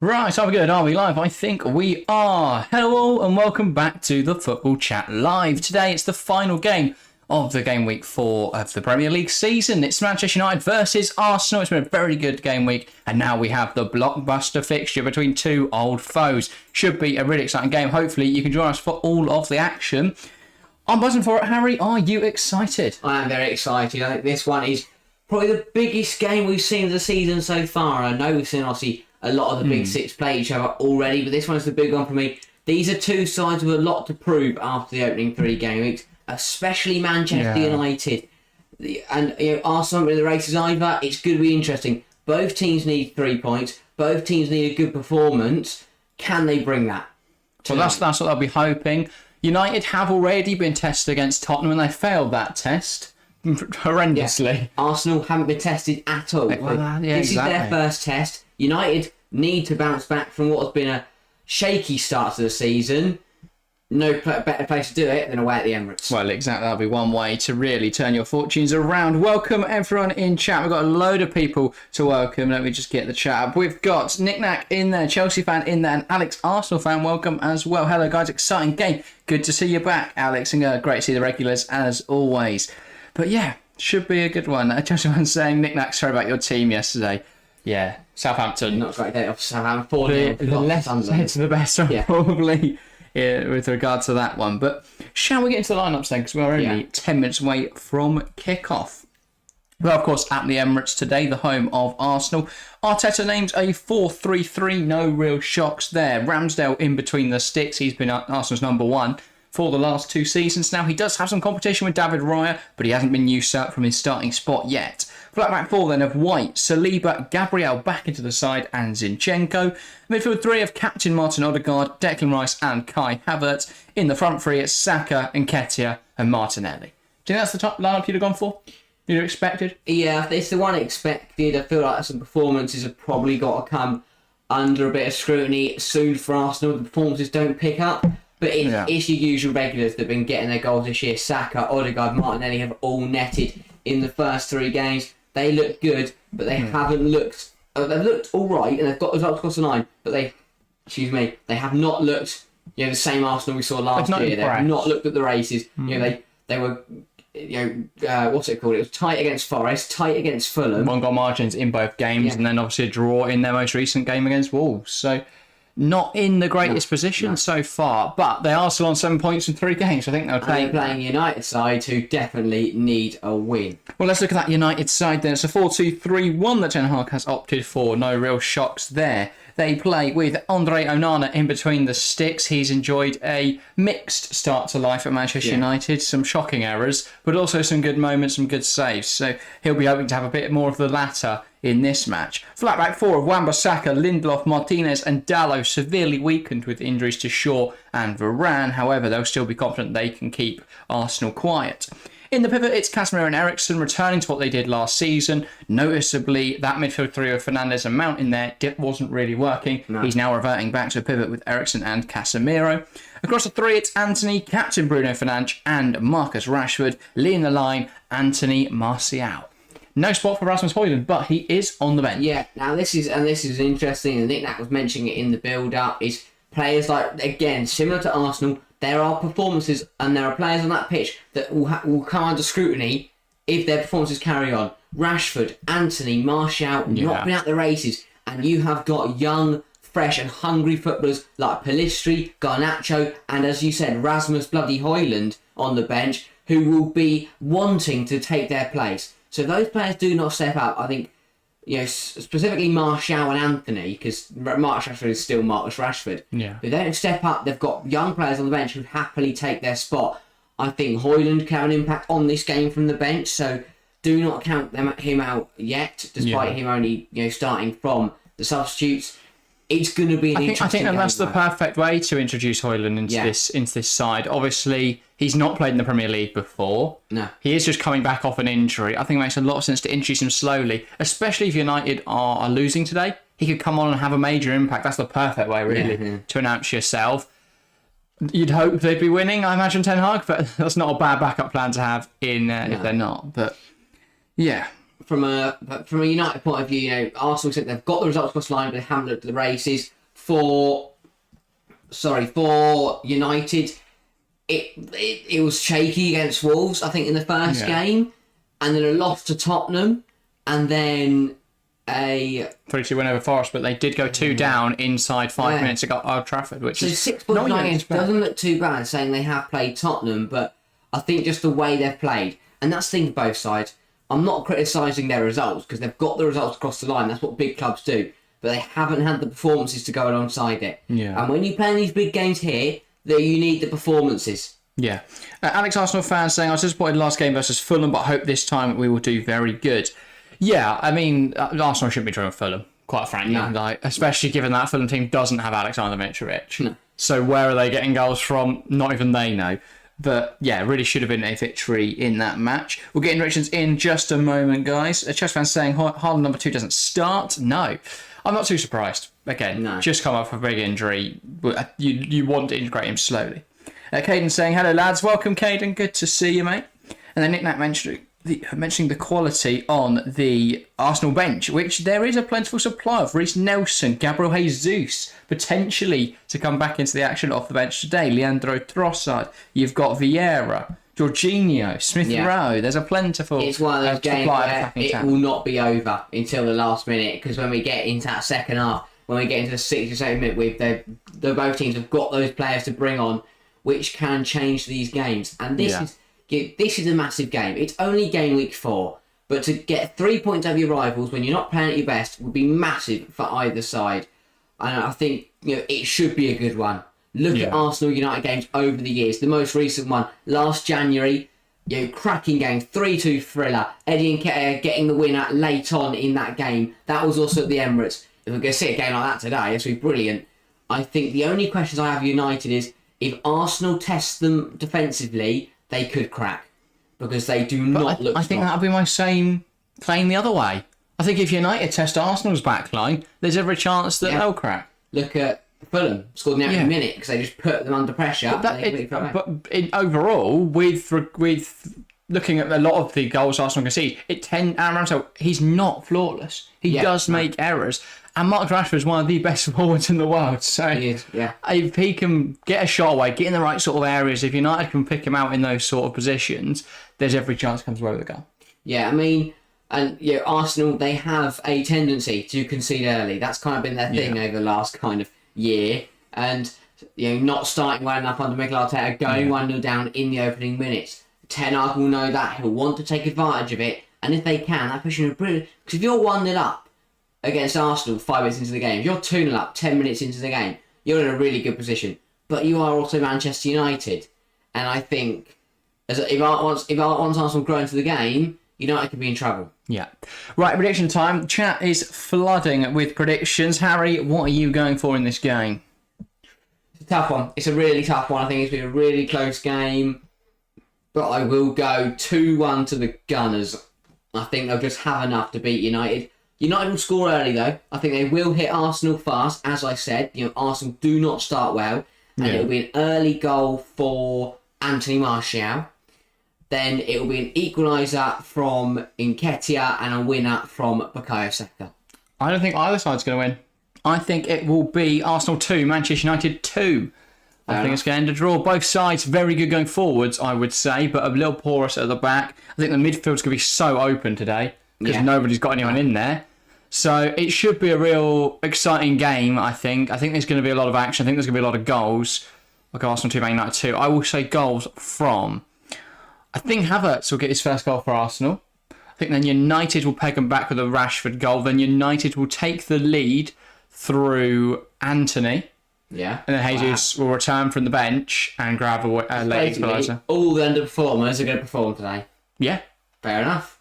Right, are we good? Are we live? I think we are. Hello all and welcome back to the Football Chat Live. Today it's the final game of the game week 4 of the Premier League season. It's Manchester United versus Arsenal. It's been a very good game week and now we have the blockbuster fixture between two old foes. Should be a really exciting game. Hopefully you can join us for all of the action. I'm buzzing for it, Harry. Are you excited? I am very excited. I think this one is probably the biggest game we've seen of the season so far. I know we've seen obviously a lot of the big six play each other already, but this one's the big one for me. These are two sides with a lot to prove after the opening 3 game weeks, especially Manchester United. And Arsenal in the races either. It's going to be interesting. Both teams need 3 points. Both teams need a good performance. Can they bring that? Well, that's what I'll be hoping. United have already been tested against Tottenham and they failed that test horrendously. Yeah. Arsenal haven't been tested at all. This is their first test. United need to bounce back from what has been a shaky start to the season. No better place to do it than away at the Emirates. Well, exactly. That'll be one way to really turn your fortunes around. Welcome everyone in chat. We've got a load of people to welcome. Let me just get the chat up. We've got Nick Knack in there, Chelsea fan in there, and Alex Arsenal fan. Welcome as well. Hello guys, exciting game. Good to see you back, Alex, and great to see the regulars as always. But yeah, should be a good one. Chelsea fan saying, Nick Knack, sorry about your team yesterday. Yeah, Southampton. Not a great day off Southampton. 4-0. The less said to the best, probably. Yeah, with regard to that one. But shall we get into the lineups then? Because we're only 10 minutes away from kickoff. Well, of course, at the Emirates today, the home of Arsenal. Arteta names a 4-3-3. No real shocks there. Ramsdale in between the sticks. He's been Arsenal's number 1 for the last 2 seasons. Now, he does have some competition with David Raya, but he hasn't been usurped from his starting spot yet. Flat back 4 then of White, Saliba, Gabriel back into the side, and Zinchenko. Midfield 3 of captain Martin Odegaard, Declan Rice, and Kai Havertz. In the front 3, it's Saka, Nketiah, and Martinelli. Do you think that's the top lineup you'd have gone for? You'd have expected? Yeah, it's the one expected. I feel like some performances have probably got to come under a bit of scrutiny soon for Arsenal. The performances don't pick up. But it's your usual regulars that have been getting their goals this year. Saka, Odegaard, Martinelli have all netted in the first 3 games. They look good, but they haven't looked... they've looked all right, and they've got results across the line, but they have not looked the same Arsenal we saw last year. They've not looked at the races. They were... what's it called? It was tight against Forest, tight against Fulham. 1 goal margins in both games, and then obviously a draw in their most recent game against Wolves. So... not in the greatest position so far, but they are still on 7 points in 3 games. I think they're playing United side who definitely need a win. Well, let's look at that United side then. It's a 4-2-3-1 that Ten Hag has opted for. No real shocks there. They play with Andre Onana in between the sticks. He's enjoyed a mixed start to life at Manchester United. Some shocking errors, but also some good moments, some good saves. So he'll be hoping to have a bit more of the latter in this match. Flat back 4 of Wan-Bissaka, Lindelof, Martinez and Dalot severely weakened with injuries to Shaw and Varane. However, they'll still be confident they can keep Arsenal quiet. In the pivot, it's Casemiro and Eriksen returning to what they did last season. Noticeably, that midfield 3 of Fernandes and Mount in there wasn't really working. No. He's now reverting back to a pivot with Eriksen and Casemiro. Across the 3, it's Anthony, captain Bruno Fernandes and Marcus Rashford. Leading the line, Anthony Martial. No spot for Rasmus Højlund, but he is on the bench. Yeah, now this is interesting, and Nick Knack was mentioning it in the build-up, is players like, again, similar to Arsenal, there are performances and there are players on that pitch that will come under scrutiny if their performances carry on. Rashford, Anthony, Martial, not been at the races, and you have got young, fresh and hungry footballers like Pellistri, Garnacho, and as you said, Rasmus bloody Højlund on the bench, who will be wanting to take their place. So if those players do not step up, I think, specifically Martial and Anthony, because Marcus Rashford is still Marcus Rashford. Yeah. If they don't step up, they've got young players on the bench who happily take their spot. I think Højlund can have an impact on this game from the bench, so do not count him out yet, despite him only starting from the substitutes. It's going to be an interesting game. I think that's the perfect way to introduce Højlund into this side. Obviously, he's not played in the Premier League before. No. He is just coming back off an injury. I think it makes a lot of sense to introduce him slowly, especially if United are losing today. He could come on and have a major impact. That's the perfect way, really, to announce yourself. You'd hope they'd be winning, I imagine, Ten Hag, but that's not a bad backup plan to have if they're not. But, yeah. from a United point of view, Arsenal said they've got the results across the line, but they haven't looked at the races. For United, it was shaky against Wolves, I think, in the first game, and then a loss to Tottenham, and then a 3-2 win over Forest, but they did go 2 down inside 5 minutes ago at Old Trafford, which is 6 points doesn't look too bad, saying they have played Tottenham, but I think just the way they've played, and that's the thing for both sides. I'm not criticising their results because they've got the results across the line. That's what big clubs do. But they haven't had the performances to go alongside it. Yeah. And when you play in these big games here, you need the performances. Yeah. Alex, Arsenal fan, saying, I was disappointed last game versus Fulham, but I hope this time we will do very good. Yeah, I mean, Arsenal shouldn't be drawing Fulham, quite frankly. No. Especially given that Fulham team doesn't have Alexander Mitrovic. No. So where are they getting goals from? Not even they know. But yeah, really should have been a victory in that match. We'll get predictions in just a moment, guys. A Chess fan saying Haaland number 2 doesn't start. No, I'm not too surprised. Again, just come off a big injury. You want to integrate him slowly. Caden saying, hello lads, welcome Caden, good to see you, mate. And then Nick Nat mentioning the quality on the Arsenal bench, which there is a plentiful supply of. Reece Nelson, Gabriel Jesus, potentially to come back into the action off the bench today. Leandro Trossard, you've got Vieira, Jorginho, Smith Rowe. There's a plentiful It's one of those games where it will not be over until the last minute, because when we get into that second half, when we get into the 67th minute, both teams have got those players to bring on, which can change these games. And this is a massive game. It's only game week 4, but to get 3 points over your rivals when you're not playing at your best would be massive for either side. And I think it should be a good one. Look at Arsenal United games over the years. The most recent one last January, cracking game, 3-2 thriller. Eddie Nketiah getting the winner late on in that game. That was also at the Emirates. If we're going to see a game like that today, it's be brilliant. I think the only questions I have United is if Arsenal test them defensively, they could crack, because they do not look strong. I think that would be my same claim the other way. I think if United test Arsenal's backline, there's every chance that they'll crack. Look at Fulham, scored in the minute because they just put them under pressure. Overall, with looking at a lot of the goals Arsenal can see, Aaron Ramsdale, he's not flawless. He does make errors. And Mark Rashford is one of the best forwards in the world. So he is, if he can get a shot away, get in the right sort of areas, if United can pick him out in those sort of positions, there's every chance he comes away with a goal. Yeah, I mean, and Arsenal, they have a tendency to concede early. That's kind of been their thing over the last kind of year. And not starting well enough under Mikel Arteta, going 1-0 down in the opening minutes. Ten Hag will know that. He'll want to take advantage of it. And if they can, that puts you in a brilliant... Because if you're 1-0 up against Arsenal 5 minutes into the game, if you're 2-0 up 10 minutes into the game, you're in a really good position. But you are also Manchester United. And I think if Arsenal grow into the game, United could be in trouble. Yeah. Right, prediction time. Chat is flooding with predictions. Harry, what are you going for in this game? It's a tough one. It's a really tough one. I think it's been a really close game. But I will go 2-1 to the Gunners. I think they'll just have enough to beat United. United will score early though. I think they will hit Arsenal fast. As I said, Arsenal do not start well. And it'll be an early goal for Anthony Martial. Then it will be an equaliser from Nketiah and a winner from Bukayo Saka. I don't think either side's going to win. I think it will be Arsenal 2, Manchester United 2. I think it's going to end a draw. Both sides very good going forwards, I would say, but a little porous at the back. I think the midfield's going to be so open today because nobody's got anyone in there. So it should be a real exciting game, I think. I think there's going to be a lot of action. I think there's going to be a lot of goals. Like Arsenal 2, Man United 2. I will say goals from... I think Havertz will get his first goal for Arsenal. I think then United will peg them back with a Rashford goal. Then United will take the lead through Anthony. Yeah. And then Jesus will return from the bench and grab a late equaliser. All the underperformers are going to perform today. Yeah. Fair enough.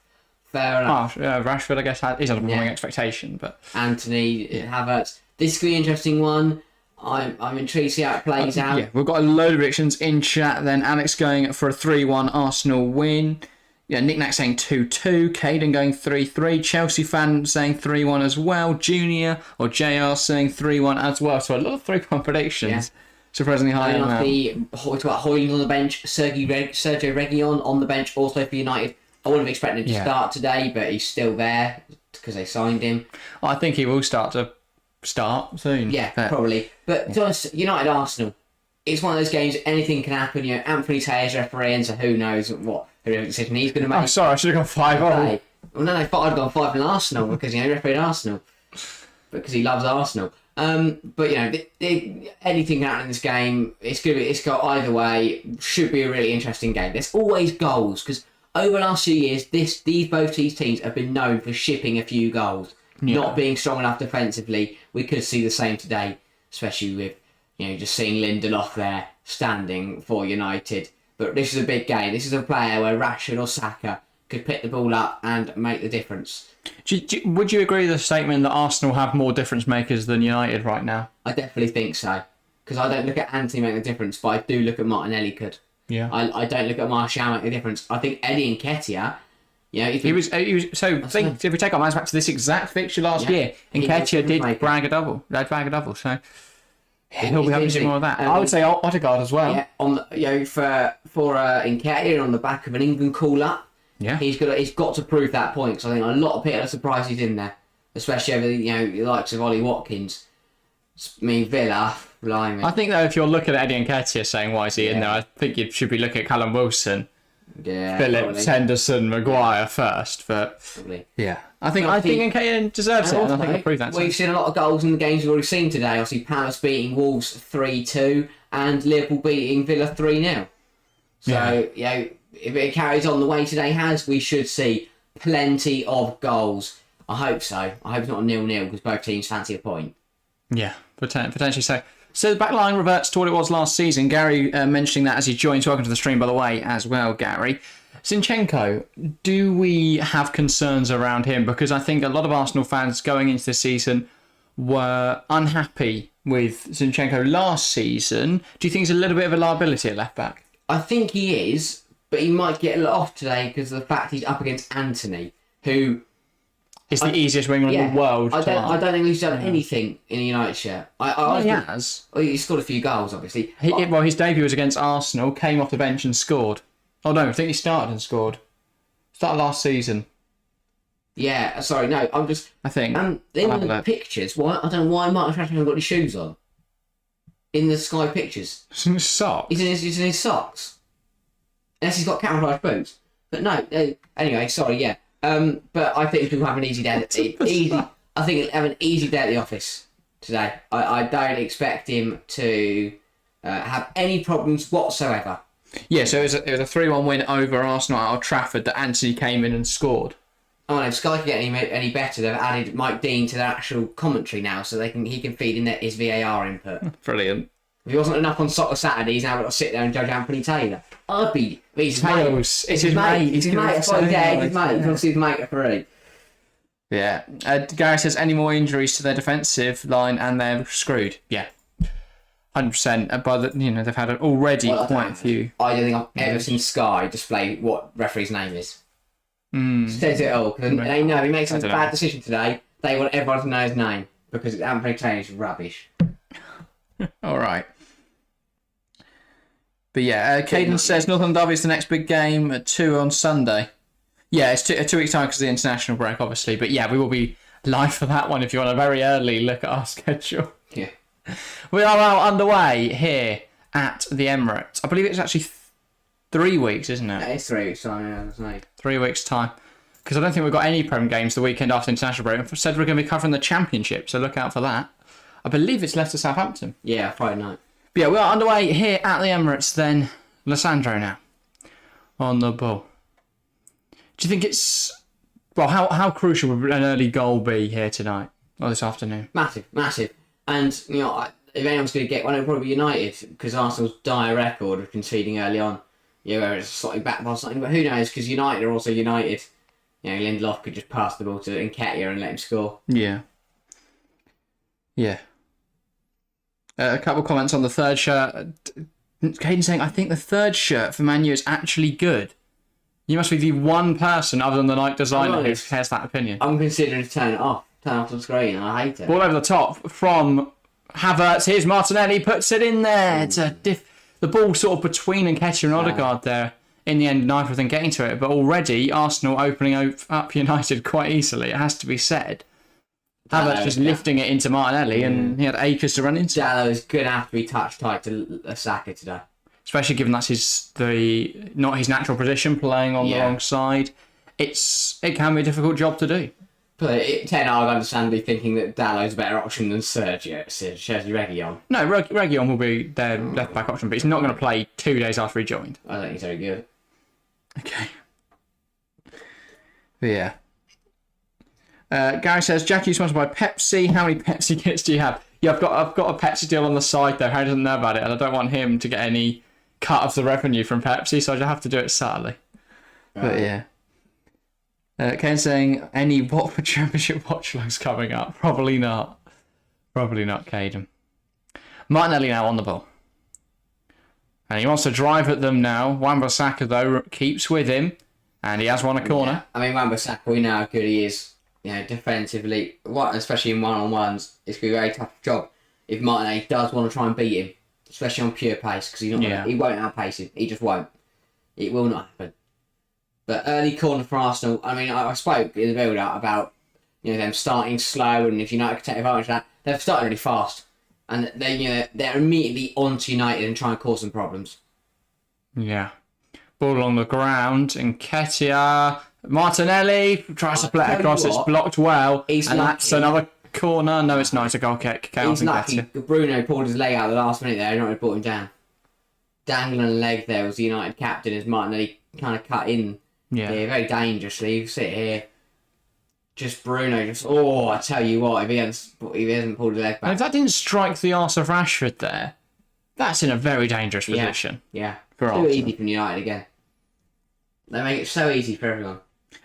Rashford, I guess, is underperforming expectation. But Anthony, Havertz. This could be an interesting one. I'm intrigued to see how it plays out. Yeah, we've got a load of predictions in chat then. Alex going for a 3-1 Arsenal win. Yeah, Nick Nack saying 2-2. Caden going 3-3. Chelsea fan saying 3-1 as well. Junior or JR saying 3-1 as well. So a lot of 3-1 predictions. Yeah. Surprisingly high. We've got Højlund on the bench. Sergio Reguilon on the bench also for United. I wouldn't have expected him to start today, but he's still there because they signed him. I think he will start soon. Yeah, probably. But to be honest, United Arsenal, it's one of those games. Anything can happen. Anthony Taylor's refereeing, so who knows what decision he's going to make. Oh, sorry, I should have gone 5-0. Well, no, I thought I'd gone 5 in Arsenal because he refereed Arsenal because he loves Arsenal. But anything can happen in this game. It's got either way. Should be a really interesting game. There's always goals because over the last few years, both these teams have been known for shipping a few goals, not being strong enough defensively. We could see the same today, especially with just seeing Lindelof there standing for United. But this is a big game. This is a player where Rashford or Saka could pick the ball up and make the difference. Would you agree with the statement that Arsenal have more difference makers than United right now? I definitely think so. Because I don't look at Anthony making the difference, but I do look at Martinelli could. Yeah. I don't look at Martial making the difference. I think Eddie Nketiah, if he was so think if we take our minds back to this exact fixture last year, Nketiah did brag a double. So he'll be having to do more of that. I would say Odegaard as well. Yeah, for Nketiah on the back of an England call-up. Yeah, he's got to prove that point. Because I think a lot of people are surprised he's in there, especially over the likes of Ollie Watkins. I mean Villa, blimey. I think though if you're looking at Eddie Nketiah saying why is he in there, I think you should be looking at Callum Wilson, Phillips, Henderson, Maguire first. But yeah, I think Nketiah deserves it, and I think he'll prove that. We've seen a lot of goals in the games we've already seen today. Obviously, Palace beating Wolves 3-2 and Liverpool beating Villa 3-0. So if it carries on the way today we should see plenty of goals. I hope so. I hope it's not a 0-0 because both teams fancy a point. Yeah, potentially so. So the back line reverts to what it was last season. Gary mentioning that as he joins. Welcome to the stream, by the way, as well, Gary. Zinchenko, do we have concerns around him? Because I think a lot of Arsenal fans going into the season were unhappy with Zinchenko last season. Do you think he's a little bit of a liability at left back? I think he is, but he might get a lot off today because of the fact he's up against Anthony, who is the easiest winger in the world. I don't think he's done anything in a United shirt. He has. Well, he scored a few goals, obviously. His debut was against Arsenal, came off the bench and scored. Oh no, I think he started and scored. Started last season. Yeah, sorry, no, I'm just... I think. In the pictures, I don't know why Martin Rashford hasn't got his shoes on. In the Sky pictures. It's in his socks. He's in his socks. Unless he's got camouflage boots. But no, anyway, sorry, yeah. But I think people have an easy day. I think he'll have an easy day at the office today. I don't expect him to have any problems whatsoever. Yeah, so it was a 3-1 win over Arsenal at Old Trafford that Anthony came in and scored. Oh, and if Sky can get any better, they've added Mike Dean to their actual commentary now, so he can feed in his VAR input. Brilliant. If he wasn't enough on Soccer Saturday, he's now got to sit there and judge Anthony Taylor. I'd be... It's his mate. It's his mate. It's his mate. That's why he's there. His mate. He's obviously his mate for free. Yeah. Gary says, any more injuries to their defensive line and they're screwed. Yeah. 100%. But they've had already quite a few. I don't think I've ever seen Sky display what referee's name is. Says it all. Because they know if he makes a bad decision today, they want everyone to know his name. Because Anthony Taylor is rubbish. All right. But yeah, Caden says Northern Derby is the next big game at 2 on Sunday. Yeah, it's 2 weeks' time because of the international break, obviously. But yeah, we will be live for that one if you want a very early look at our schedule. Yeah. We are now underway here at the Emirates. I believe it's actually 3 weeks, isn't it? Yeah, it's 3 weeks' time, yeah. 3 weeks' time. Because I don't think we've got any Prem games the weekend after international break. I said we're going to be covering the Championship, so look out for that. I believe it's Leicester Southampton. Yeah, Friday night. But yeah, we are underway here at the Emirates then. Lissandro now on the ball. Do you think it's... Well, how crucial would an early goal be here tonight or this afternoon? Massive. And, if anyone's going to get one, it'll probably be United because Arsenal's dire record of conceding early on. Where it's slightly back by something, but who knows? Because United are also United. Lindelof could just pass the ball to Nketiah and let him score. Yeah. Yeah. A couple of comments on the third shirt. Caden saying, I think the third shirt for Man U is actually good. You must be the one person other than the Nike designer who has that opinion. I'm considering to turn it off. Turn off the screen, and I hate it. All over the top from Havertz. Here's Martinelli, puts it in there. It's the ball sort of between Nketiah and Odegaard there in the end, neither of them getting to it. But already, Arsenal opening up United quite easily, it has to be said. Havertz just lifting it into Martinelli, and he had acres to run into. Dallow's going to have to be touch tight to Saka today. Especially given that's not his natural position, playing on the wrong side. It can be a difficult job to do. But Ten Hag understandably thinking that Dallow's a better option than Sergio Reguilon. No, Reguilon will be their left back option, but he's not going to play 2 days after he joined. I don't think he's very good. Okay. But yeah. Gary says, Jackie, sponsored by Pepsi. How many Pepsi kits do you have? Yeah, I've got a Pepsi deal on the side though. Harry doesn't know about it, and I don't want him to get any cut of the revenue from Pepsi, so I just have to do it subtly. But yeah. Ken saying, any Watford Championship Watchalongs coming up? Probably not. Probably not, Caden. Martinelli now on the ball. And he wants to drive at them now. Wan-Bissaka, though, keeps with him. And he has won a corner. Yeah. I mean, Wan-Bissaka, we know how good he is. Defensively, especially in one-on-ones, it's going to be a very tough job if Martinelli does want to try and beat him, especially on pure pace, because he won't outpace him. He just won't. It will not happen. But early corner for Arsenal. I mean, I spoke in the build-up about them starting slow, and if United can take advantage of that, they've started really fast, and they're immediately onto United and try and cause some problems. Yeah. Ball along the ground, Nketiah. Martinelli tries to play it across. It's blocked well. And that's another corner. No, it's not. It's a goal kick. He's lucky. Bruno pulled his leg out at the last minute there. United brought him down. Dangling a leg there was the United captain as Martinelli kind of cut in. Yeah, very dangerously. You sit here. Just Bruno. I tell you what, if he hasn't pulled his leg back. And if that didn't strike the arse of Rashford there, that's in a very dangerous position. Yeah. Too easy from United again. They make it so easy for everyone.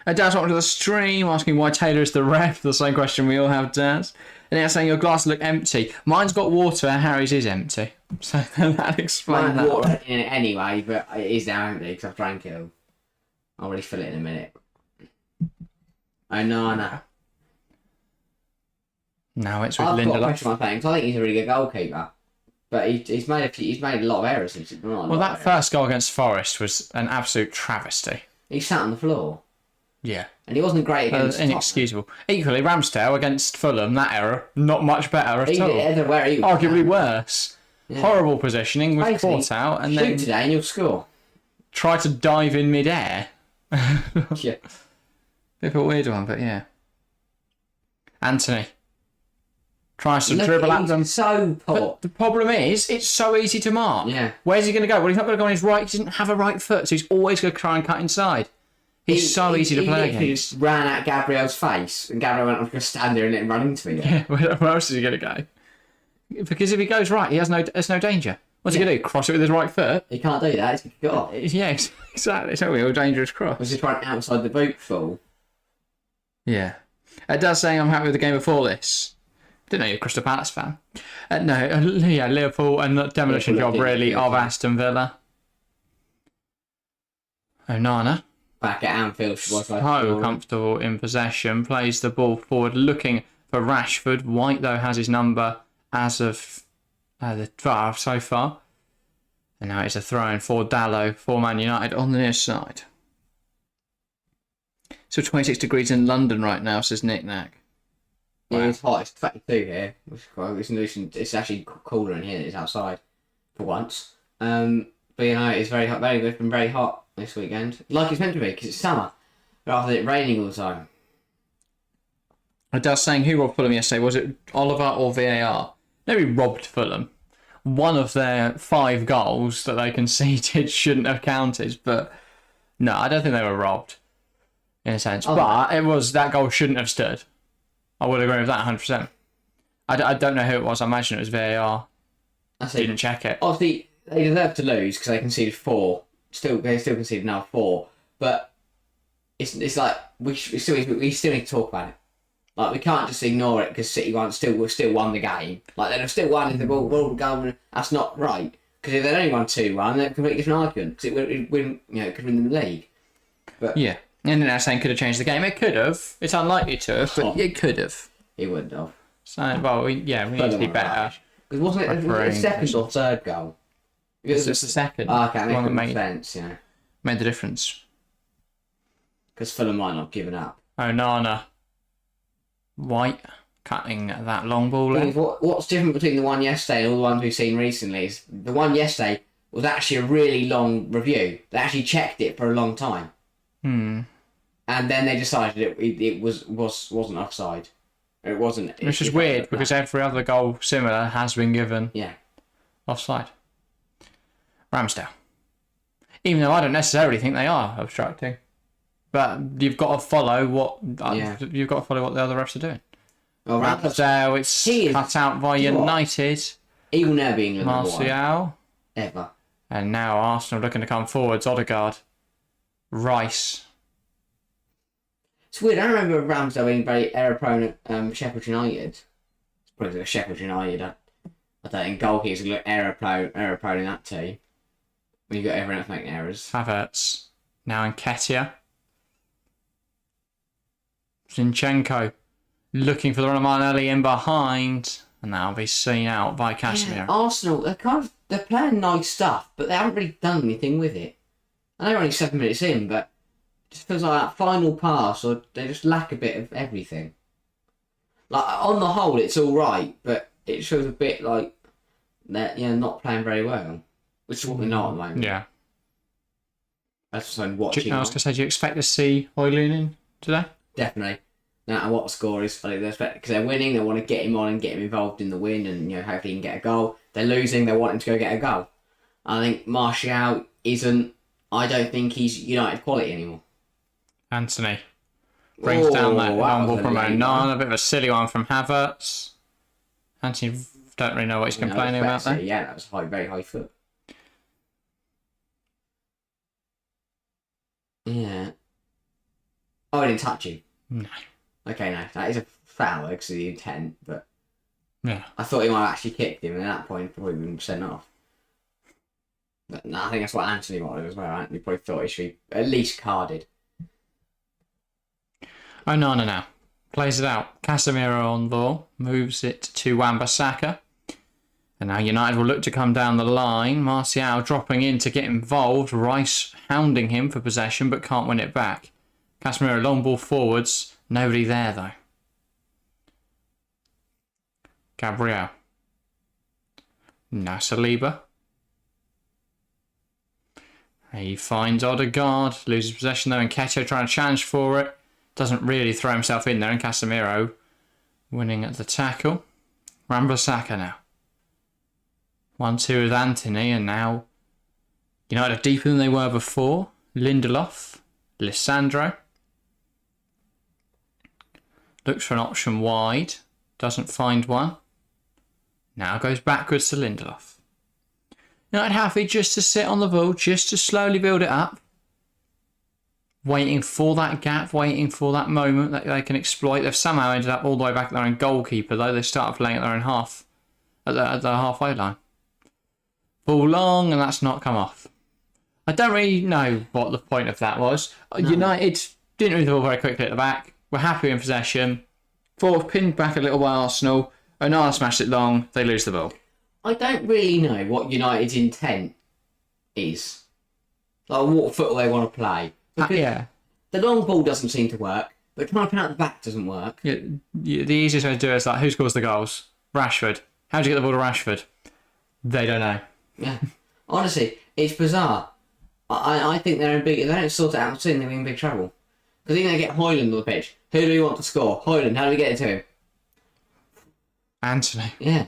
Daz welcome to the stream, asking why Taylor is the ref. The same question we all have, Daz. And they're saying your glasses look empty. Mine's got water, Harry's is empty. So that explains that. Mine's water in it anyway, but it is now empty because I've drank it all. I'll refill it in a minute. Oh, no. No, it's with Lindelof. I've got a question on my thing, because I think he's a really good goalkeeper. But he's made a lot of errors. Well, that first goal against Forest was an absolute travesty. He sat on the floor. Yeah. And he wasn't great against inexcusable. Equally, Ramsdale against Fulham, that error, not much better at all. Arguably worse. Yeah. Horrible positioning, was caught out. And then today and you'll score. Try to dive in mid-air. Yeah. Bit of a weird one, but yeah. Anthony tries to dribble at them. So poor. But the problem is, it's so easy to mark. Yeah. Where's he going to go? Well, he's not going to go on his right. He doesn't have a right foot, so he's always going to try and cut inside. He's so easy to play against. He just ran at Gabriel's face, and Gabriel went, I'm going to stand there and let him run into me. Yeah, where else is he going to go? Because if he goes right, there's no danger. What's he going to do? Cross it with his right foot? He can't do that. He's going to get off. Yeah, exactly. It's a real dangerous cross. Was he trying outside the boot full? Yeah. It does say I'm happy with the game before this. Didn't know you're a Crystal Palace fan. Liverpool and the demolition job really of Aston Villa. Onana. Back at Anfield. So comfortable in possession. Plays the ball forward looking for Rashford. White, though, has his number as of the 12 so far. And now it's a throw-in for Dalot for Man United on the near side. So 26 degrees in London right now, says Nick Nack. Wow. Yeah, it's hot. It's 32 here. It's actually cooler in here than it is outside for once. But it's very hot. It's been very hot this weekend, like it's meant to be, because it's summer, rather than it raining all the time. It does saying who robbed Fulham yesterday. Was it Oliver or VAR? Nobody robbed Fulham. One of their 5 goals that they conceded shouldn't have counted, but no, I don't think they were robbed in a sense. But it was, that goal shouldn't have stood. I would agree with that 100%. I don't know who it was. I imagine it was VAR. Didn't check it. Obviously, they deserve to lose because they conceded 4. They still conceded now 4. But it's like we still need to talk about it. Like, we can't just ignore it because City still won the game. Like, they'd have still won if the ball going. That's not right. Because if they'd only won 2-1, they'd completely different argument. Because it could win the league. But yeah. And then saying could have changed the game. It could have. It's unlikely to have, but it could have. It wouldn't have. So, we need to be better. Because wasn't it the second or third goal? It's the second. Okay, that makes sense, yeah. made the difference. Because Fulham might not have given up. Onana. White cutting that long ball in. What's different between the one yesterday and all the ones we've seen recently is the one yesterday was actually a really long review. They actually checked it for a long time. And then they decided it wasn't offside. It wasn't. Which is weird because every other goal similar has been given offside. Ramsdale. Even though I don't necessarily think they are obstructing. But you've got to follow what you've got to follow what the other refs are doing. Well, Ramsdale, it's cut out by United. He will never be England Martial. Ever. And now Arsenal looking to come forwards. Odegaard. Rice. It's weird. I remember Ramsdale being very error-prone at Sheffield United. It's probably like Sheffield United. I don't think goalkeepers look error-prone in that team. When you've got everyone else making errors. Havertz. Now Nketiah. Zinchenko. Looking for the run of Martinelli in behind. And that'll be seen out by Casemiro. Yeah, Arsenal, they're playing nice stuff, but they haven't really done anything with it. I know we're only 7 minutes in, but it just feels like that final pass, or they just lack a bit of everything. Like, on the whole, it's all right, but it feels a bit like they're not playing very well, which is what they're not at the moment. Yeah. That's what I'm watching. I was going to say, do you expect to see Højlund in today? Definitely. No matter what the score is, because they're winning, they want to get him on and get him involved in the win, and hopefully he can get a goal. They're losing, they want him to go get a goal. I think Martial isn't. I don't think he's United quality anymore. Anthony brings down that long ball from Onana, a bit of a silly one from Havertz. Anthony don't really know what he's complaining about there. Yeah, that was very high foot. Yeah. Oh, I didn't touch him. No. Okay, no, that is a foul because of the intent, but yeah, I thought he might have actually kicked him, and at that point probably been sent off. But no, I think that's what Anthony wanted as well. Anthony probably thought he should be at least carded. Onana now plays it out. Casemiro on the ball, moves it to Wan-Bissaka. And now United will look to come down the line. Martial dropping in to get involved. Rice hounding him for possession, but can't win it back. Casemiro long ball forwards. Nobody there, though. Gabriel. Now Saliba. He finds Odegaard. Loses possession, though. And Nketiah trying to challenge for it. Doesn't really throw himself in there. And Casemiro winning at the tackle. Wan-Bissaka now. 1-2 with Anthony. And now United are deeper than they were before. Lindelof. Lissandro. Looks for an option wide. Doesn't find one. Now goes backwards to Lindelof. United happy just to sit on the ball, just to slowly build it up. Waiting for that gap, waiting for that moment that they can exploit. They've somehow ended up all the way back at their own goalkeeper, though. They started playing at their own half, at the halfway line. Ball long, and that's not come off. I don't really know what the point of that was. No. United didn't move the ball very quickly at the back. We're happy in possession. Forward pinned back a little by Arsenal. Onana smashed it long. They lose the ball. I don't really know what United's intent is. Like what football they want to play. Yeah. The long ball doesn't seem to work, but trying to pin out the back doesn't work. Yeah, the easiest way to do it is like, who scores the goals? Rashford. How do you get the ball to Rashford? They don't know. Yeah. Honestly, it's bizarre. I think they're in big... If they don't sort it out soon, they'll be in big trouble. Because even they get Højlund on the pitch. Who do we want to score? Højlund, how do we get it to him? Anthony. Yeah.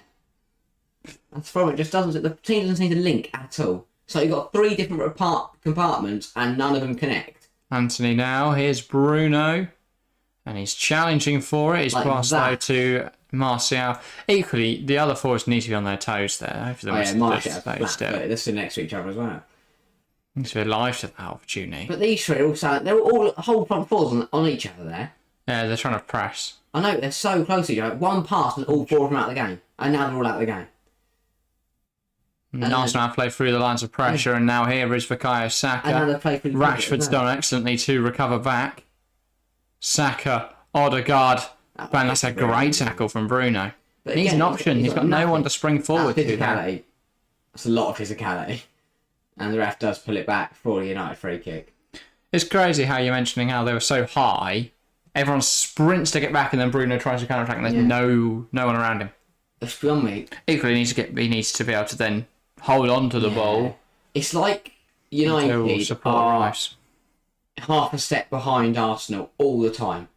That's from it. Just doesn't... The team doesn't seem to link at all. So you've got 3 different compartments and none of them connect. Anthony now. Here's Bruno. And he's challenging for it. He's passed though to Martial. Equally, the other forwards need to be on their toes there. Martial's flat-footed. They're still next to each other as well. Needs to be alive to that opportunity. But these 3 also... They're all whole front fours on each other there. Yeah, they're trying to press. I know, they're so close to each other. One pass and all 4 of them out of the game. And now they're all out of the game. And Arsenal have played through the lines of pressure, and now here is Bukayo Saka. Rashford's done excellently to recover back. Saka, Odegaard. Man, that's a great tackle from Bruno. He's an option. He's got no one to spring forward to. That's a lot of physicality. And the ref does pull it back for a United free kick. It's crazy how you're mentioning how they were so high. Everyone sprints to get back, and then Bruno tries to counter attack, and there's no one around him. It's beyond me. Equally, he needs to be able to then hold on to the ball. It's like United are half a step behind Arsenal all the time.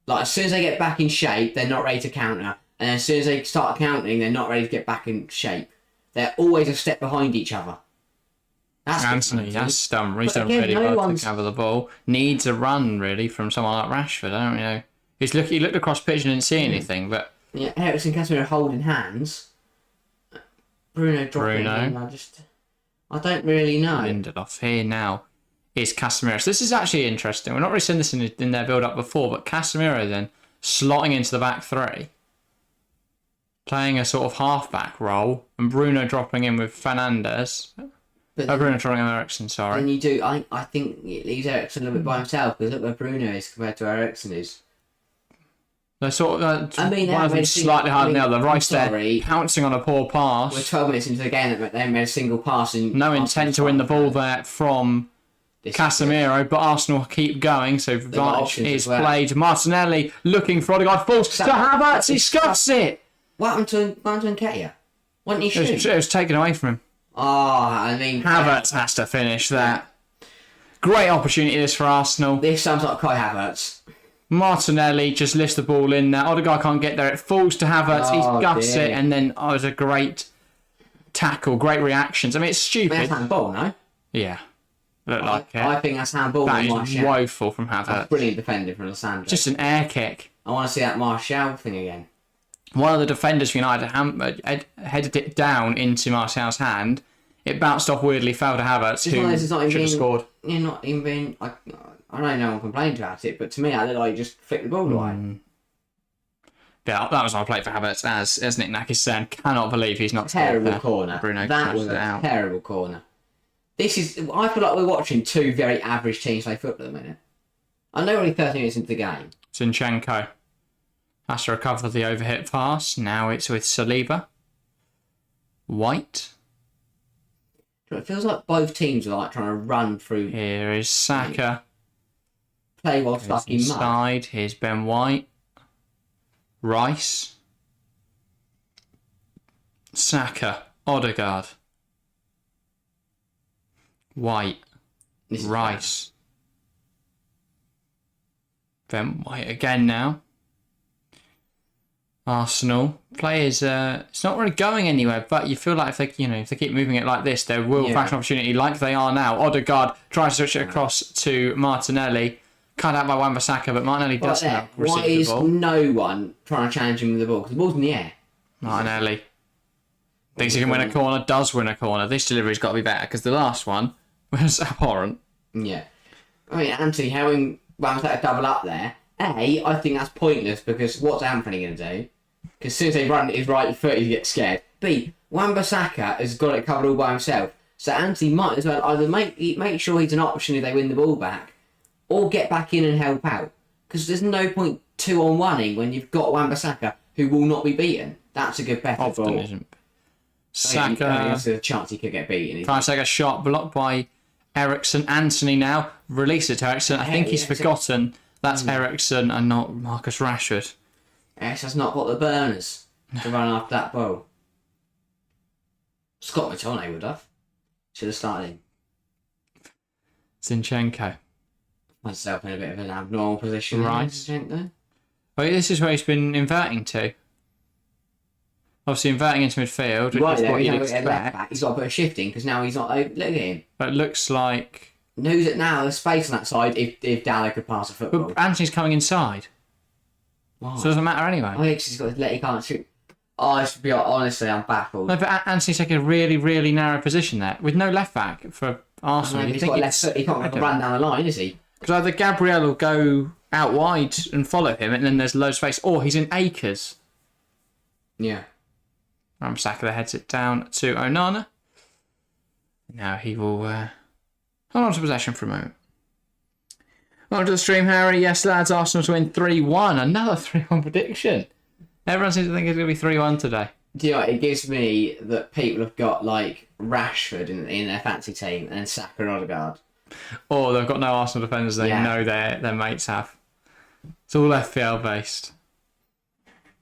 Like, as soon as they get back in shape, they're not ready to counter. And as soon as they start counting, they're not ready to get back in shape. They're always a step behind each other. Anthony, he's done really well to cover the ball. Needs a run, really, from someone like Rashford. I don't know. He looked across pitch and didn't see anything, but... Yeah, Eriksen and Casemiro holding hands. Bruno dropping in. I don't really know. Lindelof here now is Casemiro. So this is actually interesting. We're not really seeing this in their build-up before, but Casemiro then slotting into the back three, playing a sort of half-back role, and Bruno dropping in with Fernandes. Bruno dropping in with Eriksen, sorry. And you do, I think it leaves Eriksen a little bit by himself, because look where Bruno is compared to where Eriksen is. They're sort of, one of them slightly higher than the other. Rice there, pouncing on a poor pass. We're 12 minutes into the game, they haven't made a single pass. No intent to win the ball there from Casemiro, but Arsenal keep going, so Varch is played. Martinelli looking for Odegaard, falls to Havertz, he scuffs it! What happened to Nketiah? Why didn't he shoot? It was taken away from him. Havertz has to finish that. Great opportunity this for Arsenal. This sounds like Kai Havertz. Martinelli just lifts the ball in there. Odegaard can't get there. It falls to Havertz. He scuffs it, and then it was a great tackle, great reactions. I mean, it's stupid. That's handball, no? Yeah. Looked like it. I think that's handball. That is woeful from Havertz. That's brilliant defending from Lissandro. Just an air kick. I want to see that Martial thing again. One of the defenders for United headed it down into Martial's hand. It bounced off weirdly, fell to Havertz, who should have scored. You're not even being... I know no one complained about it, but to me, I looked like he just flicked the ball away. Yeah, that was on play for Havertz, as Nick Nack is saying. Cannot believe he's not terrible corner. Bruno that was a terrible corner. This is... I feel like we're watching two very average teams play football at the minute. I know we're only 30 minutes into the game. Zinchenko has to recover the overhit pass. Now it's with Saliba. White. It feels like both teams are like trying to run through... Here is Saka. Play while stuck in mud. Inside, here's Ben White. Rice. Saka. Odegaard. White. Rice. Ben White again now. Arsenal players, it's not really going anywhere, but you feel like if they keep moving it like this, there will fashion opportunity like they are now. Odegaard tries to switch it across to Martinelli, cut out by Wan-Bissaka, but Martinelli does now receive the ball. Why is no one trying to challenge him with the ball? Because the ball's in the air. Martinelli thinks he can win a corner, does win a corner. This delivery's got to be better because the last one was abhorrent. Yeah. I mean, Anthony, having Wan-Bissaka double up there, I think that's pointless because what's Anthony going to do? Because as soon as they run his right foot, he gets scared. B, Wan-Bissaka has got it covered all by himself. So Anthony might as well either make sure he's an option if they win the ball back, or get back in and help out. Because there's no point 2-on-1ing when you've got Wan-Bissaka who will not be beaten. That's a good bet. Often isn't. Saka. There's a chance he could get beaten. Trying to take a shot blocked by Eriksen. Anthony now release it to Eriksen. I think he's forgotten that's Eriksen and not Marcus Rashford. Eriksen's not got the burners to run after that ball. Scott McTominay would have. Should have started him. Zinchenko. Myself in a bit of an abnormal position. Rice. Oh, this is where he's been inverting to. Obviously, inverting into midfield, which is what you'd expect. He's got to put a shift in because now he's not. Look at him. But it looks like. Knows it now. There's space on that side if Dalla could pass a football. But Anthony's coming inside. Wow. So it doesn't matter anyway. I think he's got his leg. He can't shoot. Oh, to be honestly, I'm baffled. No, but Anthony's taking a really, really narrow position there with no left back for Arsenal. He's got left foot. He can't make a run down the line, is he? Because either Gabriel will go out wide and follow him, and then there's low space, or he's in acres. Yeah. Saka heads it down to Onana. Now he will hold on to possession for a moment. Welcome to the stream, Harry. Yes, lads, Arsenal to win 3-1. Another 3-1 prediction. Everyone seems to think it's going to be 3-1 today. Do you know what, it gives me that people have got like Rashford in their fancy team and Saka and Odegaard. Or they've got no Arsenal defenders they know their mates have. It's all FPL based.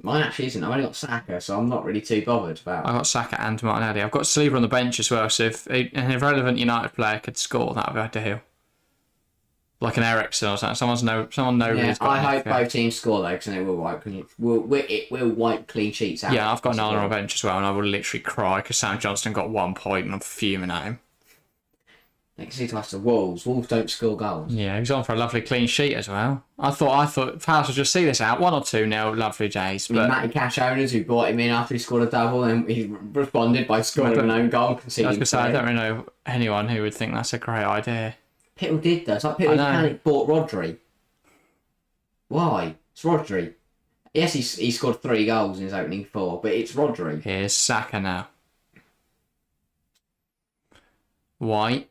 Mine actually isn't. I've only got Saka, so I'm not really too bothered about it. I've got Saka and Martinelli. I've got Saliba on the bench as well, so if an irrelevant United player could score, that would be ideal. Like an Eriksen or something. Someone nobody's got. I hope both teams score though, because then it will wipe clean sheets out. Yeah, I've got Nana on the bench as well, and I will literally cry because Sam Johnston got 1 point and I'm fuming at him. You can see to us the Wolves. Wolves don't score goals. Yeah, he's on for a lovely clean sheet as well. I thought Palace would just see this out. 1 or 2-0, lovely days. But Matty Cash owners who bought him in after he scored a double, and he responded by scoring an own goal. I was going to say, I don't really know anyone who would think that's a great idea. Pittle did though. It's like Pittle panic bought Rodri. Why? It's Rodri. Yes, he scored 3 goals in his opening 4, but it's Rodri. Here's Saka now. White.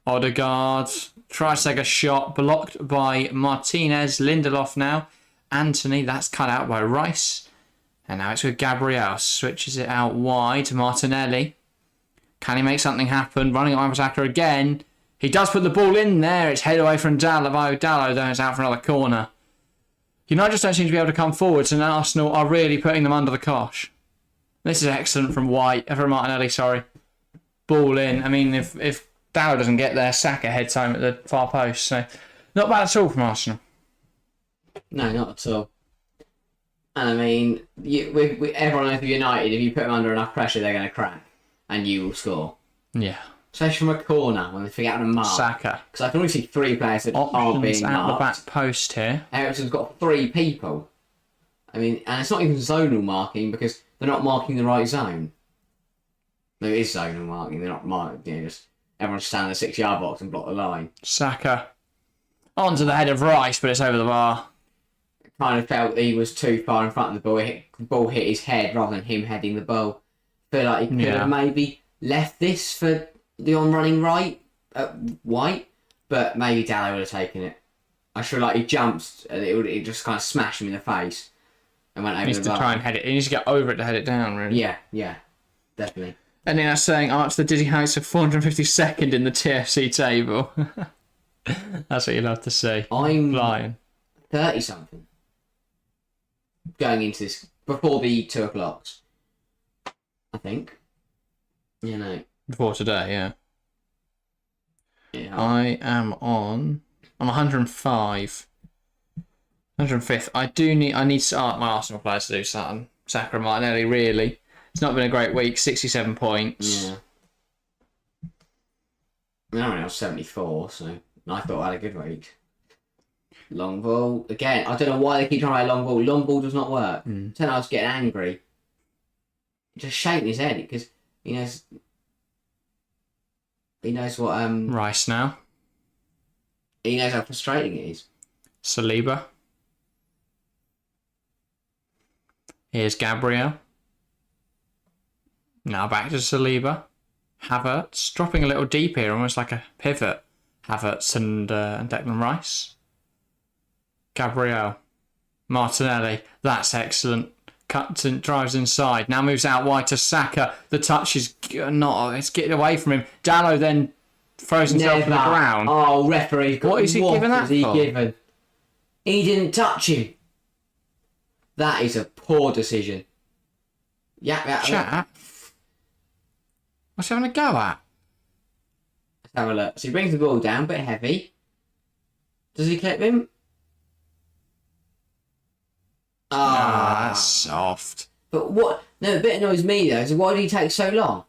Odegaard tries to take a shot, blocked by Martinez. Lindelof now. Anthony, that's cut out by Rice. And now it's with Gabriel. Switches it out wide. Martinelli. Can he make something happen? Running at Wan-Bissaka again. He does put the ball in there. It's head away from Dallo. Dallo, though, it's out for another corner. United just don't seem to be able to come forwards, and Arsenal are really putting them under the cosh. This is excellent from Martinelli, sorry. Ball in. I mean, if Dallo doesn't get there, Saka heads home at the far post. So, not bad at all from Arsenal. No, not at all. And I mean, everyone knows with United, if you put them under enough pressure, they're going to crack, and you will score. Yeah. Especially from a corner when they forget how to mark. Saka. Because I can only see 3 players that aren't being out marked. the back post here. Eriksen's got 3 people. I mean, and it's not even zonal marking because they're not marking the right zone. No, it is zonal marking. They're not marking. Just everyone stand in the 6-yard box and block the line. Saka. Onto the head of Rice, but it's over the bar. Kind of felt he was too far in front of the ball. The ball hit his head rather than him heading the ball. Feel like he could have maybe left this for the on-running right, White, but maybe Dallo would have taken it. I feel like he jumped and it just kind of smashed him in the face and went over He needs to try and head it. He needs to get over it to head it down, really. Yeah, definitely. And then that's saying up to the Dizzy House of 452nd in the TFC table. That's what you love to see. I'm flying. 30-something. Going into this, before the 2 o'clocks. I think. You know. Before today, yeah. Yeah. I'm 105. 105th. I need to start my Arsenal players to do something. Saka and Martinelli, really. It's not been a great week. 67 points. Yeah. I mean, I was 74, so I thought I had a good week. Long ball. Again, I don't know why they keep trying to play long ball. Long ball does not work. Ten Hag's getting angry. Just shaking his head because he knows what Rice now. he knows how frustrating it is. Saliba. Here's Gabriel. Now back to Saliba. Havertz dropping a little deep here, almost like a pivot. Havertz and Declan Rice. Gabriel. Martinelli. That's excellent. Cuts and drives inside. Now moves out wide to Saka. The touch is not. It's getting away from him. Dallo then throws himself to the ground. Oh, referee. What is he giving that for? Given? He didn't touch him. That is a poor decision. Yeah. Chat. What's he having a go at? Let's have a look. So he brings the ball down, a bit heavy. Does he clip him? That's soft. But what? No, the bit annoys me though is why did he take so long?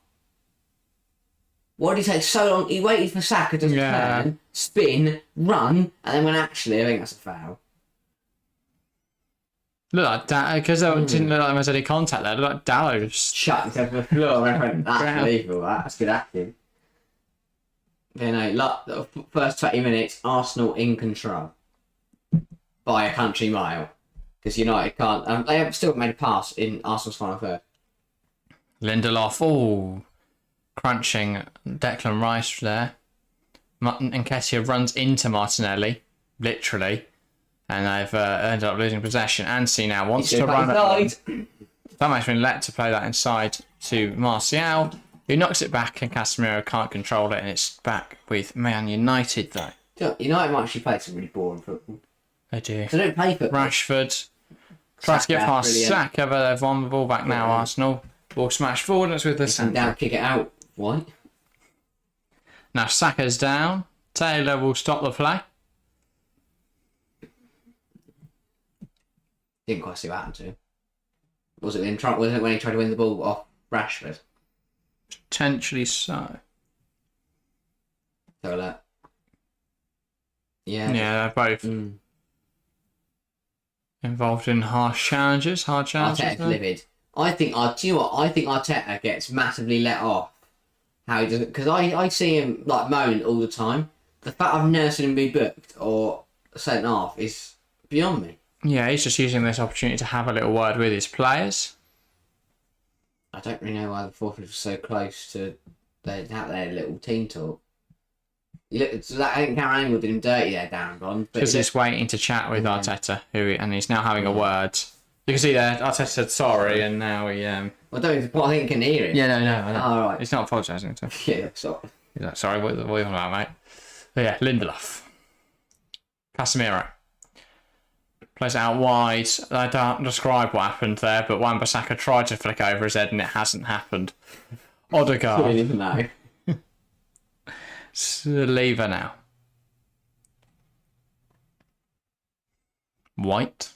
Why did he take so long? He waited for Saka to turn, spin, run, and then when actually I think that's a foul. Look like that because there didn't look like there was any contact there. Look like Dallo just shut himself to the floor. That's believable. That's good acting. You know, the first 20 minutes, Arsenal in control by a country mile. Because United can't. They have still made a pass in Arsenal's final third. Lindelof, crunching Declan Rice there. Nketiah runs into Martinelli, literally, and they've ended up losing possession. Ansi now wants to run it. That man's been let to play that inside to Martial, who knocks it back, and Casemiro can't control it, and it's back with Man United, though. United might actually play some really boring football. They do. They don't play football. Rashford tries to get past Saka, but they've won the ball back now, Arsenal. Ball smashed forward, and it's with the centre. Down, kick it out. White. Now Saka's down. Taylor will stop the play. Didn't quite see what happened to him. Was it when he tried to win the ball off Rashford? Potentially so. So that. Yeah. Yeah, they're both involved in harsh challenges. Arteta's livid. I think Arteta gets massively let off. How he does it, because I see him like moan all the time. The fact I've never seen him be booked or sent off is beyond me. Yeah, he's just using this opportunity to have a little word with his players. I don't really know why the fourth was so close to have their little team talk. I think Cameron Angle did him dirty there, Darren Bond. Because he's waiting to chat with Arteta, and he's now having a word. You can see there, Arteta said sorry, and now he... I think he can hear it. Yeah, no. Oh, right. He's not apologising to him. Yeah, sorry. He's like, sorry, what are you on about, mate? But yeah, Lindelof. Casemiro. Plays it out wide. I don't describe what happened there, but Wan-Bissaka tried to flick over his head and it hasn't happened. Odegaard. I didn't even know. Lever now. White.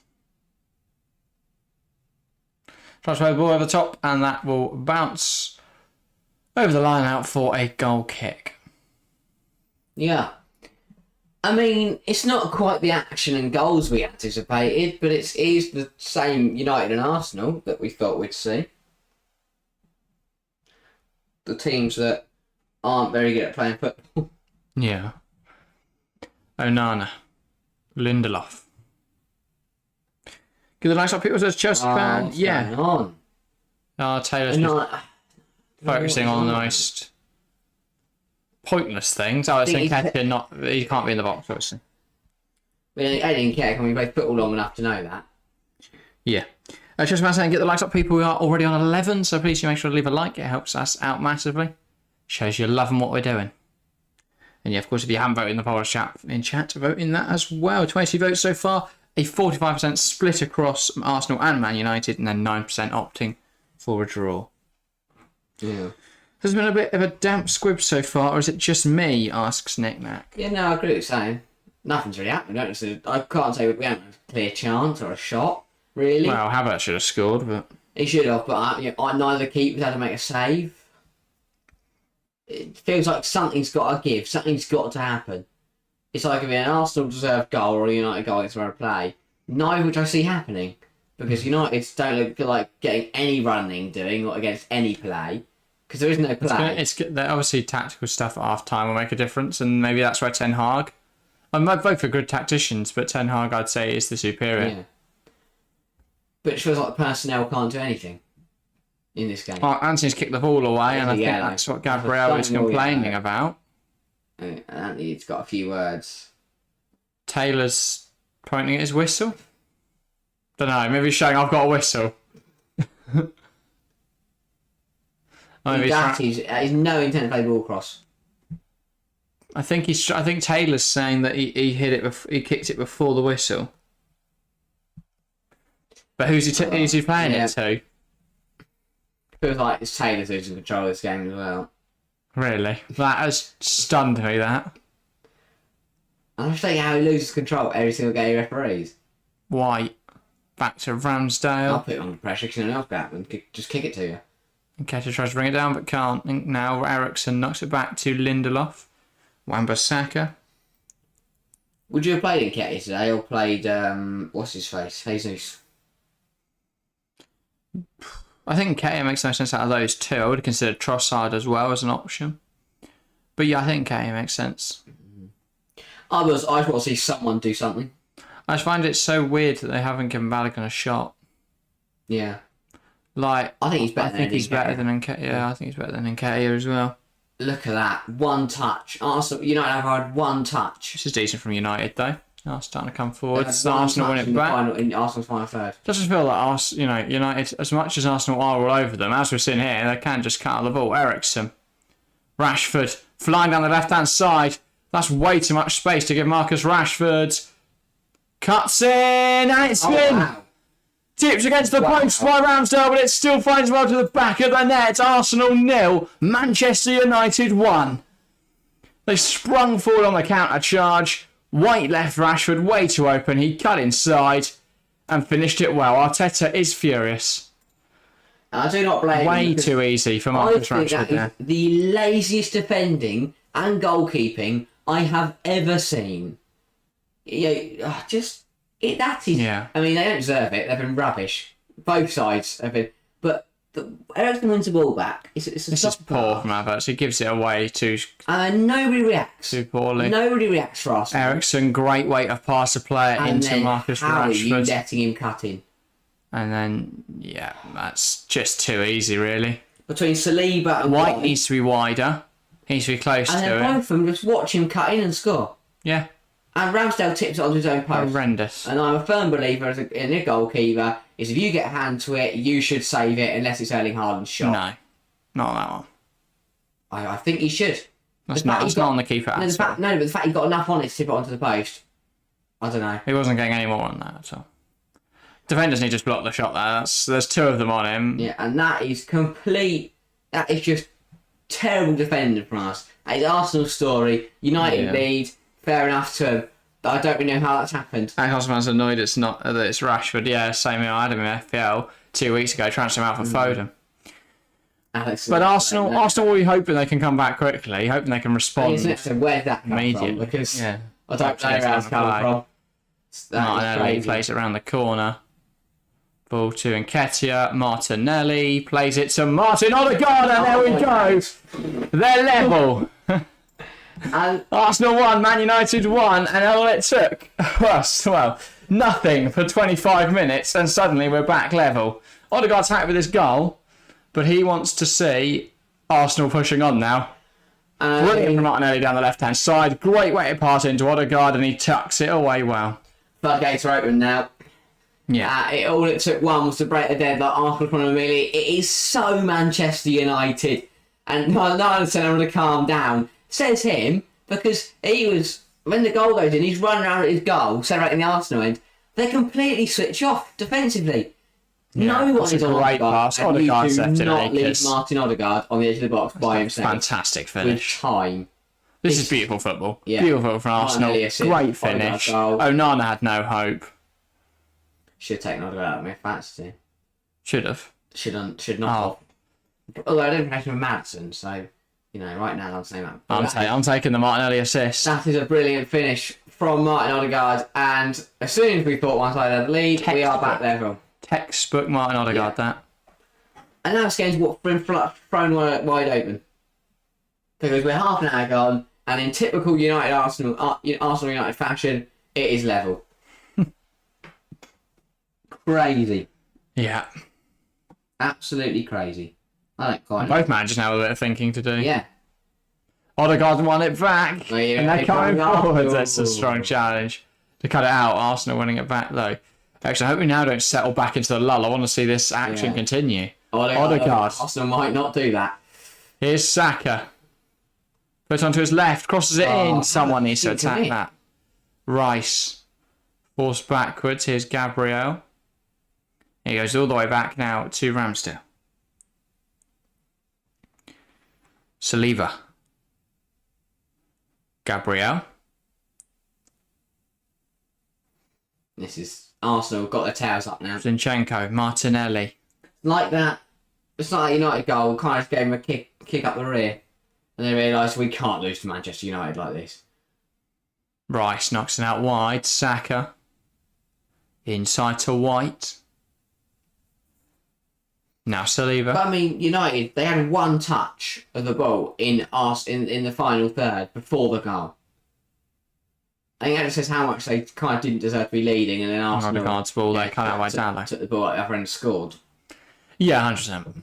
Tries to play the ball over the top, and that will bounce over the line out for a goal kick. Yeah. I mean, it's not quite the action and goals we anticipated, but it is the same United and Arsenal that we thought we'd see. The teams that aren't very good at playing football. Yeah. Onana. Lindelof. Give the nice up people as Chelsea fan. What's going on? Taylor's just focusing on the most pointless things. I was thinking he can't be in the box, obviously. I didn't care. Can we play football long enough to know that? Yeah. Chelsea fan saying, get the likes up people. We are already on 11, so please make sure to leave a like. It helps us out massively. Shows you're loving what we're doing. And yeah, of course, if you haven't voted in the poll chat, vote in that as well. 20 votes so far. A 45% split across Arsenal and Man United, and then 9% opting for a draw. Yeah. Has there been a bit of a damp squib so far, or is it just me? Asks Nick Knack. Yeah, no, I agree with you saying. Nothing's really happened. I can't say we haven't had a clear chance or a shot, really. Well, Havertz should have scored, but... He should have, but neither keepers had to make a save. It feels like something's got to give. Something's got to happen. It's like if an Arsenal deserved goal or a United goal against where I play. Neither which I see happening. Because United don't look like getting any running doing or against any play. Because there is no play. It's obviously tactical stuff at half time will make a difference, and maybe that's where Ten Hag... I'm both for good tacticians, but Ten Hag, I'd say, is the superior. Yeah. But it feels like the personnel can't do anything in this game. Oh, Anthony's kicked the ball away, and I think that's what Gabriel is complaining about. Anthony's got a few words. Taylor's pointing at his whistle. Don't know. Maybe he's showing I've got a whistle. He's no intent to play ball cross. I think Taylor's saying that he hit it. He kicked it before the whistle. But who's he playing it to? Feels like it's Taylor who's in control of this game as well. Really? That has stunned me, that. I'm just thinking how he loses control every single game he referees. White. Back to Ramsdale. I'll put it under pressure because no one else back and just kick it to you. Nketiah tries to bring it down but can't. Now Eriksen knocks it back to Lindelof. Wan-Bissaka. Would you have played Nketiah today or played, what's his face? Jesus. I think Nketiah makes no sense out of those two. I would have considered Trossard as well as an option. But yeah, I think Nketiah makes sense. I just want to see someone do something. I just find it so weird that they haven't given Balogun a shot. Yeah. Like, I think he's better than Nketiah. Yeah, I think he's better than Nketiah as well. Look at that. One touch. Arsenal, United have had one touch. This is decent from United, though. Are starting to come forward. One Arsenal win touch it in the back. in Arsenal's final third. Just feel like United, as much as Arsenal are all over them, as we're seeing here, they can just cut out the ball. Eriksen, Rashford, flying down the left-hand side. That's way too much space to give Marcus Rashford. Cuts in, and it's in. Wow. Tipped against the post by Ramsdale, but it still finds well to the back of the net. Arsenal 0, Manchester United 1. They sprung forward on the counter-charge. White left Rashford way too open. He cut inside and finished it well. Arteta is furious. I do not blame Way him. too easy for I Marcus think Rashford that there. is the laziest defending and goalkeeping I have ever seen. That is. Yeah. I mean, they don't deserve it. They've been rubbish. Both sides have been. But Eriksen wins the ball back. It's a This is soft poor pass. from Havertz. He gives it away too Nobody reacts. poorly. Nobody reacts for Arsenal. Eriksen, great way to pass a player And into then Marcus how are you Rashford. letting him cut in? And then, yeah, that's just too easy, really. Between Saliba and White needs to be wider. He needs to be close and to then it. both of them just watch him cut in and score. Yeah, And Ramsdale tips it onto his own post. horrendous. And I'm a firm believer in a goalkeeper is if you get a hand to it, you should save it unless it's Erling Haaland's shot. No, not that one. I think he should. That's The not, fact that's he not got- on the keeper No, at all. but the fact he got enough on it to tip it onto the post. I don't know. He wasn't getting any more on that at all. Defenders need to just block the shot there. There's two of them on him. Yeah, and that is complete. That is just terrible defending from us. That is Arsenal's story. United Yeah. lead. Fair enough to him. But I don't really know how that's happened. Osman's annoyed it's not that it's Rashford. Yeah, same here. I had him in FPL 2 weeks ago, transfer him out for Foden. Alex, But Arsenal will be hoping they can come back quickly, hoping they can respond So where's that come immediately. from? Because yeah. I don't know where that's coming from. That is Martinelli crazy. plays it around the corner. Ball to Nketiah. Martinelli plays it to Martin Odegaard, and there we go. They're level. And Arsenal 1, Man United 1, and all it took was, well, nothing for 25 minutes, and suddenly we're back level. Odegaard's happy with his goal, but he wants to see Arsenal pushing on now. Brilliant from Martinelli down the left-hand side. Great way to pass into Odegaard, and he tucks it away well. floodgates are open now. Yeah. All it took one was to break the deadlock. Arsenal from immediately. It is so Manchester United. And Niall said I'm going to calm down. Says him, because he was, when the goal goes in, he's running around at his goal, celebrating the Arsenal end. They completely switch off defensively. No one that's is a on great Odegaard. pass. And you Odegaard's do left it not leave naked. Martin Odegaard on the edge of the box by himself. Fantastic With finish. time. This is beautiful football. Yeah. Beautiful from Arsenal. Martinelli assist, Great finish. Odegaard goal. Onana had no hope. Should have taken Odegaard out of my fantasy. Should have. Should not Oh. have. Although I don't think with Madison, so, right now I'm saying that. I'm taking the Martinelli assist. That is a brilliant finish from Martin Odegaard, and as soon as we thought one side had the lead, we are back level. Textbook Martin Odegaard, that. And now this game's been thrown wide open. Because we're half an hour gone, and in typical Arsenal United fashion, it is level. Crazy. Yeah. Absolutely crazy. I don't quite know. Both managers now have a bit of thinking to do. Yeah. Odegaard won it back. Well, yeah, and they're they coming come up. forward. That's a Ooh. strong challenge. To cut it out, Arsenal winning it back, though. Actually, I hope we now don't settle back into the lull. I want to see this action Yeah. continue. Odegaard. Arsenal might not do that. Here's Saka. Puts onto his left, crosses it in. Someone needs to think of attack it. that. Rice. Forced backwards. Here's Gabriel. He goes all the way back now to Ramsdale. Saliba. Gabriel. This is Arsenal got their tails up now. Zinchenko. Martinelli. Like that. It's not a United goal. Kind of gave him a kick up the rear, and they realised we can't lose to Manchester United like this. Rice knocks it out wide. Saka. Inside to White. Now Saliba. But I mean, United, they had one touch of the ball in the final third before the goal. I think that says how much they kind of didn't deserve to be leading, and then Arsenal Odegaard's ball there, cut out by Dalo. took the ball at the other end and scored. Yeah, 100%.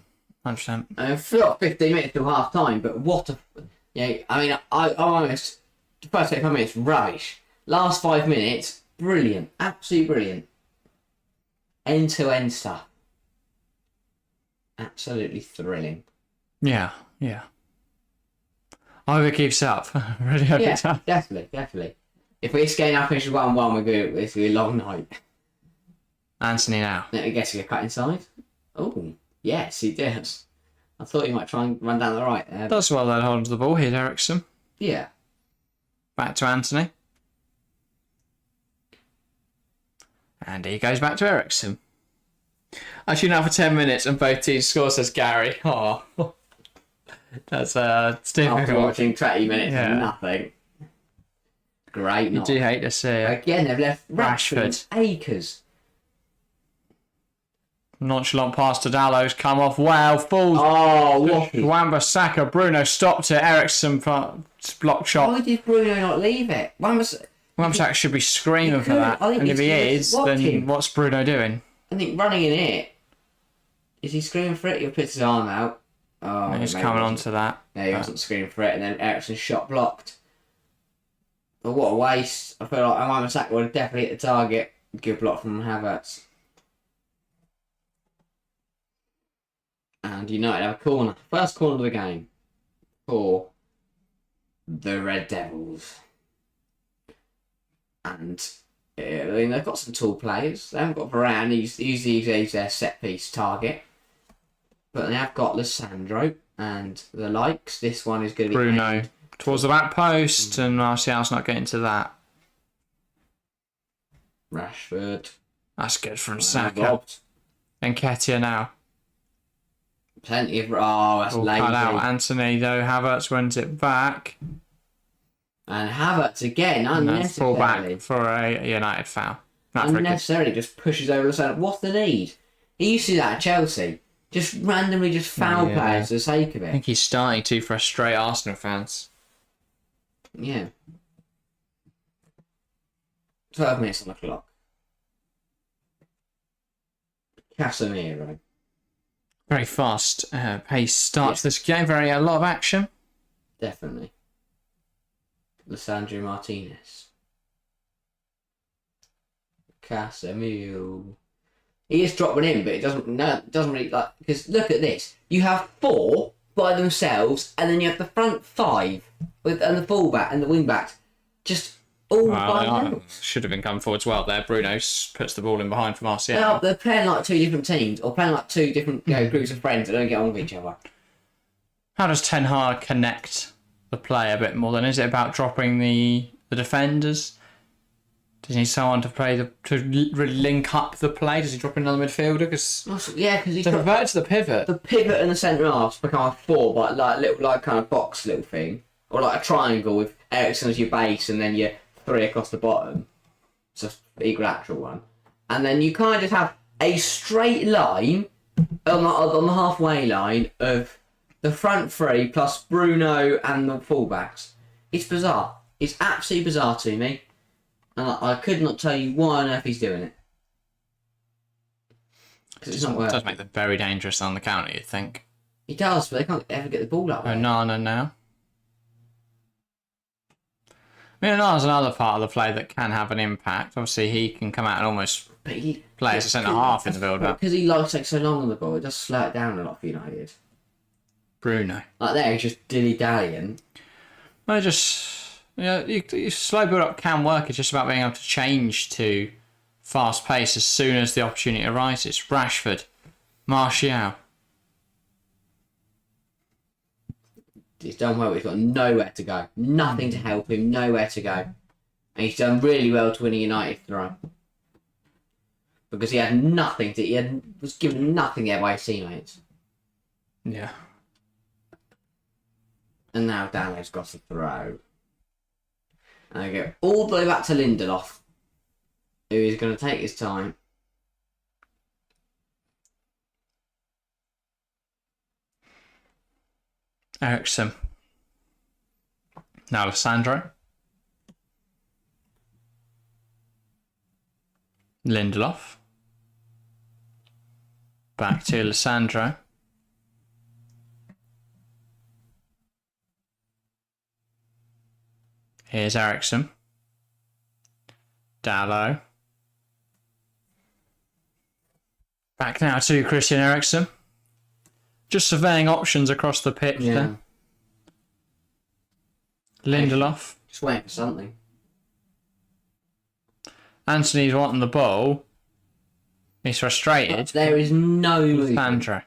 100%. And it felt 15 minutes till half time, but what a... I mean, I'm honest, the first 25 minutes, rubbish. Last 5 minutes, brilliant. Absolutely brilliant. End-to-end stuff. Absolutely thrilling. Yeah. I hope it keeps up. I really hope it does. Definitely. If this game now finishes 1-1, it's going to be a long night. Anthony now. I guess you get cut inside. Oh, yes, he does. I thought he might try and run down the right there. Does well then holding to the ball. Here's Ericsson. Yeah. Back to Anthony. And he goes back to Ericsson. Actually, now for 10 minutes and both teams score, says Gary. Oh, that's it's difficult. After watching 20 minutes of nothing. Great. You do hate to see it. Again, they've left Rashford acres. Nonchalant pass to Dallo's come off well. Falls. Oh, what? Wan-Bissaka. Bruno stopped it. Ericsson block shot. Why did Bruno not leave it? Wan-Bissaka should be screaming for that. I think And if he he's is, then what's Bruno doing? I think running in it. Is he screaming for it? He'll put his arm out. Oh, He's coming on to that. No, he wasn't screaming for it, and then Ericsson's shot blocked. But what a waste. I feel like Wan-Bissaka would have definitely hit the target. Good block from Havertz. And United have a corner. First corner of the game for the Red Devils. And I mean, they've got some tall players. They haven't got Varane. He's their set-piece target. But they have got Lissandro and the likes. This one is going to be... Bruno towards the back post, and Martial's not getting to that. Rashford. That's good from Saka. Robbed. And Ketia now. Plenty of... Oh, that's All lazy. cut out. Anthony, though. Havertz wins it back. And Havertz again, And fall back unnecessarily. for a United foul. Not very good. Unnecessarily just pushes over the side. What's the need? He used to do that at Chelsea. Just randomly just foul players for the sake of I it. think he's starting to frustrate Arsenal fans. Yeah. 12 minutes on the clock. Casemiro. Very fast pace starts this game. A lot of action. Definitely. Lissandro Martinez. Casemiro. He is dropping in, but it doesn't really like, because look at this. You have 4 by themselves, and then you have the front 5 and the fullback and the wing backs, just all by themselves. Should have been coming forwards well there. Bruno puts the ball in behind for Martial. They're playing like 2 different teams, or playing like 2 different groups of friends that don't get on with each other. How does Ten Hag connect the play a bit more? Then is it about dropping the defenders? Does he need someone to play to really link up the play? Does he drop in another midfielder? Because he's to revert to the pivot. The pivot and the centre halves become a 4, but like little kind of box little thing, or like a triangle with Ericsson as your base and then your 3 across the bottom. It's an equilateral one, and then you kind of just have a straight line on the halfway line of the front 3 plus Bruno and the fullbacks. It's bizarre. It's absolutely bizarre to me. And I could not tell you why on earth he's doing it. Because it's not working. It does make them very dangerous on the counter, you'd think. He does, but they can't ever get the ball up. Onana now. I mean, Onana's another part of the play that can have an impact. Obviously, he can come out and almost play as a centre-half in the build-up. Because he likes to take so long on the ball, it does slow it down a lot for United. Bruno. Like there, he's just dilly-dallying. Well, slow build-up can work. It's just about being able to change to fast pace as soon as the opportunity arises. Rashford. Martial. He's done well, but he's got nowhere to go. Nothing to help him, nowhere to go. And he's done really well to win a United throw. Because he had nothing to... was given nothing there by his teammates. Yeah. And now Dano's got a throw. And I go all the way back to Lindelof, who is going to take his time. Ericsson. Now Lissandro. Lindelof. Back to Lissandro. Here's Ericsson. Dallo. Back now to Christian Eriksen. Just surveying options across the pitch then. Lindelof. Just waiting for something. Anthony's wanting the ball. He's frustrated. But there is no movement. Sandro.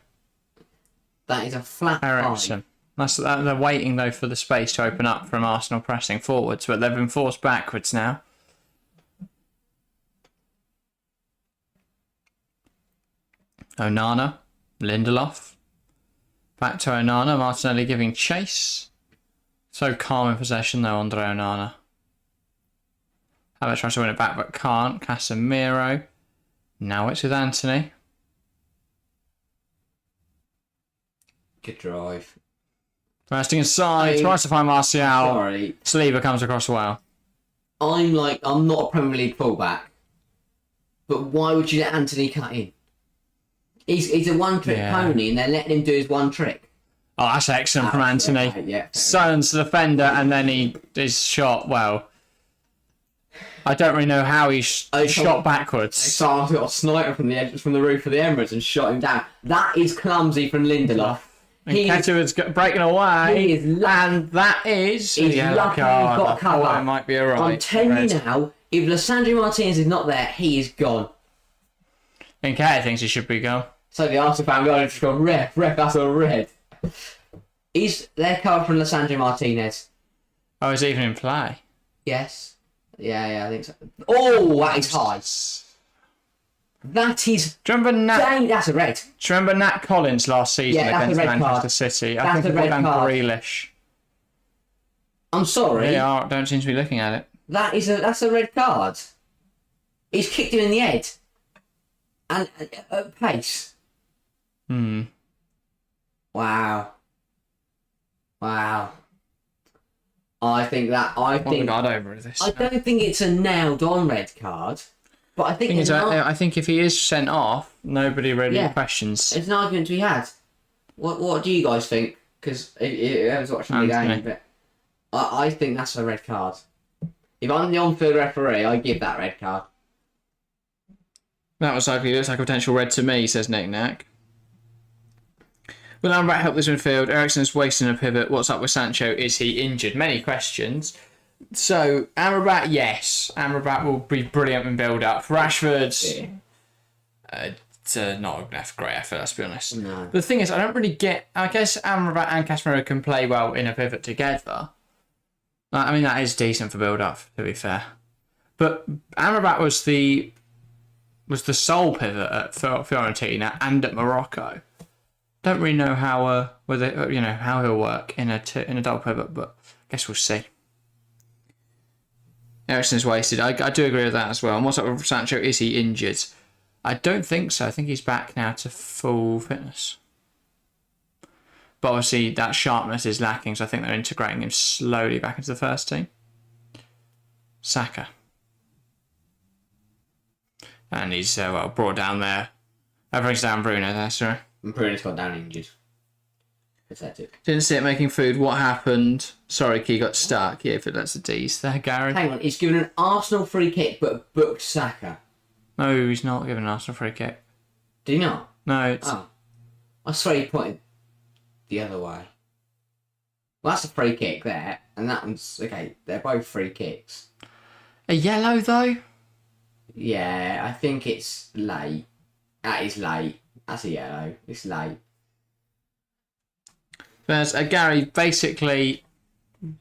That is a flat Eriksen. They're waiting though for the space to open up from Arsenal pressing forwards, but they've been forced backwards now. Onana, Lindelof. Back to Onana, Martinelli giving chase. So calm in possession though, Andre Onana. Havertz tries to win it back but can't. Casemiro. Now it's with Anthony. Good drive. Resting inside, tries to find Martial. Sorry. Saliba comes across well. I'm not a Premier League fullback. But why would you let Anthony cut in? He's a one-trick pony and they're letting him do his one trick. Oh, that's excellent from Anthony. Yeah, Silence the defender and then his shot, well, I don't really know how he shot backwards. So I got a sniper from the roof of the Emirates and shot him down. That is clumsy from Lindelof. And Ketua's breaking away, and that is lucky he's got cover. It might be alright. I'm telling you now, if Lissandro Martinez is not there, he is gone. And Nketiah thinks he should be gone. So the Arsenal fan guy just gone, ref, that's a red. Is there cover from Lissandro Martinez? Oh, is he even in play? Yes. Yeah, I think so. Oh, that is high. That is... Dang, that's a red. Do you remember Nat Collins last season against Manchester City? I think he put down Grealish. I'm sorry. They don't seem to be looking at it. That's a red card. He's kicked him in the head. And at pace. Wow. I think over this. I don't think it's a nailed on red card. But I think I think if he is sent off, nobody really questions. It's an argument to be had. What do you guys think? Because I was watching the game, but I think that's a red card. If I'm the on-field referee, I give that red card. That looks like a potential red to me, says Nick Nack. Will Amrabat help this midfield? Eriksen's wasting a pivot. What's up with Sancho? Is he injured? Many questions. So, Amrabat, yes. Amrabat will be brilliant in build-up. Rashford, it's not a great effort, let's be honest. No. But the thing is, I don't really get... I guess Amrabat and Casemiro can play well in a pivot together. I mean, that is decent for build-up, to be fair. But Amrabat was the sole pivot at Fiorentina and at Morocco. Don't really know how how he'll work in a double pivot, but I guess we'll see. Eriksen's wasted. I do agree with that as well. And what's up with Sancho? Is he injured? I don't think so. I think he's back now to full fitness. But obviously that sharpness is lacking, so I think they're integrating him slowly back into the first team. Saka. And he's brought down there. That brings down Bruno there, sorry. And Bruno's got down injured. Pathetic. Didn't see it making food. What happened? Sorry, Key got stuck. Yeah, but that's the D's there, Gary. Hang on, he's given an Arsenal free kick but booked Saka. No, he's not giving an Arsenal free kick. Did he not? No, it's... Oh. I swear he pointed the other way. Well, that's a free kick there, and that one's... Okay, they're both free kicks. A yellow, though? Yeah, I think it's late. That is late. That's a yellow. It's late. There's Gary, basically,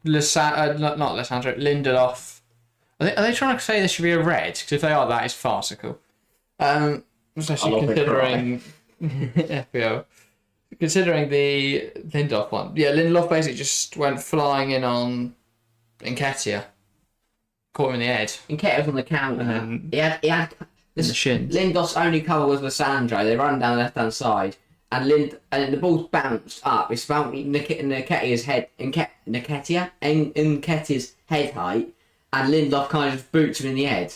not Lissandro, Lindelof. Are they trying to say this should be a red? Because if they are, that is farcical. Especially considering FPO. Considering the Lindelof one. Yeah, Lindelof basically just went flying in on Nketiah. Caught him in the head. Nketiah was on the counter. And he had the shins. Lindelof's only cover was Lissandro. They run down the left-hand side. And the ball's bounced up. It's bounced Nketiah's head, Nketiah's head height, and Lindelof kind of just boots him in the head.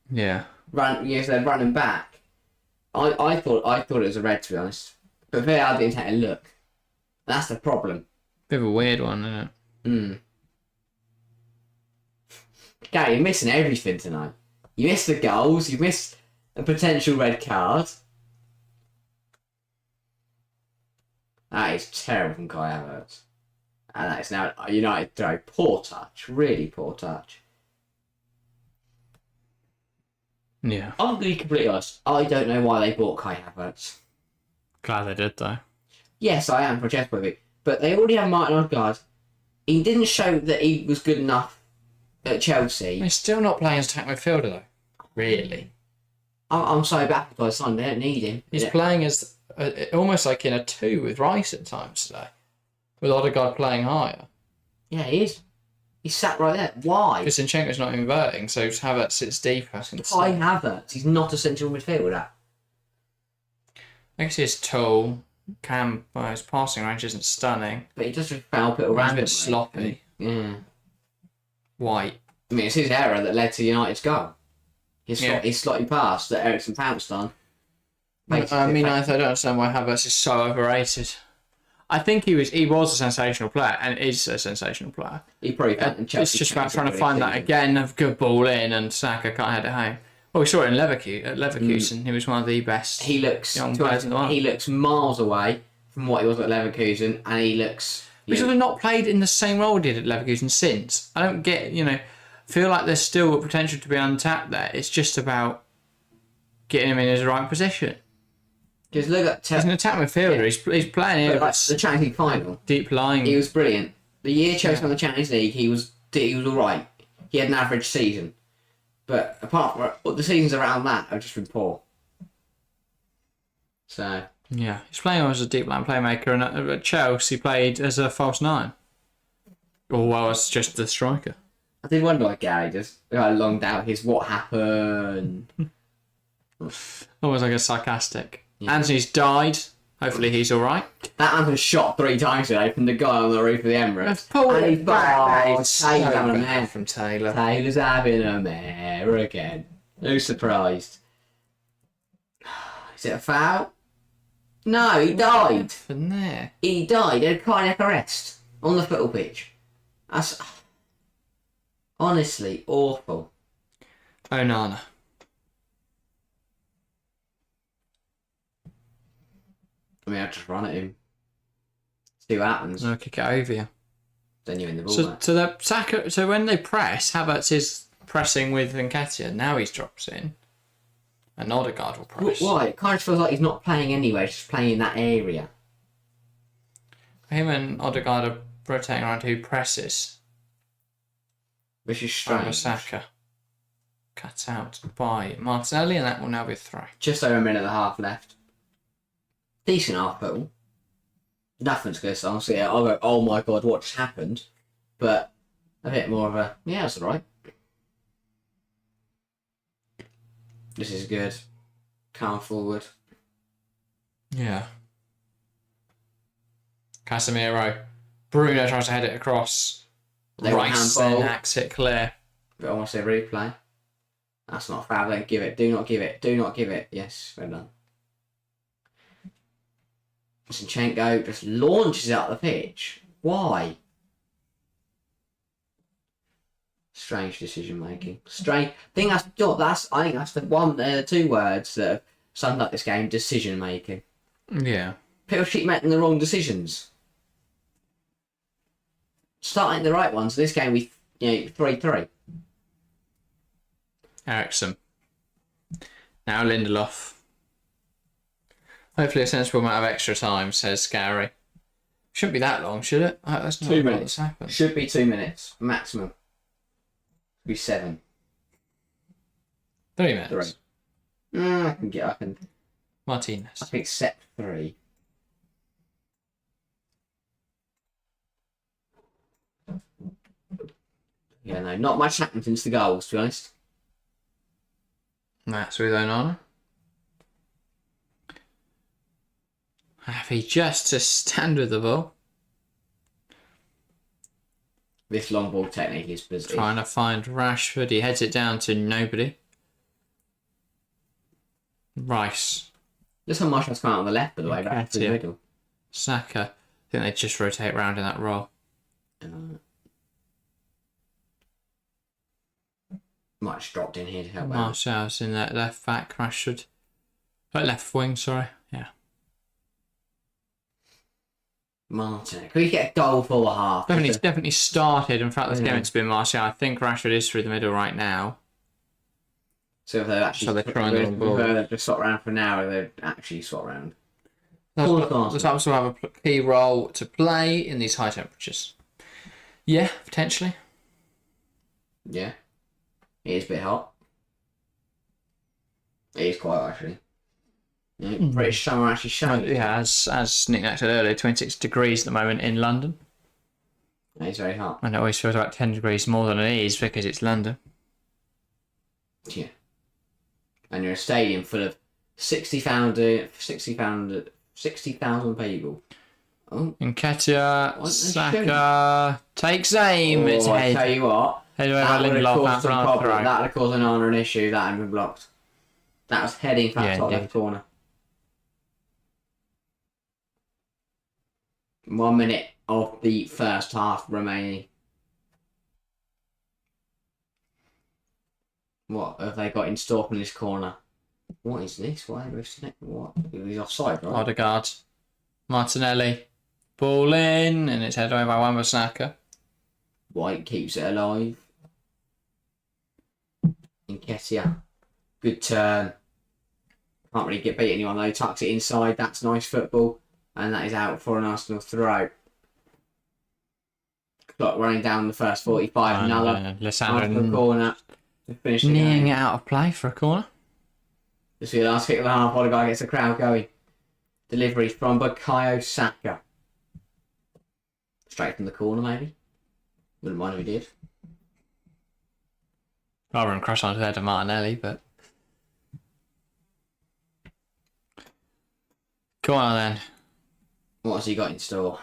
Yeah. So they're running back. I thought it was a red, to be honest, but VAR didn't take a look. That's the problem. Bit of a weird one, isn't it? Gary, you're missing everything tonight. You missed the goals. You missed a potential red card. That is terrible from Kai Havertz. And that is now a United throw. Poor touch. Really poor touch. Yeah. I'm going to be completely honest. I don't know why they bought Kai Havertz. Glad they did, though. Yes, I am for Chess Movie. But they already have Martin Odegaard. He didn't show that he was good enough at Chelsea. He's still not playing as attack midfielder, though. Really? I'm so baffled by the son. They don't need him. He's playing as almost like in a 2 with Rice at times today. With Odegaard playing higher. Yeah, he is. He's sat right there. Why? Because Zinchenko's not inverting, so Havertz sits deeper. Kai Havertz. He's not a central midfielder. I guess he's tall. His passing range isn't stunning. But he does just foul pit He's a around. bit sloppy. Yeah. White. I mean, it's his error that led to United's goal. His slotty pass that Ericsson pounced on. I don't understand why Havertz is so overrated. I think he was a sensational player and is a sensational player. He probably It's just about trying to find that again of good ball in and Saka can't head it home. Well, we saw it in Leverkusen. He was one of the best young players in the world. He looks miles away from what he was at Leverkusen, and he looks. He's sort of not played in the same role he did at Leverkusen since. I don't get, feel like there's still a potential to be untapped there. It's just about getting him in his right position. Because look at he's an attack midfielder. Yeah. He's playing here. Like the Champions League final. Deep lying. He was brilliant. The year Chelsea won the Champions League, he was all right. He had an average season. But apart from the seasons around that have just been poor. So yeah, he's playing as a deep line playmaker, and at Chelsea played as a false 9, or as just the striker. I did wonder why Gary just longed out his what happened. Almost like a sarcastic. Yeah. Anthony's died. Hopefully he's all right. That man was shot 3 times today from the guy on the roof of the Emirates. And he's back. Taylor's having a mare from Taylor. Taylor's having a mare again. Who's surprised? Is it a foul? No, he died. From there. He died. He had a cardiac arrest on the football pitch. That's honestly awful. Onana. I mean, I'll just run at him. See what happens. I'll kick it over you. Then you're in the ball. So when they press, Havertz is pressing with Nketiah. Now he drops in. And Odegaard will press. Why? It kind of feels like he's not playing anyway, just playing in that area. Him and Odegaard are rotating around who presses. Which is strange. Saka. Cut out by Martinelli, and that will now be a throw. Just over a minute and a half left. Decent half goal. Nothing's good, so honestly, I'll go, oh my god, what just happened? But a bit more of a, yeah, that's alright. This is good. Calm forward. Yeah. Casemiro. Bruno tries to head it across. Rice then hacks it clear. But I want to say replay. That's not foul, don't give it. Do not give it. Do not give it. Yes, well done. Zinchenko just launches out the pitch. Why? Strange decision making. Strange. I think that's the 2 words that have summed up this game. Decision making. Yeah. People keep making the wrong decisions. Starting the right ones. This game we 3-3. Ericsson. Now Lindelof. Hopefully a sensible amount of extra time, says Gary. Shouldn't be that long, should it? That's not 2 minutes. Happened. Should be 2 minutes. Maximum. Be 7. 3 minutes. 3. I can. Martinez. I think set 3. Yeah, no, not much happened since the goals, to be honest. That's with Onana. Happy just to stand with the ball. This long ball technique is busy. Trying to find Rashford. He heads it down to nobody. Rice. Just how much has come out on the left, by the way, back to the middle. Saka. I think they just rotate round in that role. Might have dropped in here to help out. Martial's in that left back, Rashford. Left wing, sorry. Yeah. Martin. Can we get a goal for the half? Definitely started. In fact, this game it's been Martial. I think Rashford is through the middle right now. So if they've actually they're trying on ball. They've just swap around for now, or they've actually swap around. The Types will have a key role to play in these high temperatures. Yeah, potentially. Yeah. It is a bit hot. It is quite hot, actually. Yeah, British summer actually showing. Yeah, as Nick said earlier, 26 degrees at the moment in London. It's very hot. And it always feels about 10 degrees more than it is because it's London. Yeah. And you're a stadium full of 60,000 people. Oh. Nketiah, Saka takes aim. It's I head. tell you what. Head over That would have Lindelof caused some problem. That would have caused an issue. That had been blocked. That was heading for that top left corner. 1 minute of the first half remaining. What have they got in store in this corner? What is this? Why are we sitting? What? He's offside, right? Odegaard, Martinelli, ball in, and it's headed away by Wan-Bissaka. White keeps it alive. Nketiah. Good turn. Can't really beat anyone though. Tucks it inside. That's nice football. And that is out for an Arsenal throw. Clock running down the first 45. Another Arsenal corner. Kneeing it out of play for a corner. This is the last kick of the half. Odegaard gets the crowd going. Delivery from Bukayo Saka. Straight from the corner, maybe. Wouldn't mind if he did. Rather than crush onto the head of Martinelli, but. Go on then. What has he got in store?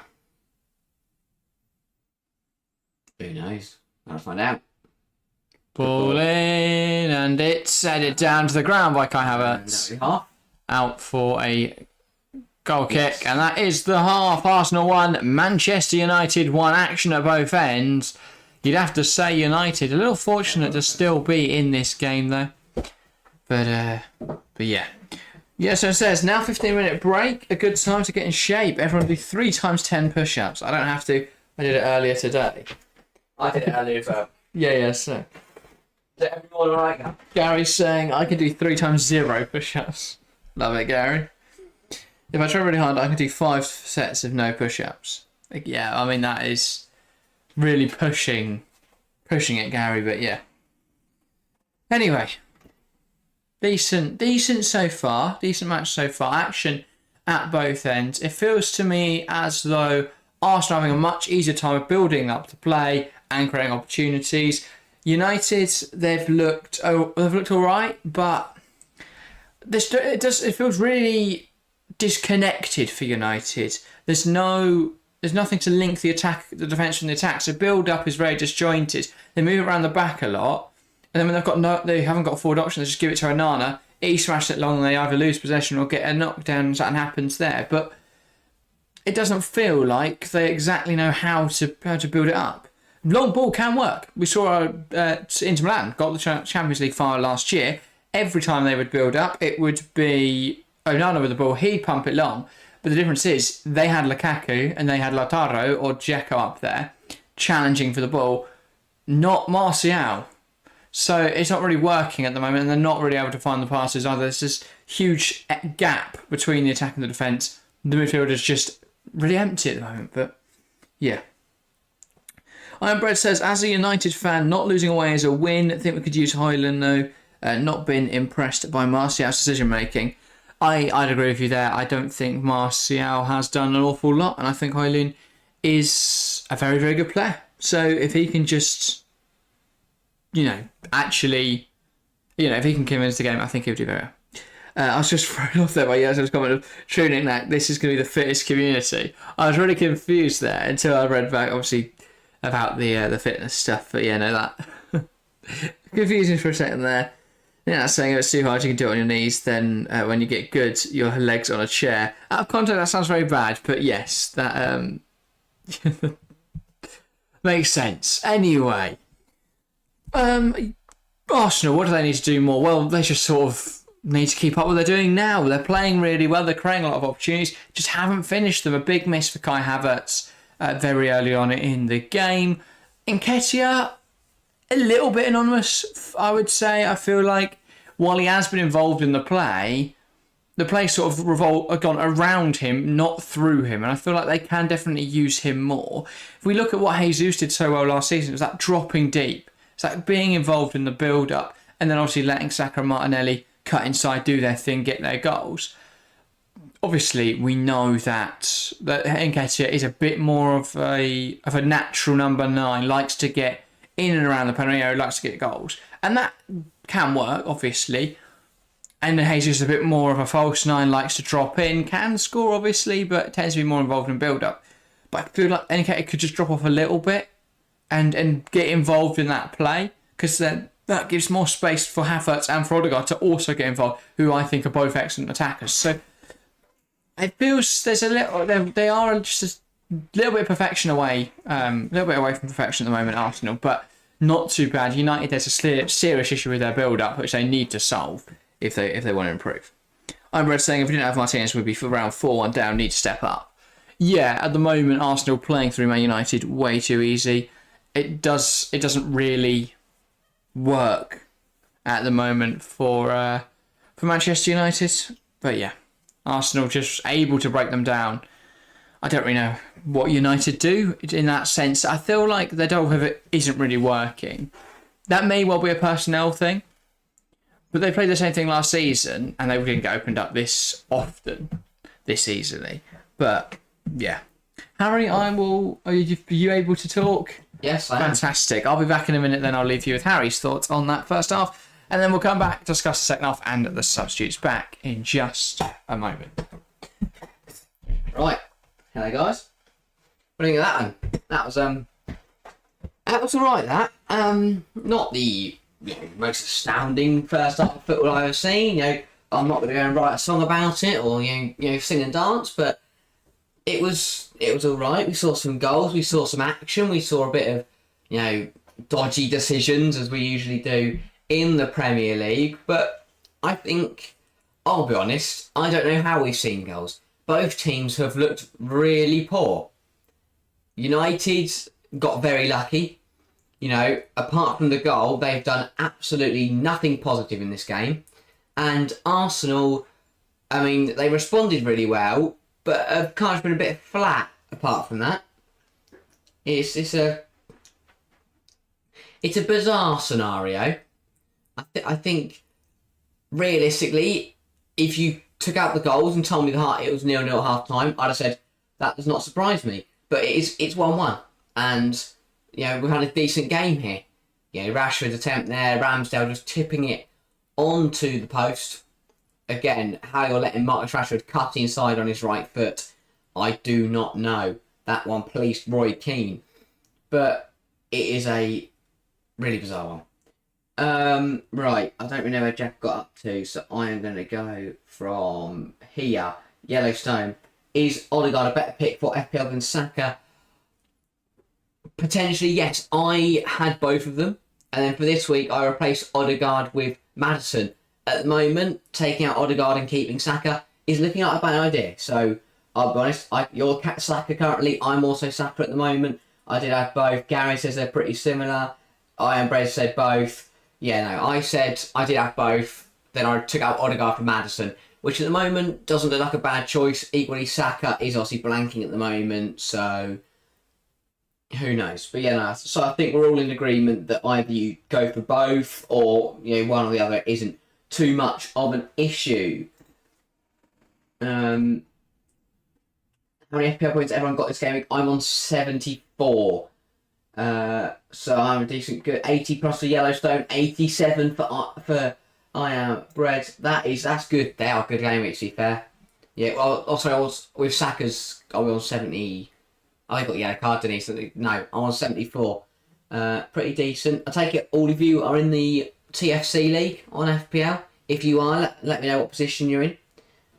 Who knows? I'll find out. Ball in, and it's headed down to the ground by Kai Havertz. Out for a goal kick, and that is the half. Arsenal 1, Manchester United 1. Action at both ends. You'd have to say United a little fortunate to still be in this game though. But yeah. Yeah, so it says now 15-minute break, a good time to get in shape. Everyone do 3 times 10 push-ups. I don't have to. I did it earlier today. I did it earlier as well. Yeah, so. Is it every morning right now? Gary's saying I can do 3 times 0 push-ups. Love it, Gary. If I try really hard, I can do 5 sets of no push-ups. Like, yeah, I mean, that is really pushing it, Gary, but yeah. Anyway. Decent so far. Decent match so far. Action at both ends. It feels to me as though Arsenal are having a much easier time of building up to play and creating opportunities. United, they've looked all right, but it feels really disconnected for United. There's nothing to link the defence from the attack. So build up is very disjointed. They move around the back a lot, and then when they haven't got a forward option, they just give it to Onana. He smashes it long, and they either lose possession or get a knockdown, and something happens there. But it doesn't feel like they exactly know how to build it up. Long ball can work. We saw Inter Milan got the Champions League final last year. Every time they would build up, it would be Onana with the ball. He'd pump it long. But the difference is they had Lukaku and they had Lautaro or Dzeko up there challenging for the ball, not Martial. So it's not really working at the moment, and they're not really able to find the passes either. There's this huge gap between the attack and the defence. The midfield is just really empty at the moment. But yeah. Ironbread says, as a United fan, not losing away is a win. I think we could use Højlund though. Not been impressed by Martial's decision making. I'd agree with you there. I don't think Martial has done an awful lot, and I think Højlund is a very, very good player. So if he can just, if he can come into the game, I think he'll do better. I was just thrown off there by Yaz's comment of true Nick Nack, this is going to be the fittest community. I was really confused there until I read back, obviously, about the fitness stuff. But yeah, no, that confusing for a second there. Yeah, that's saying if it's too hard, you can do it on your knees. Then when you get good, your legs on a chair. Out of context, that sounds very bad, but yes, that makes sense. Anyway, Arsenal, what do they need to do more? Well, they just sort of need to keep up what they're doing now. They're playing really well. They're creating a lot of opportunities. Just haven't finished them. A big miss for Kai Havertz very early on in the game. Nketiah, a little bit anonymous, I would say. I feel like while he has been involved in the play sort of gone around him, not through him. And I feel like they can definitely use him more. If we look at what Jesus did so well last season, it was that dropping deep. It's like being involved in the build-up and then obviously letting Saka and Martinelli cut inside, do their thing, get their goals. Obviously, we know that Nketiah is a bit more of a natural number 9, likes to get in and around the penalty area, likes to get goals. And that can work, obviously. And then Jesus is a bit more of a false 9, likes to drop in, can score, obviously, but tends to be more involved in build-up. But I feel like Nketiah could just drop off a little bit and get involved in that play, because then that gives more space for Havertz and for Odegaard to also get involved, who I think are both excellent attackers. So it feels there's a little, they are just a little bit of perfection away, a little bit away from perfection at the moment, Arsenal, but not too bad. United, there's a serious issue with their build-up, which they need to solve if they want to improve. I'm Red saying if we didn't have Martinez, we'd be for around 4-1 down, need to step up. Yeah, at the moment, Arsenal playing through Man United way too easy. It doesn't really work at the moment for Manchester United. But yeah, Arsenal just able to break them down. I don't really know what United do in that sense. I feel like their double pivot isn't really working. That may well be a personnel thing, but they played the same thing last season and they didn't get opened up this often, this easily. But yeah, Harry, are you able to talk? Yes, I am. Fantastic. I'll be back in a minute, then I'll leave you with Harry's thoughts on that first half, and then we'll come back, discuss the second half and the substitutes back in just a moment. Right. Hello, guys. What do you think of that one? That was alright, that. Not the most astounding first half of football I've ever seen. I'm not going to go and write a song about it or sing and dance, but it was alright. We saw some goals, we saw some action, we saw a bit of dodgy decisions as we usually do in the Premier League. But I think, I'll be honest, I don't know how we've seen goals. Both teams have looked really poor. United got very lucky. Apart from the goal, they've done absolutely nothing positive in this game. And Arsenal, they responded really well, but have kind of been a bit flat apart from that. It's a bizarre scenario. I think, realistically, if you took out the goals and told me it was 0-0 at half time, I'd have said, that does not surprise me. But it's 1-1. And, we've had a decent game here. Rashford's attempt there, Ramsdale just tipping it onto the post. Again, how you're letting Marcus Rashford cut inside on his right foot, I do not know. That one pleased Roy Keane. But it is a really bizarre one. Right, I don't really know where Jack got up to, so I am going to go from here. Yellowstone. Is Odegaard a better pick for FPL than Saka? Potentially, yes. I had both of them. And then for this week, I replaced Odegaard with Maddison. At the moment, taking out Odegaard and keeping Saka is looking like a bad idea. So, I'll be honest, you're Saka currently. I'm also Saka at the moment. I did have both. Gary says they're pretty similar. I and Brez said both. I said I did have both. Then I took out Odegaard for Maddison, which at the moment doesn't look like a bad choice. Equally, Saka is obviously blanking at the moment, so who knows? But so I think we're all in agreement that either you go for both or one or the other isn't too much of an issue. How many FPL points everyone got this game? I'm on 74. So I'm a decent good 80 plus for Yellowstone, 87 for I am Bread. That's good. They are good game weeks, to be fair. Yeah, well also I was with Saka's I was on 70. I got a yellow card, didn't he? So, no, I'm on 74. Pretty decent. I take it all of you are in the TFC league on FPL. If you are, let me know what position you're in.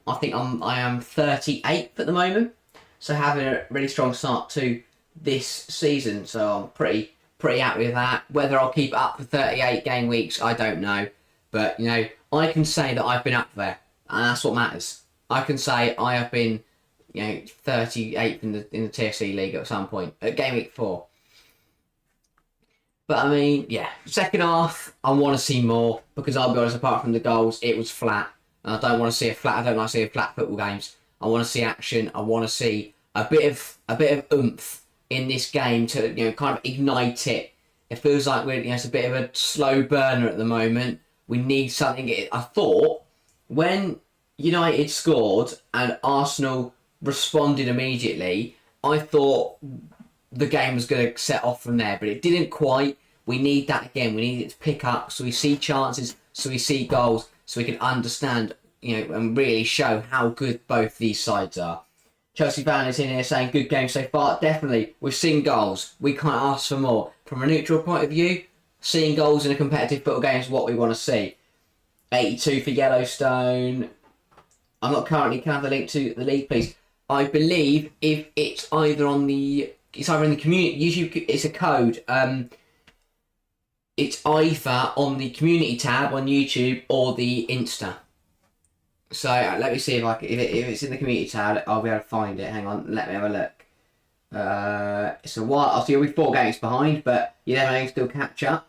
I think I am 38th at the moment. So having a really strong start to this season. So I'm pretty Pretty happy with that. Whether I'll keep it up for 38 game weeks, I don't know. But, I can say that I've been up there. And that's what matters. I can say I have been, 38th in the TFC League at some point. At game week 4. But, second half, I want to see more. Because I'll be honest, apart from the goals, it was flat. And I don't want to see I don't like seeing flat football games. I want to see action. I want to see a bit of oomph in this game to kind of ignite it. It feels like it's a bit of a slow burner at the moment. We need something. I thought when United scored and Arsenal responded immediately, I thought the game was going to set off from there, but it didn't quite. We need that again. We need it to pick up so we see chances, so we see goals, so we can understand, and really show how good both these sides are. Chelsea fan is in here saying good game so far. Definitely, we've seen goals. We can't ask for more. From a neutral point of view, seeing goals in a competitive football game is what we want to see. 82 for Yellowstone. I'm not currently can I have the link to the league, please. I believe if it's either in the community. Usually, it's a code. It's either on the community tab on YouTube or the Insta. So let me see if it's in the community tab, I'll be able to find it. Hang on, let me have a look. It's a while. I'll see you'll be 4 games behind, but you never know, you can still catch up.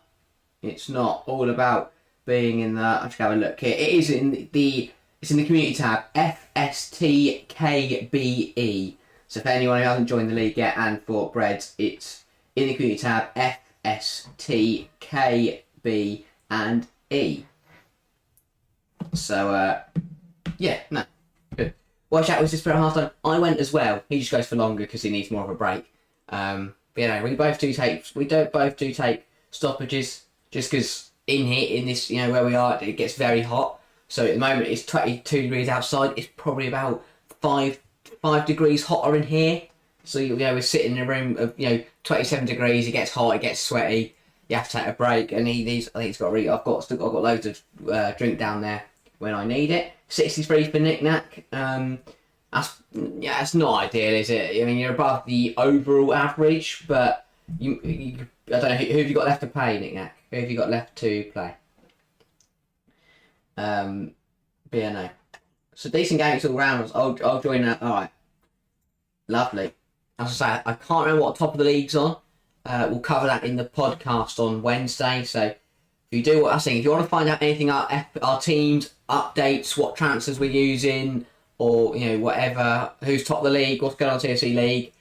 It's not all about being in the. I'll just have a look here. It is in the. It's in the community tab. FSTKBE. So for anyone who hasn't joined the league yet and for Breads, it's in the community tab. FSTKB and E. So good. Watch out, was this for half time? I went as well. He just goes for longer because he needs more of a break. But we both do take stoppages just because in this where we are, it gets very hot. So at the moment it's 22 degrees outside. It's probably about 5 degrees hotter in here. So we're sitting in a room of 27 degrees. It gets hot. It gets sweaty. You have to take a break. And I think he's got I've got loads of drink down there when I need it. 63 for Nick Nack. That's not ideal, is it? I mean, you're above the overall average, but you I don't know who have you got left to play, Nick Nack? Who have you got left to play? No. So decent games all round. I'll join that. All right, lovely. As I say, I can't remember what top of the league's on. We'll cover that in the podcast on Wednesday. So if you do what I think, if you want to find out anything about our teams, updates, what transfers we're using, or whatever, who's top of the league, what's going on in TFC League,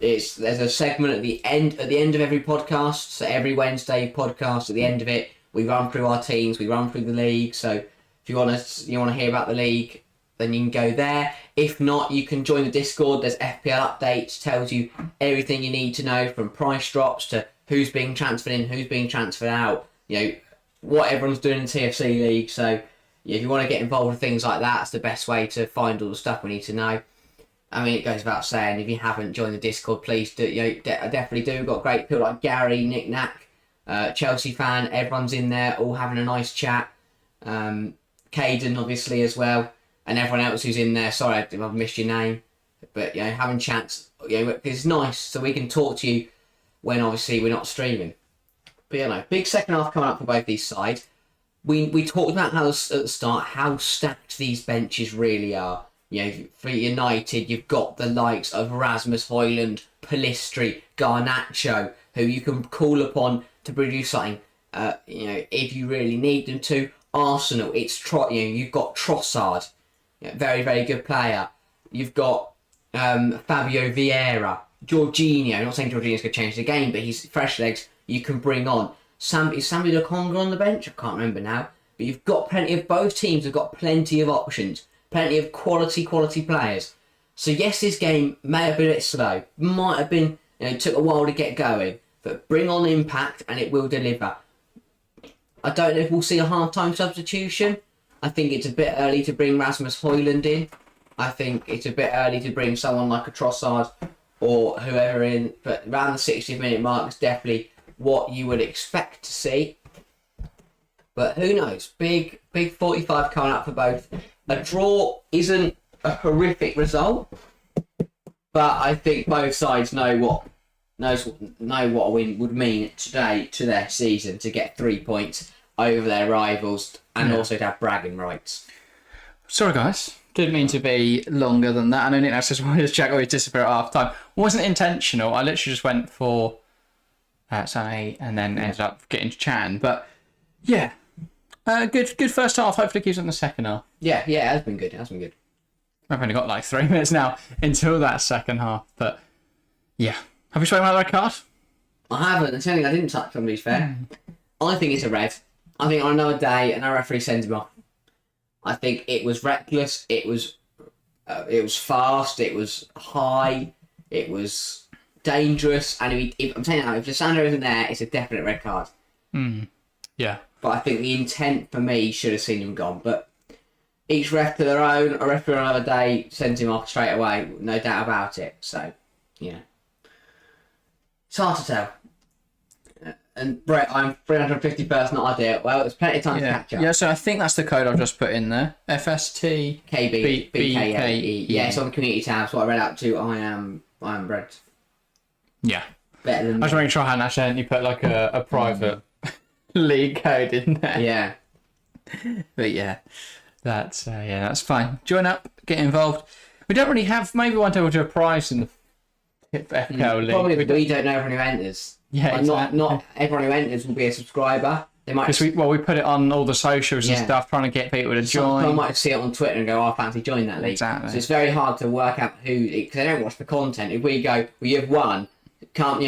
there's a segment at the end of every podcast. So every Wednesday podcast, at the end of it, we run through our teams, we run through the league. So if you want to hear about the league, then you can go there. If not, you can join the Discord. There's FPL updates, tells you everything you need to know, from price drops to who's being transferred in, who's being transferred out, what everyone's doing in TFC League. So if you want to get involved with things like that, it's the best way to find all the stuff we need to know. I mean, it goes without saying, if you haven't joined the Discord, please do. Definitely do. We've got great people like Gary, Nick Nack, Chelsea fan. Everyone's in there, all having a nice chat. Caden, obviously, as well. And everyone else who's in there. Sorry if I've missed your name. But, having chats, it's nice so we can talk to you when, obviously, we're not streaming. But, big second half coming up for both these sides. We talked about at the start how stacked these benches really are. For United, you've got the likes of Rasmus Højlund, Pellistri, Garnacho, who you can call upon to produce something, if you really need them to. Arsenal, it's you've got Trossard, very, very good player. You've got Fabio Vieira, Jorginho. I'm not saying Jorginho's going to change the game, but he's fresh legs you can bring on. Is Sammy Lokonga on the bench? I can't remember now. But you've got plenty of, both teams have got plenty of options. Plenty of quality players. So yes, this game may have been a bit slow. Might have been, it took a while to get going. But bring on impact and it will deliver. I don't know if we'll see a half-time substitution. I think it's a bit early to bring Rasmus Højlund in. I think it's a bit early to bring someone like a Trossard or whoever in. But around the 60th minute mark is definitely what you would expect to see. But who knows? Big 45 coming up for both. A draw isn't a horrific result, but I think both sides know know what a win would mean today to their season to get 3 points over their rivals and also to have bragging rights. Sorry, guys. Didn't mean to be longer than that. I know Nick just wanted to check where we disappeared at half time. Wasn't intentional. I literally just went for Sané and then ended up getting to Chan. But yeah, good first half. Hopefully, it keeps it in the second half. Yeah, it has been good. I've only got like 3 minutes now until that second half. But yeah, have you spoken about the red card? I haven't. That's something I didn't touch on. To be fair, I think it's a red. I think on another day, another referee sends him off. I think it was reckless. It was fast. It was high. It was dangerous. And if I'm saying that, if Lissandro isn't there, it's a definite red card. Yeah. But I think the intent for me should have seen him gone. But each ref to their own. A referee on another day sends him off straight away. No doubt about it. So, yeah. It's hard to tell. And Brett, I'm 350 person idea. Well, there's plenty of time to catch up. Yeah, so I think that's the code I've just put in there. FST KB BKAE. Yeah, it's on the community tab. So I read out to I am Brett. Yeah. Better than I was making sure I hadn't accidentally put like a private league code in there. Yeah. But yeah, that's fine. Join up, get involved. We don't really have. Maybe one day we'll do a prize in the FPL league. Probably we don't know everyone who enters. Yeah, exactly. Not everyone who enters will be a subscriber. They might. Because we put it on all the socials and stuff, trying to get people to join. Someone might see it on Twitter and go, "Oh, I fancy join that league." Exactly. So it's very hard to work out who, because they don't watch the content. If we go, well, you've won, can't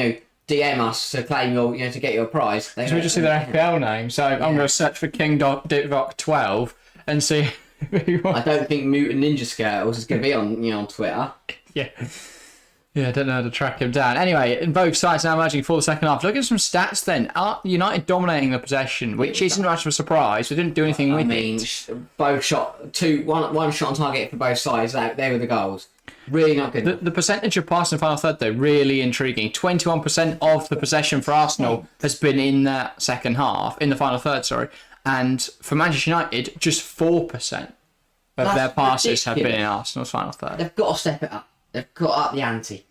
DM us to claim your, to get your prize. So we just see their FPL name. So I'm going to search for King.Divock12 and see who won. I don't think Mutant Ninja Skirtles is going to be on Twitter. Yeah. Yeah, I don't know how to track him down. Anyway, in both sides now emerging for the second half. Look at some stats then. United dominating the possession, which isn't much of a surprise. We didn't do anything with it. Both one shot on target for both sides. They were the goals. Really not good. The percentage of pass in the final third, though, really intriguing. 21% of the possession for Arsenal has been in that second half, in the final third, sorry. And for Manchester United, just 4% of their passes have been in Arsenal's final third. They've got to step it up. They've got up the ante.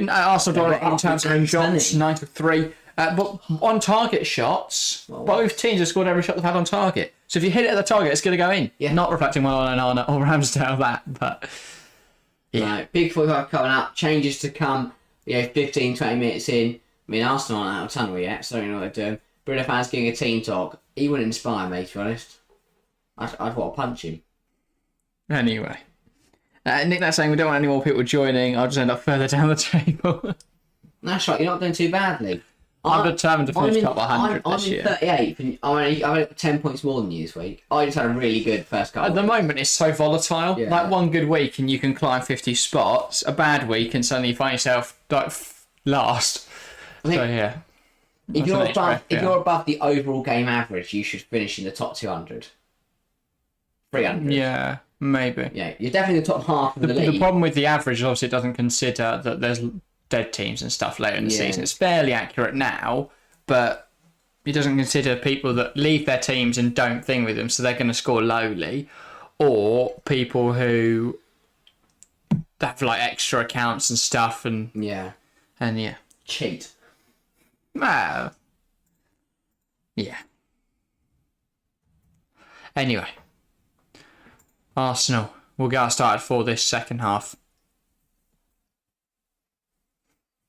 Arsenal dominate in terms of shots, 9-3. But on target shots, both teams have scored every shot they've had on target. So if you hit it at the target, it's going to go in. Yeah. Not reflecting well on Onana or Ramsdale, but yeah. No, big 45 coming up. Changes to come. 15, 20 minutes in. I mean, Arsenal aren't out of tunnel yet, so I don't know what they're doing. Bruno fans getting a team talk. He wouldn't inspire me, to be honest. I'd want to punch him. Anyway. Nick, that's saying we don't want any more people joining. I'll just end up further down the table. That's right, you're not doing too badly. I'm determined to finish top 100 this year. I'm in 38th, and I've got 10 points more than you this week. I just had a really good first couple. At the moment, it's so volatile. Yeah. Like one good week and you can climb 50 spots. A bad week and suddenly you find yourself like last. So yeah. If you're above the overall game average, you should finish in the top 200. 300. Yeah. Maybe. Yeah, you're definitely the top half of the league. The problem with the average is obviously it doesn't consider that there's dead teams and stuff later in the season. It's fairly accurate now, but it doesn't consider people that leave their teams and don't think with them, so they're going to score lowly, or people who have like extra accounts and stuff and cheat. Well, yeah. Anyway. Arsenal will get started for this second half.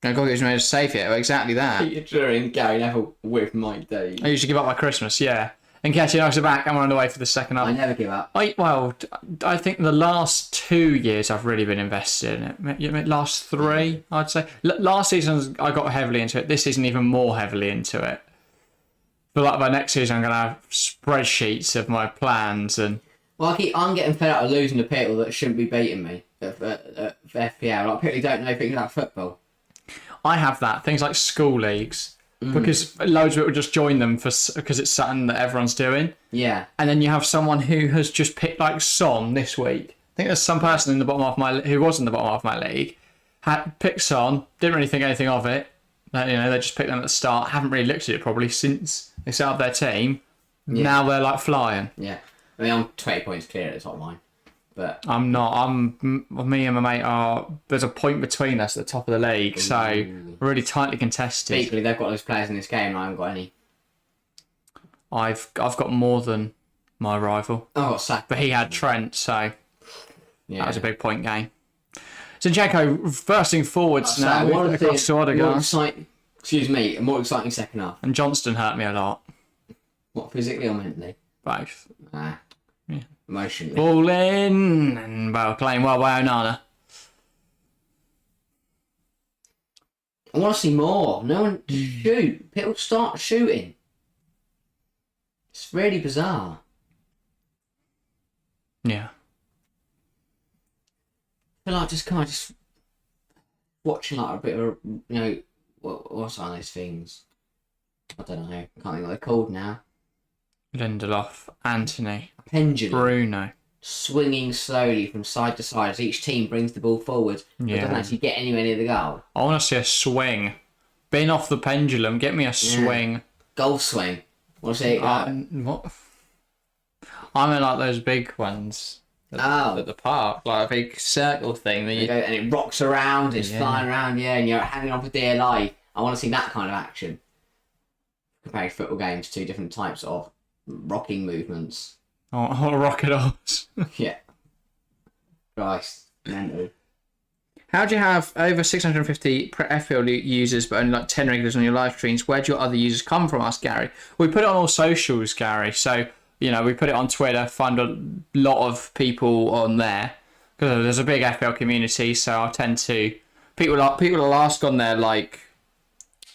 I've got to get ready to save it. Exactly that. During Gary Neville with Mike Day. I usually give up by Christmas, yeah. And Cassie and I are back and we're on the way for the second half. I never give up. I think the last 2 years I've really been invested in it. Last 3, I'd say. Last season I got heavily into it. This season even more heavily into it. But like by next season I'm going to have spreadsheets of my plans and... Well, I'm getting fed up of losing to people that shouldn't be beating me at FPL. Like, people don't know things about football. I have that. Things like school leagues. Because loads of it will just join them because it's something that everyone's doing. Yeah. And then you have someone who has just picked, like, Son this week. I think there's some person in the bottom of who was in the bottom of my league, had picked Son, didn't really think anything of it. They just picked them at the start, haven't really looked at it probably since they set up their team. Yeah. Now they're, like, flying. Yeah. I mean, I'm 20 points clear at the top line. But I'm not. Me and my mate are. There's a point between us at the top of the league, so we're really tightly contested. equally, they've got those players in this game, and I haven't got any. I've got more than my rival, Oh, Saka. but he had Trent, so Yeah. that was a big point game. Zinchenko bursting forwards now across to Odegaard, A more exciting second half. and Johnston hurt me a lot. What, physically or mentally? Both. Emotionally. Ball in, and playing well by Onana. I want to see more. No one shoot. People start shooting. It's really bizarre. Yeah. I feel like just watching like a bit of what's on those things. I don't know. I can't think what they're called now. Lindelof, Anthony, A pendulum. Bruno. Swinging slowly from side to side as each team brings the ball forward, but Yeah. doesn't actually get anywhere near the goal. I want to see a swing. Bin off the pendulum. Get me a swing. Goal swing. Want to see? What? I mean, like those big ones at the park, like a big circle thing. That And it rocks around, it's flying around, and you're hanging on for dear life. I want to see that kind of action. Comparing football games to different types of rocking movements. I want to rock it off. Yeah. Christ. Mental. How do you have over 650 FPL users but only like 10 regulars on your live streams? Where do your other users come from? Asked Gary. We put it on all socials, Gary. So, we put it on Twitter, find a lot of people on there. Because there's a big FPL community, so I tend to... People will ask on there, like,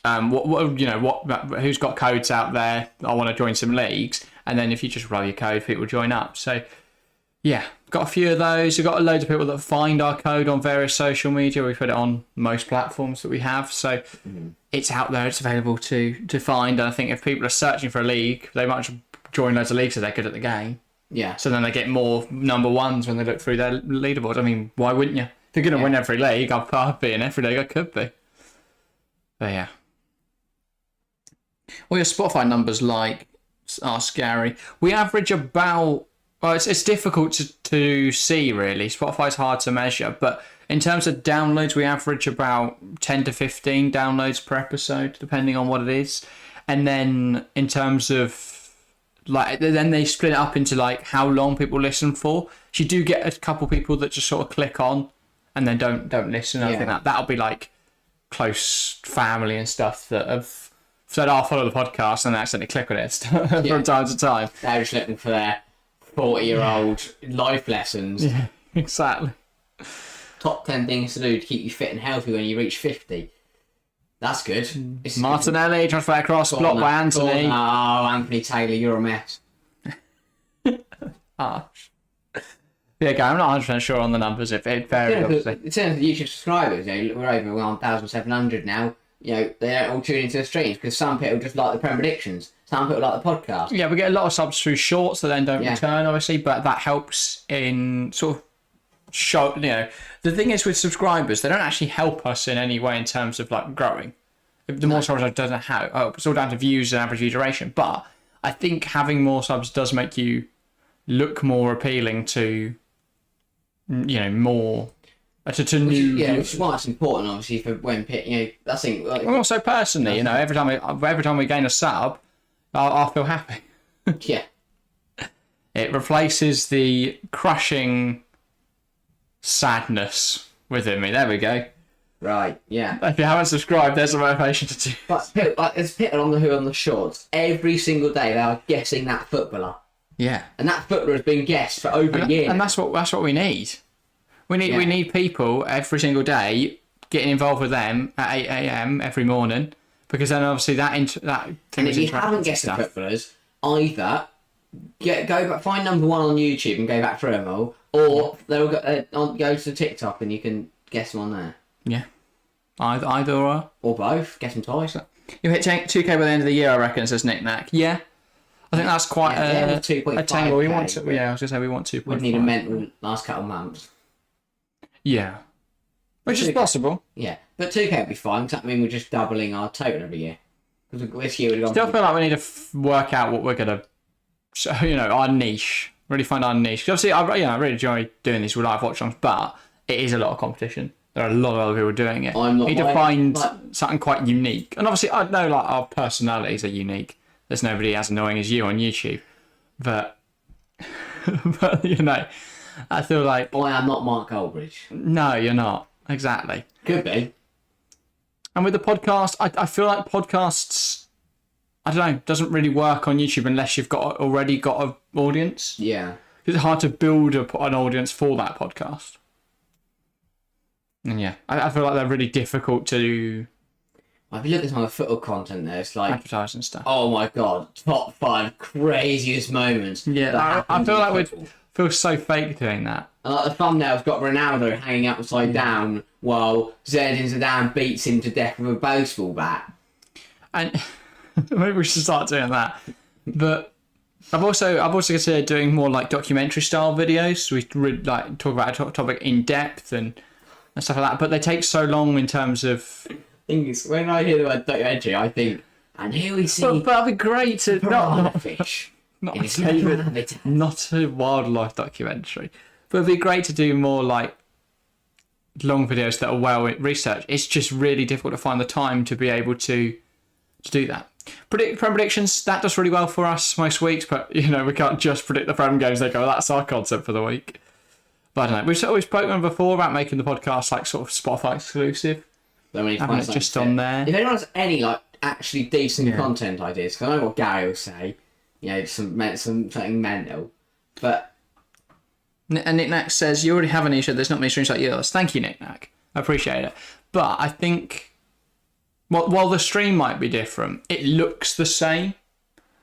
who's got codes out there? I want to join some leagues. And then if you just roll your code, people join up. So, yeah, got a few of those. We've got a load of people that find our code on various social media. We put it on most platforms that we have. So it's out there. It's available to find. And I think if people are searching for a league, they might join loads of leagues so they're good at the game. Yeah. So then they get more number ones when they look through their leaderboard. I mean, why wouldn't you? If you're going to win every league, I'd be in every league I could be. But yeah. Well, your Spotify numbers, like, ask Gary. We average about... Well, it's difficult to see, really. Spotify's hard to measure. But in terms of downloads, we average about 10 to 15 downloads per episode, depending on what it is. And then in terms of... like, then they split it up into like how long people listen for. So you do get a couple people that just sort of click on and then don't listen. I think that'll be like close family and stuff that have said, "I'll follow the podcast," and they accidentally click on it from time to time. They're just looking for their 40-year-old life lessons. Yeah, exactly. Top 10 things to do to keep you fit and healthy when you reach 50. That's good. Martinelli, transfer across, blocked by Anthony. Oh, Anthony Taylor, you're a mess. Harsh. Yeah, okay, I'm not 100% sure on the numbers. It varies, obviously. In terms of YouTube subscribers, we're over 1,700 now. They don't all tune into the streams because some people just like the Premier Predictions. Some people like the podcast. Yeah, we get a lot of subs through shorts that then don't return, obviously, but that helps in sort of show. The thing is with subscribers, they don't actually help us in any way in terms of like growing. The more subs doesn't help. It's all down to views and average view duration. But I think having more subs does make you look more appealing to, more to new. Yeah, which is why it's important, obviously, for when that's thing. Like, well, also personally, every time we gain a sub, I'll feel happy. Yeah. It replaces the crushing sadness within me. There we go. Right, yeah. If you haven't subscribed, there's a motivation to do. But there's people on the shorts. Every single day they are guessing that footballer. Yeah. And that footballer has been guessed for over a year. And that's what we need. We need people every single day getting involved with them at 8 a.m. every morning, because then obviously that and if you haven't guessed the footballers, either go back, find number one on YouTube and go back through them all, or they'll go to TikTok and you can guess them on there. Yeah. Either or both. Guess them twice. You hit 2K by the end of the year, I reckon, says Nick Knack. Yeah. I think that's quite a tangle. We want to, I was going to say we want 2.5. Would need a mental last couple of months. Yeah. Which is possible. Yeah. But 2K would be fine, because that means we're just doubling our total every year. Because this year we've gone... Still feel like we need to work out what we're going to... our niche. Really find our niche. 'Cause obviously, I really enjoy doing these live watch-alongs, but it is a lot of competition. There are a lot of other people doing it. I'm not you need to find something quite unique. And obviously, I know like our personalities are unique. There's nobody as annoying as you on YouTube. But, but you know, I feel like... I am not Mark Goldbridge. No, you're not. Exactly. Could be. And with the podcast, I feel like podcasts, I don't know, doesn't really work on YouTube unless you've already got an audience. Yeah. It's hard to build an audience for that podcast. And yeah, I feel like they're really difficult to If you look at some of the football content there, it's like... advertise and stuff. Oh my god, top 5 craziest moments. Yeah, I feel like we'd feel so fake doing that. And like the thumbnail's got Ronaldo hanging upside down while Zinedine Zidane beats him to death with a baseball bat. And maybe we should start doing that. But I've also considered doing more like documentary style videos. We really like talk about a topic in depth and stuff like that. But they take so long in terms of... Thing is, when I hear the word documentary, I think, and here we see... But that'd be great to... Not fish. Not in its natural a habitat. not a wildlife documentary. But it'd be great to do more like long videos that are well researched. It's just really difficult to find the time to be able to do that. Predictions, that does really well for us most weeks, but you know, we can't just predict the Prem games. They go, that's our concept for the week. But I don't know. We've spoken before about making the podcast like sort of Spotify exclusive. Having it just on there. If anyone has any like actually decent content ideas, because I know what Gary will say, you know, something mental, but. And Nick Knack says, you already have a niche, there's not many streams like yours. Thank you, Nick Knack. I appreciate it. But I think, while the stream might be different, it looks the same.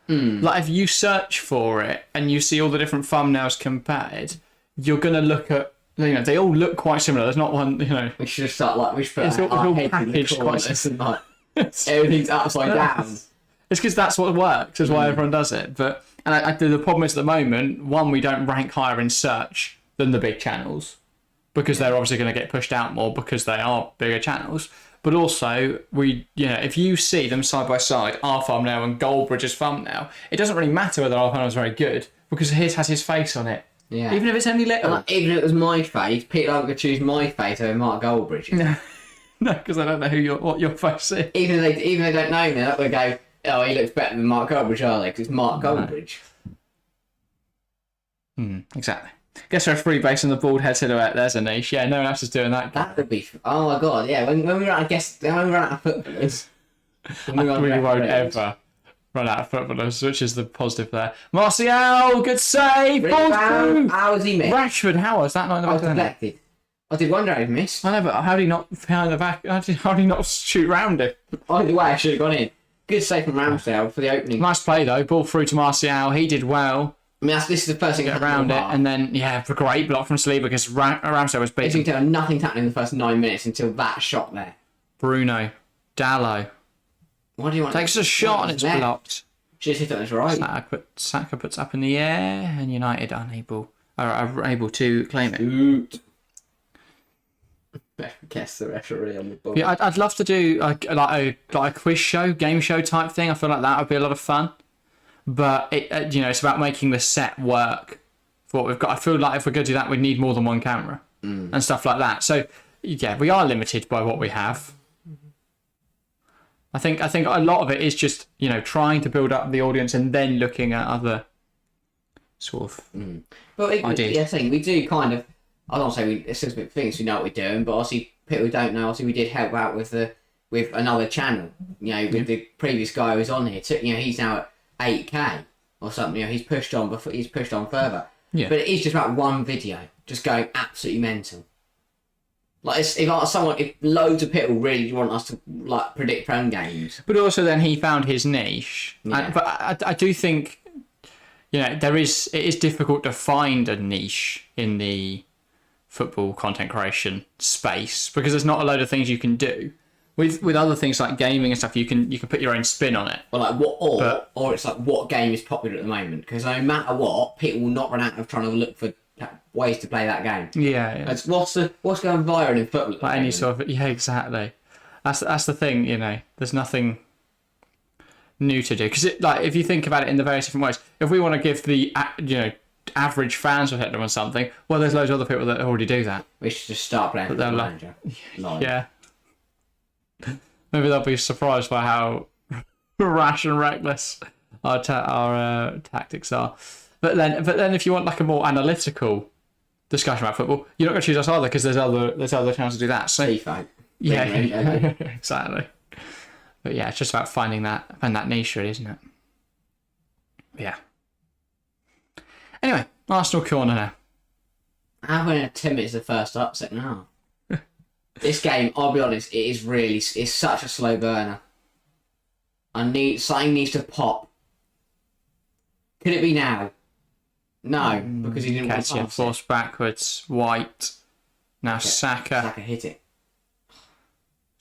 Like, if you search for it and you see all the different thumbnails compared, you're going to look at, you know, they all look quite similar. There's not one, you know. We should just start like, we should put It's all our heads in the packaged quite corners and like, everything's upside down. It's because that's what works. That's why everyone does it. But the problem is at the moment, one, we don't rank higher in search than the big channels because they're obviously going to get pushed out more because they are bigger channels. But also, if you see them side by side, our thumbnail and Goldbridge's thumbnail, it doesn't really matter whether our thumbnail is very good because his has his face on it. Yeah. Even if it's only little. Even if it was my face, people aren't going to choose my face over Mark Goldbridge. No, because I don't know what your face is. Even if they don't know me, they're not going to go, oh, he looks better than Mark Goldbridge, are they? Because it's Mark Goldbridge. Exactly. Guess we're free based on the bald head silhouette. There's a niche. Yeah, no one else is doing that. That would be... Oh, my God, yeah. When we run out of footballers... We won't ever run out of footballers, which is the positive there. Martial, good save! Ball through! How was he missed? Rashford, how was that not in the I back was of the net? deflected. I did wonder how he missed. I know, but how did he not behind the back? How did he not shoot round it? Either way, I should have gone in. Good save from Ramsdale for the opening. Nice play though. Ball through to Martial. He did well. I mean, this is the first thing Get around it, and then great block from Saliba because Ramsdale was As you beaten. can tell, nothing's happening in the first 9 minutes until that shot there. Bruno, Dallo What do you want? takes a shot and it's blocked. Just hit it on his right. Saka puts up in the air, and United are able to claim it. Shoot. Guess the referee on the ball. Yeah, I'd love to do a quiz show, game show type thing. I feel like that would be a lot of fun. But it's about making the set work for what we've got. I feel like if we're going to do that, we need more than one camera and stuff like that. So yeah, we are limited by what we have. I think a lot of it is just trying to build up the audience and then looking at other sort of ideas. Yeah, we do kind of. I don't say it's just things we know what we're doing, but obviously people who don't know. Obviously, we did help out with another channel. With the previous guy who was on here. He's now at 8K or something. He's pushed on before. He's pushed on further. Yeah. But it is just about one video, just going absolutely mental. Like if loads of people really want us to predict Prem games. But also, then he found his niche. Yeah. But I do think it is difficult to find a niche in the football content creation space because there's not a load of things you can do. With other things like gaming and stuff, you can put your own spin on it. Or it's like what game is popular at the moment, because no matter what, people will not run out of trying to look for ways to play that game. Yeah. It's what's going viral in football? Like any sort of exactly. That's the thing. There's nothing new to do because if you think about it in the various different ways, if we want to give the average fans will hit them or something. Well, there's loads of other people that already do that. We should just start playing with the manager. Yeah. Maybe they'll be surprised by how rash and reckless our tactics are. But then if you want like a more analytical discussion about football, you're not going to choose us either because there's other channels to do that. So FIFA. yeah, exactly. But yeah, it's just about finding that niche, really, isn't it? Yeah. Anyway, Arsenal corner now. I'm going to 10 minutes of the first up, second half. This game, I'll be honest, it's such a slow burner. Something needs to pop. Could it be now? No, because he didn't want to pass forced backwards. White. Now Saka. Saka hit it.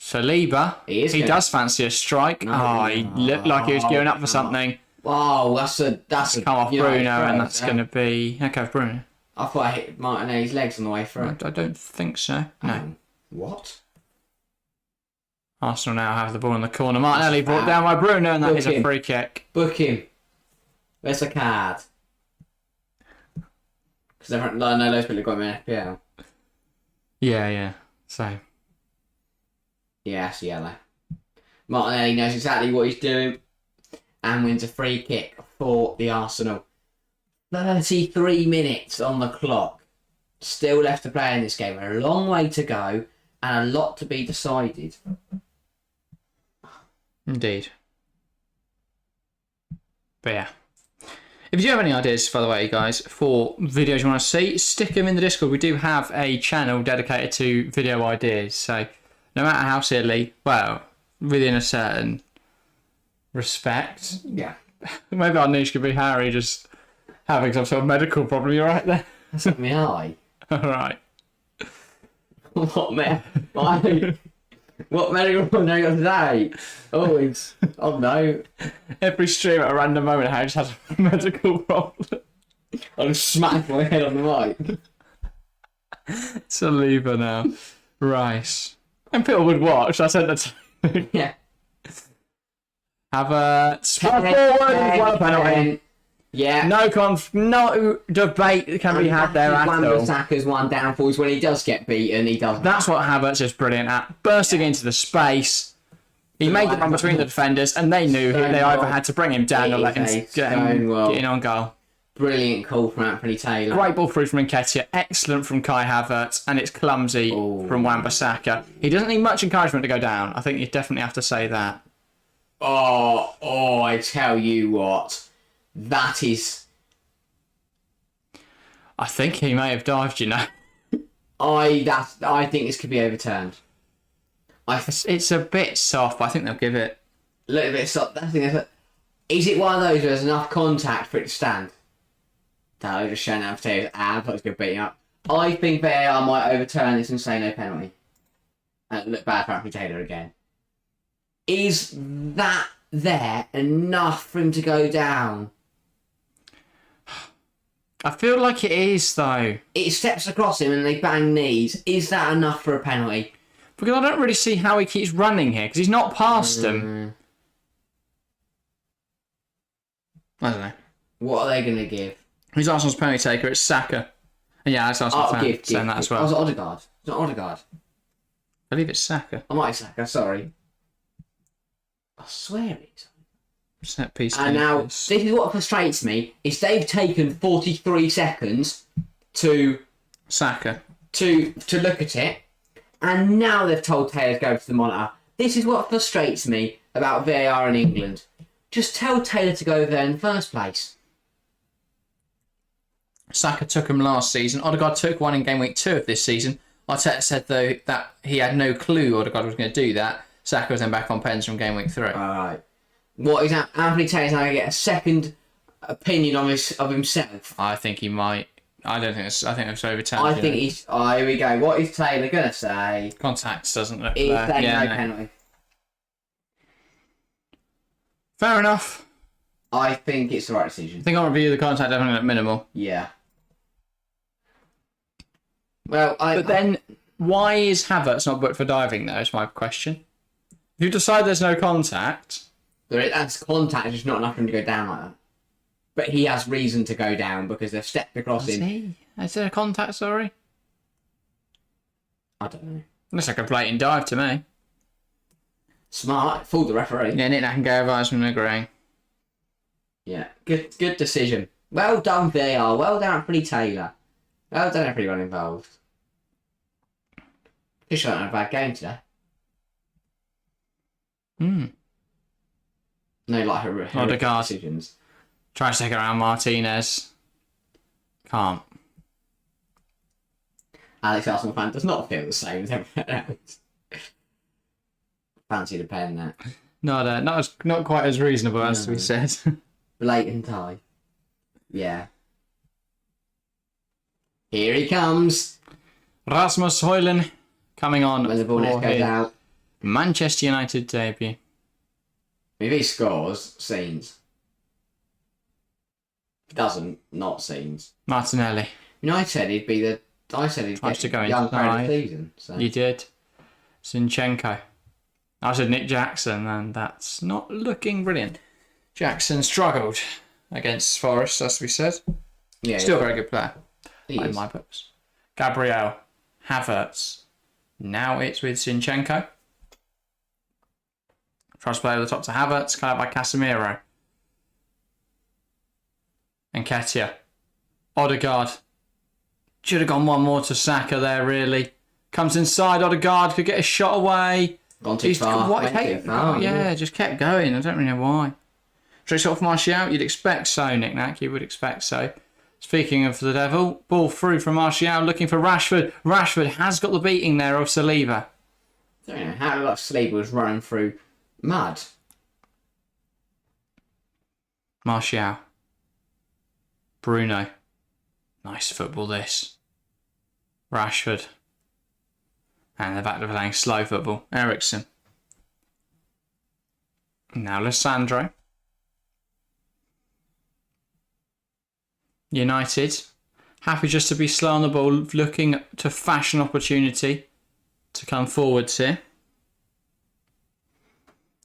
Saliba. He does fancy a strike. He looked like he was gearing up for something. Oh, that's a come off Bruno, and that's going to be Bruno. I thought I hit Martinelli's legs on the way through. I don't think so. No. What? Arsenal now have the ball in the corner. Martinelli brought down by Bruno, and that is a free kick. Book him. Where's the card? Because I know those people have got him in FPL. Yeah. So. Yeah, that's yellow. Martinelli knows exactly what he's doing and wins a free kick for the Arsenal. 33 minutes on the clock. Still left to play in this game. A long way to go and a lot to be decided. Indeed. But yeah. If you do have any ideas, by the way, guys, for videos you want to see, stick them in the Discord. We do have a channel dedicated to video ideas. So no matter how silly, well, within a certain respect. Yeah. Maybe our niche could be Harry just having some sort of medical problem. You're right there. That's not my eye. All right. What medical problem have you got today? Oh no. Every stream at a random moment, Harry just has a medical problem. I just smacked my head on the mic. It's a lever now. Right. And people would watch. I said that to Yeah. Have a penalty. Yeah. No debate can be had there at all. Wan-Bissaka's one downfall is when he does get beaten, he does. That's what Havertz is brilliant at. Bursting into the space. He made the run between the defenders and they knew they either had to bring him down or let him get in on goal. Brilliant call from Anthony Taylor. Great ball through from Nketiah. Excellent from Kai Havertz. And it's clumsy from Wan-Bissaka. He doesn't need much encouragement to go down. I think you definitely have to say that. I tell you what. That is... I think he may have dived, you know. I think this could be overturned. It's a bit soft, but I think they'll give it... A little bit soft. Is it one of those where there's enough contact for it to stand? No, just showing out for Taylor's ab. That's good beating up. I think VAR might overturn this and say no penalty. And look bad for Anthony Taylor again. Is that there enough for him to go down? I feel like it is, though. It steps across him and they bang knees. Is that enough for a penalty? Because I don't really see how he keeps running here, because he's not past them. I don't know. What are they going to give? Who's Arsenal's penalty taker? It's Saka. And yeah, that's Arsenal's fan saying that as well. I was Odegaard. It's not Odegaard. I believe it's Saka. I might say Saka, sorry. I swear it's. Set piece. And now, this is what frustrates me, is they've taken 43 seconds to... Saka. To look at it, and now they've told Taylor to go to the monitor. This is what frustrates me about VAR in England. Just tell Taylor to go there in the first place. Saka took him last season. Odegaard took one in game week 2 of this season. Arteta said, though, that he had no clue Odegaard was going to do that. Saka was then back on pens from game week 3. Alright. What is that? Anthony Taylor's now going to get a second opinion of himself. I think he might. I think it's overturned. I think he's... Oh, here we go. What is Taylor going to say? Contacts doesn't look He's there. saying no penalty. Fair enough. I think it's the right decision. I think on review the contact definitely looked minimal. Yeah. Well, But then, why is Havertz not booked for diving, though, is my question. If you decide there's no contact... That's contact, it's just not enough for him to go down like that. but he has reason to go down because they've stepped across him. Is there a contact, sorry? I don't know. Looks like a blatant dive to me. Smart. Fooled the referee. Yeah, Nick Nat and Gary Weissman agreeing. Yeah. Good decision. Well done, VAR. Well done, Anthony Taylor. Well done, everyone involved. Fish not had a bad game today. No, like horrific decisions. Tries to take it around Martinez. Can't. Alex Arsenal fan does not feel the same as everyone else. Fancy the pen that. Not quite as reasonable as we said. Blatant tie. Yeah. Here he comes. Rasmus Højlund coming on when the ball next goes out. Manchester United debut. If he scores, scenes. If he doesn't, not scenes. Martinelli. I said he'd get to go young player of inside. the season. So. You did. Zinchenko. I said Nick Jackson, and that's not looking brilliant. Jackson struggled against Forest, as we said. Yeah, Still a very good player. He in is. my books. Gabriel. Havertz. Now it's with Zinchenko. Tries to play over the top to Havertz, cut out by Casemiro. Nketiah. Odegaard. Should have gone one more to Saka there, really. Comes inside, Odegaard could get a shot away. Gone too far. Yeah, just kept going. I don't really know why. Straight shot from Martial, you'd expect so, Nick Nack. You would expect so. Speaking of the devil, ball through from Martial, looking for Rashford. Rashford has got the beating there of Saliba. I don't know how like Saliba was running through mud. Martial. Bruno. Nice football, this. Rashford. And they're back to playing slow football. Eriksen. Now Lissandro. United. Happy just to be slow on the ball, looking to fashion opportunity to come forwards here.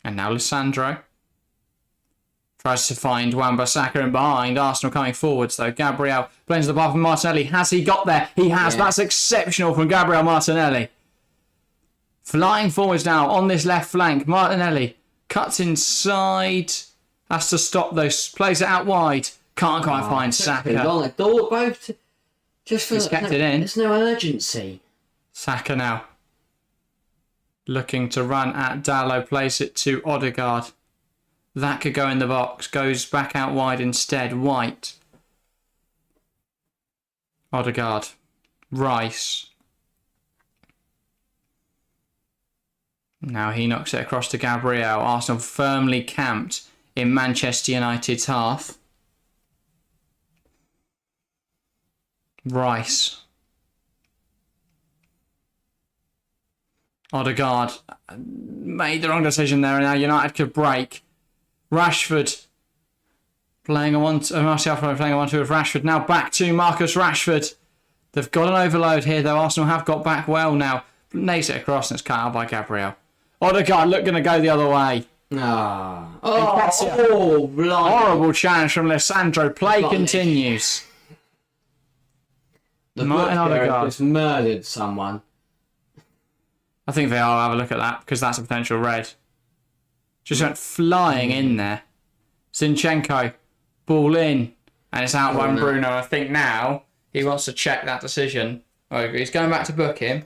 And now Lissandro. Tries to find Wan-Bissaka in behind. Arsenal coming forwards though. Gabriel blends the ball from Martinelli. Has he got there? He has. Yeah. That's exceptional from Gabriel Martinelli. Flying forwards now on this left flank. Martinelli cuts inside. Has to stop those. Plays it out wide. Can't quite find Saka. I thought both. Just for He's kept it in. There's no urgency. Saka now. Looking to run at Dalot. Plays it to Odegaard. That could go in the box. Goes back out wide instead. White. Odegaard. Rice. Now he knocks it across to Gabriel. Arsenal firmly camped in Manchester United's half. Rice. Odegaard made the wrong decision there, and now United could break. Rashford playing a Martial playing a 1-2 with Rashford. Now back to Marcus Rashford. They've got an overload here, though. Arsenal have got back well now. Nails it across, and it's cut out by Gabriel. Odegaard going to go the other way. Horrible challenge from Lissandro. Play continues. The Odegaard just murdered someone. I think they'll have a look at that because that's a potential red. Just went flying in there. Zinchenko, ball in, and it's out by Bruno. I think now he wants to check that decision. Oh, he's going back to book him.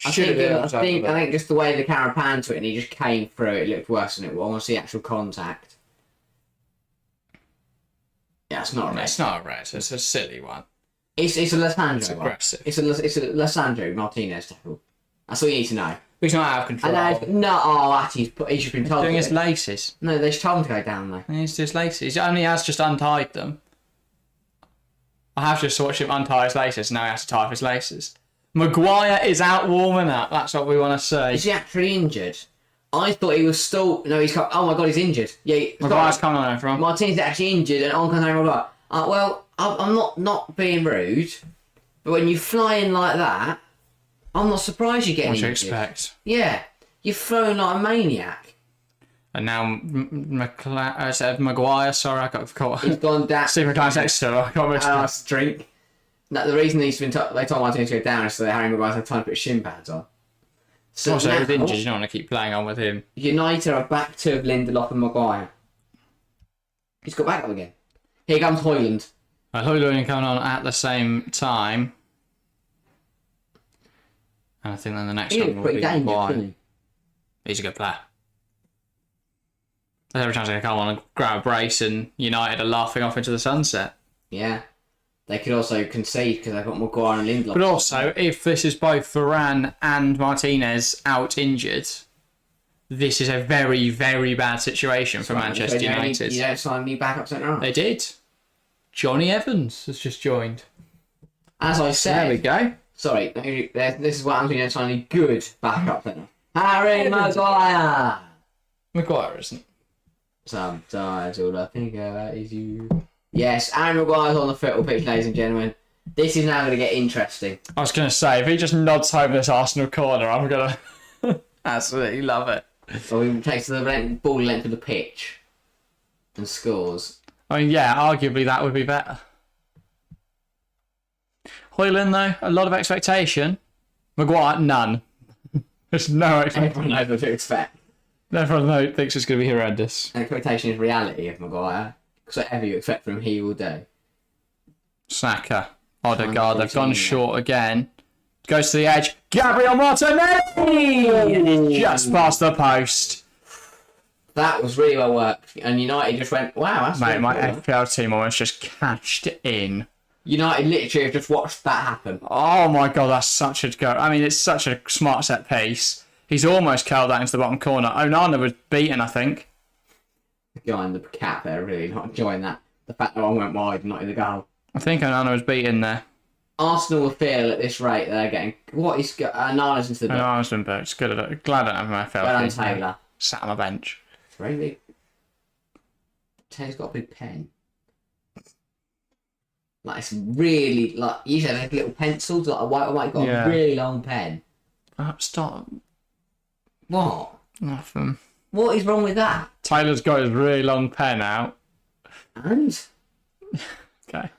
I think just the way the camera panned to it and he just came through, it looked worse than it was. I want to see actual contact. Yeah, it's not a red. It's not a red. It's a silly one. It's a Lissandro. It's aggressive. It's a Lissandro Martinez tackle. That's all you need to know. He's not out of control. He's been told. He's doing his laces. No, they just told him to go down though. He's doing his laces. He only has just untied them. I have just watched him untie his laces. Now he has to tie off his laces. Maguire is out warming up. That's what we want to see. Is he actually injured? I thought he was still. No, he's. Oh my god, he's injured. Yeah, Maguire's coming on from. Martinez is actually injured, and on comes over. Well, I'm not being rude, but when you fly in like that, I'm not surprised you're getting injured. What do you expect? Yeah, you're flowing like a maniac. And now Maguire, sorry, I got caught. He's gone down. Super times extra. I got mixed up. Nice drink. No, the reason they told Martinez to go down is so that Harry Maguire's had time to put shin pads on. So Also, now, with injured, you don't want to keep playing on with him. United are back to Lindelof and Maguire. He's got back up again. Here comes Højlund. Højlund coming on at the same time. And I think then the next one will be Maguire. He's a good player. Every chance they come on and grab a brace, and United are laughing off into the sunset. Yeah. They could also concede because they've got Maguire and Lindelof. But also, if this is both Varane and Martinez out injured, this is a very, very bad situation for Manchester United. You don't sign me back up centre half. They did. Johnny Evans has just joined. As I said. There we go. Sorry, this is what happens when you don't sign any good backup centre. Harry Maguire! Maguire isn't. Sometimes all I think about is you. Yes, Harry Maguire's on the football pitch, ladies and gentlemen. This is now going to get interesting. I was going to say, if he just nods home this Arsenal corner, I'm going to absolutely love it. Or he takes the ball length of the pitch and scores. I mean, yeah, arguably that would be better. Højlund, though, a lot of expectation. Maguire, none. There's no expectation. Everyone knows what to expect. Everyone thinks it's going to be horrendous. Expectation is reality of Maguire. Because whatever you expect from him, he will do. Saka, Odegaard, they've gone short again. Goes to the edge. Gabriel Martinelli! Just past the post. That was really well worked. And United just went, wow, that's Mate, really my cool. FPL team almost just cashed in. United literally have just watched that happen. Oh my god, that's such a go. I mean, it's such a smart set piece. He's almost curled that into the bottom corner. Onana was beaten, I think. The guy in the cap there really not enjoying that. The fact that one went wide, not in the goal. I think Onana was beaten there. Arsenal will feel at this rate they're getting. What is Nana's into the box? Onana's been booked. It's good. Glad I don't have my FPL. Well done, Taylor. Sat on my bench. It's very big. Taylor's got a big pen. Like it's really like usually they have little pencils. Like a white got a really long pen. Stop. What? Nothing. What is wrong with that? Taylor's got his really long pen out. And Okay.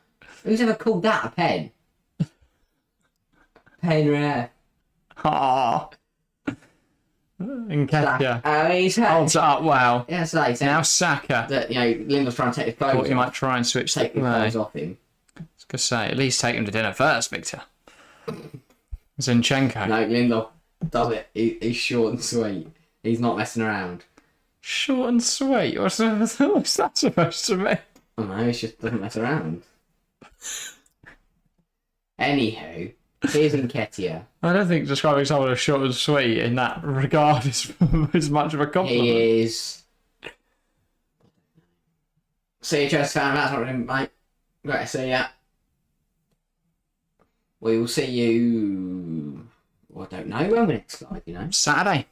who's ever called that a pen? Pen rare. Ah. Nketiah. He's Holds it up well. Yeah, so like, Now Saka. that Lindel's trying to take his clothes Thought you off. might try and switch the Take his play. clothes off him. I was going to say, at least take him to dinner first, Victor. Zinchenko. No, Lindel does it. He's short and sweet. He's not messing around. Short and sweet. What's that supposed to mean? I don't know, he just doesn't mess around. Anywho, here's Nketiah. I don't think describing someone as short and sweet in that regard is much of a compliment. He is. See you, Chelsea fan. That's not really, mate. Great to see ya. We will see you. Well, I don't know when we're next live, you know. Saturday.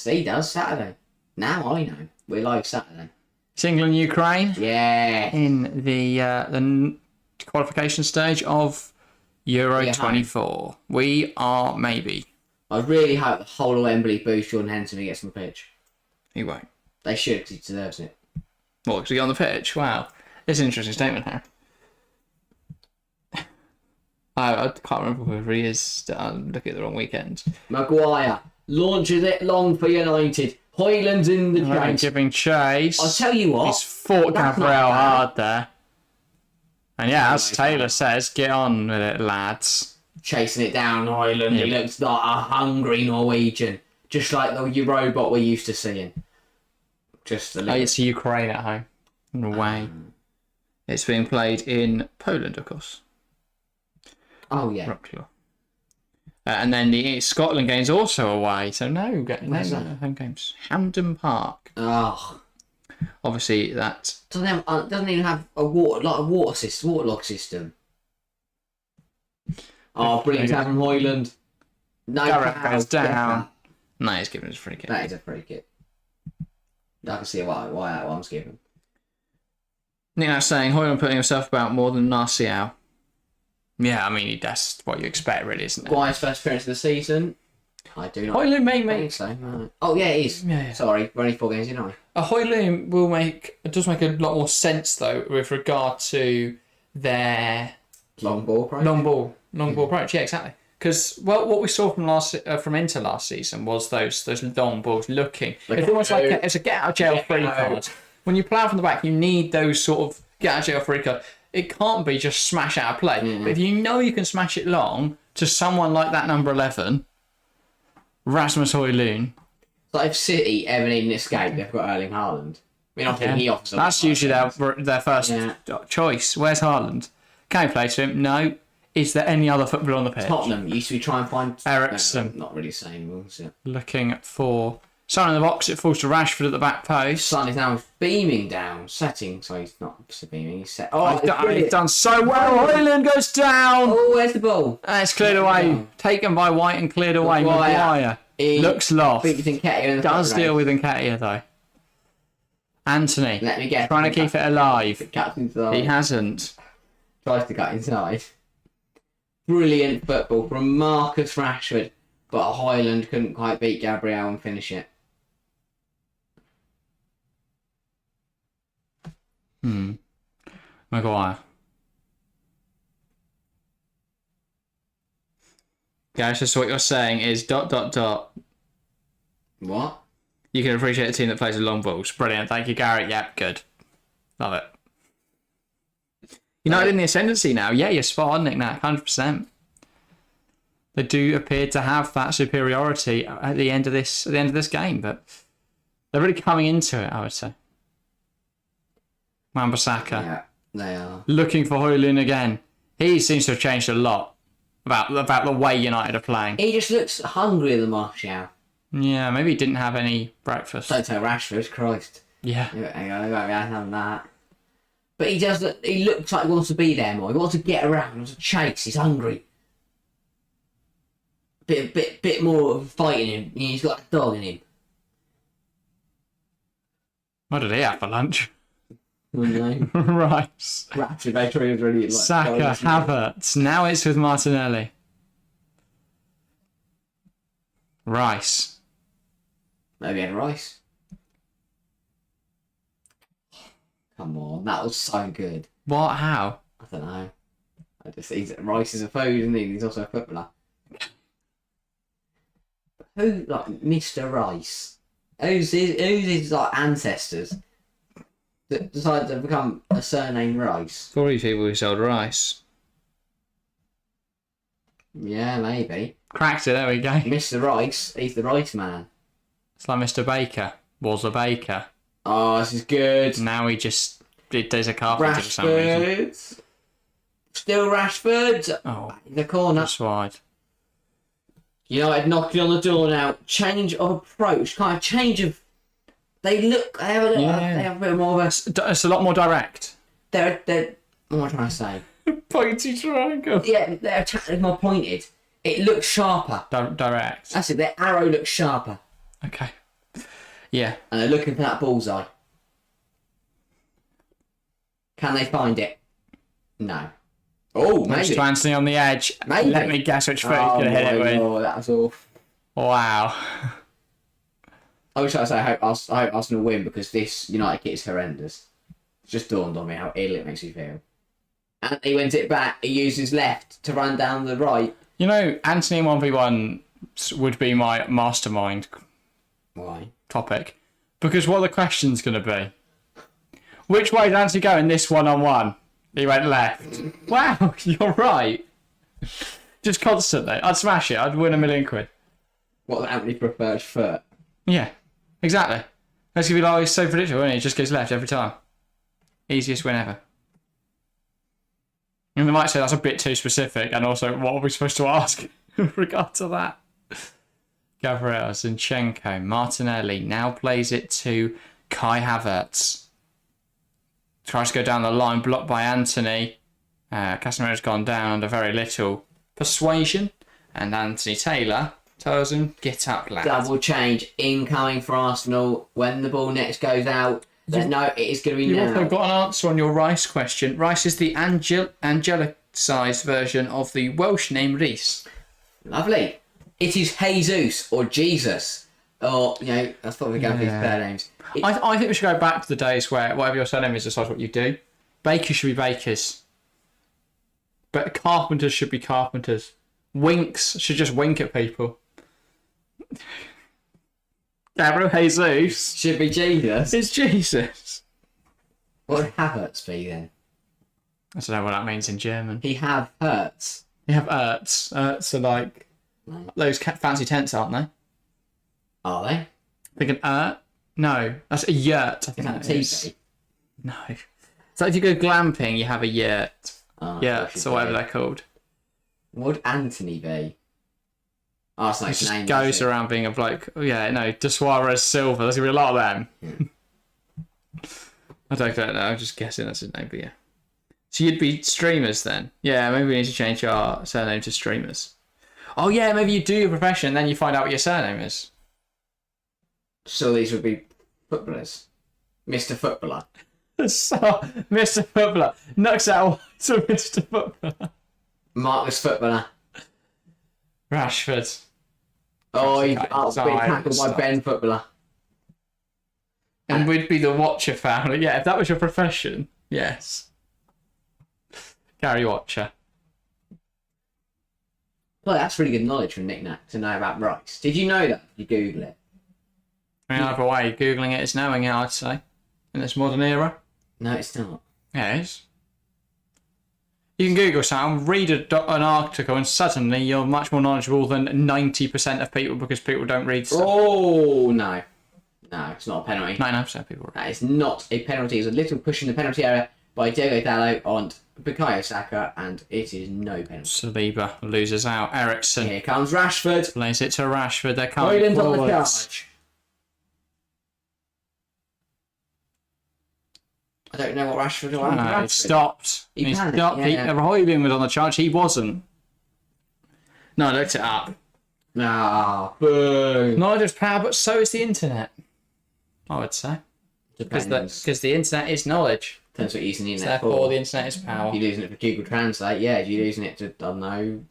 He does Saturday. Now I know. We're live Saturday. It's England Ukraine Yeah. in the qualification stage of Euro Yeah, 24. We are maybe. I really hope the whole of Wembley boos Jordan Henderson when he gets on the pitch. He won't. They should, because he deserves it. What, because he on the pitch? Wow. It's an interesting statement here. I can't remember whether he is. I'm looking at the wrong weekend. Maguire launches it long for United. Højlund's in the Right, chase. giving chase. I'll tell you what. He's fought That's not Gabriel bad. hard there. And yeah, as Right, Taylor says, get on with it, lads. Chasing it down, Højlund. Yeah. He looks like a hungry Norwegian. Just like the robot we're used to seeing. Just a Oh, little. it's Ukraine at home. And away. It's being played in Poland, of course. Oh, yeah. Watchalong. And then the Scotland game's also away, so no Where's that? home games. Hampden Park. Oh. Obviously, that. Doesn't even have a waterlog system. Oh, brilliant tap from Højlund. No Gareth foul. goes down. Yeah. No, he's giving us a free kick. That is a free kick. I can see why that one's given. Nick that's saying Højlund putting himself about more than Martial. Yeah, I mean, that's what you expect, really, isn't it? Maguire's first appearance of the season. I do not Højlund may think make... so. No. Oh, yeah, it is. Yeah. Sorry, we're only 4 games in, aren't we? Højlund does make a lot more sense, though, with regard to their... Long ball approach. Long ball approach, yeah, exactly. Because what we saw from Inter last season was those long balls looking. It's almost like it's a get out of jail free card. When you play from the back, you need those sort of get out of jail free card. It can't be just smash out of play. But if you know you can smash it long to someone like that number 11, Rasmus Højlund. So if City ever need an escape, they've got Erling Haaland. I mean, I think he offers. That's usually their first choice. Where's Haaland? Can you play to him? No. Is there any other footballer on the pitch? Tottenham used to be trying to find Ericsson. Not really saying, is it? Looking for Son in the box. It falls to Rashford at the back post. Son is now beaming down, setting. So he's not beaming. He's set. Oh, he's done so well. Højlund goes down. Oh, where's the ball? And it's cleared away. Taken by White and cleared away. Maguire looks lost. Does deal with Nketiah though. Anthony. Let me guess. Trying to keep it alive. He hasn't. Tries to cut inside. Brilliant football from Marcus Rashford, but Højlund couldn't quite beat Gabriel and finish it. Maguire. Guys, just what you're saying is ... What? You can appreciate a team that plays with long balls. Brilliant. Thank you, Garrett. Yep, good. Love it. United in the ascendancy now. Yeah, you're spot on, Nick Nat. 100%. They do appear to have that superiority at the end of this game, but they're really coming into it, I would say. Wan-Bissaka. Yeah, they are. Looking for Højlund again. He seems to have changed a lot about the way United are playing. He just looks hungrier than Martial. Yeah, maybe he didn't have any breakfast. Don't tell Rashford, Christ. Yeah. Hang on, I won't be having that. But he does. He looks like he wants to be there more. He wants to get around. He wants to chase. He's hungry. Bit more of fighting him. He's got a dog in him. What did he have for lunch? Oh, no. Rice. Rashford, they threw him really. Saka, Havertz. Now it's with Martinelli. Rice. Maybe had Rice. Come on, that was so good. What? How? I don't know. Rice is a food, isn't he? He's also a footballer. Who, like, Mr. Rice? Who's his like, ancestors that decided to become a surname Rice? Probably people who sold rice. Yeah, maybe. Cracked it, there we go. Mr. Rice, he's the Rice man. It's like Mr. Baker. Was a baker. Oh, this is good. Now he just does a carpenter for some reason. Rashford. Still Rashford. Oh, The corner. that's wide. United knocking on the door now. Change of approach. Kind of change of... They have a bit more of a... It's a lot more direct. They're what am I trying to say? Pointy triangle. Yeah, they're more pointed. It looks sharper. Direct. That's it. Their arrow looks sharper. Okay. Yeah. And they're looking for that bullseye. Can they find it? No. Oh, maybe. To Anthony on the edge. Maybe. Let me guess which foot he's going to hit it with. Oh, that was awful. Wow. I wish I say I hope Arsenal win because this United kit is horrendous. It's just dawned on me how ill it makes me feel. And he wins it back. He used his left to run down the right. You know, Anthony in 1v1 would be my mastermind Why? topic. Because what are the questions going to be? Which way did Anthony go in this one-on-one? He went left. Wow, you're right. Just constantly. I'd smash it. I'd win £1 million. What Anthony prefers foot? Yeah, exactly. That's going to be like, it's so predictable, isn't it? It just goes left every time. Easiest win ever. And they might say that's a bit too specific, and also, what are we supposed to ask with regard to that? Gabriel, Zinchenko, Martinelli now plays it to Kai Havertz. Tries to go down the line, blocked by Anthony. Casemiro's gone down under very little persuasion. And Anthony Taylor tells him, get up, lad. Double change incoming for Arsenal. When the ball next goes out, no, it is going to be You've now. also got an answer on your Rice question. Rice is the angelic-sized version of the Welsh name Rhys. Lovely. It is Jesus or Jesus. Or, that's what we're going for these surnames. I think we should go back to the days where whatever your surname is decides what you do. Bakers should be bakers. But carpenters should be carpenters. Winks should just wink at people. Gabriel Jesus Should be Jesus. is Jesus. What would Havertz be then? I don't know what that means in German. He have hurts. You have Erts. Erts are like those fancy tents, aren't they? Are they? Think an Ert? No, that's a yurt. I think Is that that is. TV? No. So if you go glamping, you have a yurt. Yurts or whatever be. they're called. What would Anthony be? Oh, it's It like just name. goes around being of like, De Suarez Silva. There's gonna be a lot of them. I don't know. I'm just guessing that's his name, but yeah. So you'd be streamers then? Yeah, maybe we need to change our surname to streamers. Oh yeah, maybe you do your profession and then you find out what your surname is. So these would be footballers. Mr. Footballer. So, Mr. Footballer knocks out to Mr. Footballer. Marcus Footballer. Rashford. Oh, he's Okay, been tackled by Ben Footballer. And we'd be the Watcher family. Yeah, if that was your profession, yes. Gary Watcher. Well, that's really good knowledge from Nick Knack to know about Rice. Did you know that? You Google it. I mean, either way, Googling it is knowing it, I'd say. In this modern era. No, it's not. Yeah, it is. You can Google something, read an article, and suddenly you're much more knowledgeable than 90% of people because people don't read stuff. Oh, no. No, it's not a penalty. 99% of people read. That is not a penalty. It's a little push in the penalty area by Diogo Dalot on Bukayo Saka, and it is no penalty. Saliba loses out. Ericsson Here comes Rashford. plays it to Rashford. They're coming Hoyland on the forwards. charge. I don't know what Rashford or No, Rashford. he stopped. He panicked, stopped. yeah. Hoyland was on the charge. He wasn't. No, I looked it up. Ah, boo. Not just power, but so is the internet. I would say. Depends. Because the internet is knowledge. Depends what you're using the So internet therefore, for. the internet is power. If you're using it for Google Translate, yeah. If you're using it to, I don't know,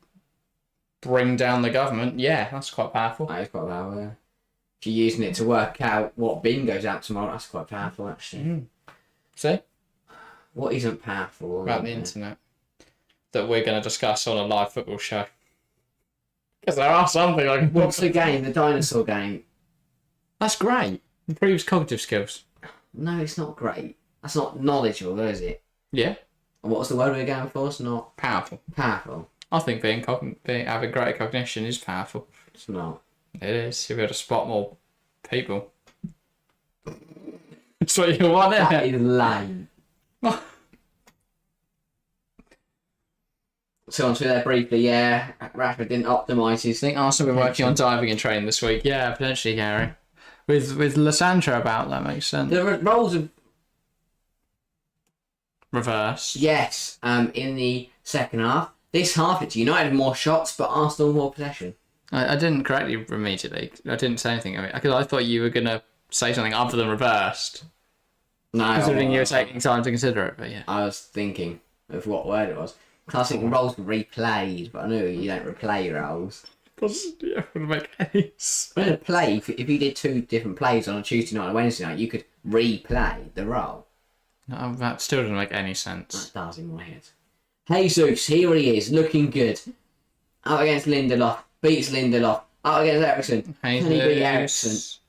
Bring down the government. Yeah, that's quite powerful. that is quite powerful. Yeah. If you're using it to work out what bin goes out tomorrow, that's quite powerful, actually. See? What isn't powerful About the internet. That we're going to discuss on a live football show. Because there are something like... What's the game? The dinosaur game? That's great. Improves cognitive skills. No, it's not great. That's not knowledgeable, though, is it? Yeah. And what's the word we're going for? It's not Powerful. powerful. I think having greater cognition is powerful. It's not. It is. You'll be able to spot more people. That's what you want, isn't That it? is lame. So on to there briefly, yeah. Rashford didn't optimise his I think Arsenal will be working on diving and training this week. Yeah, potentially, Gary. With Lissandra about, that makes sense. The roles of Reverse. yes, in the second half. This half, it's United more shots, but Arsenal more possession. I didn't correct you immediately. I didn't say anything. Because I thought you were going to say something other than reversed. No, Considering you were taking time to consider it, but yeah. I was thinking of what word it was. Because I think roles were replayed, but I knew you don't replay roles. Yeah, it wouldn't make any sense. When a play, if you did two different plays on a Tuesday night and a Wednesday night, you could replay the role. No, that still doesn't make any sense. That does in my head. Jesus, here he is, looking good. Out against Lindelof, beats Lindelof. Out against Ericsson. Can he beat Ericsson?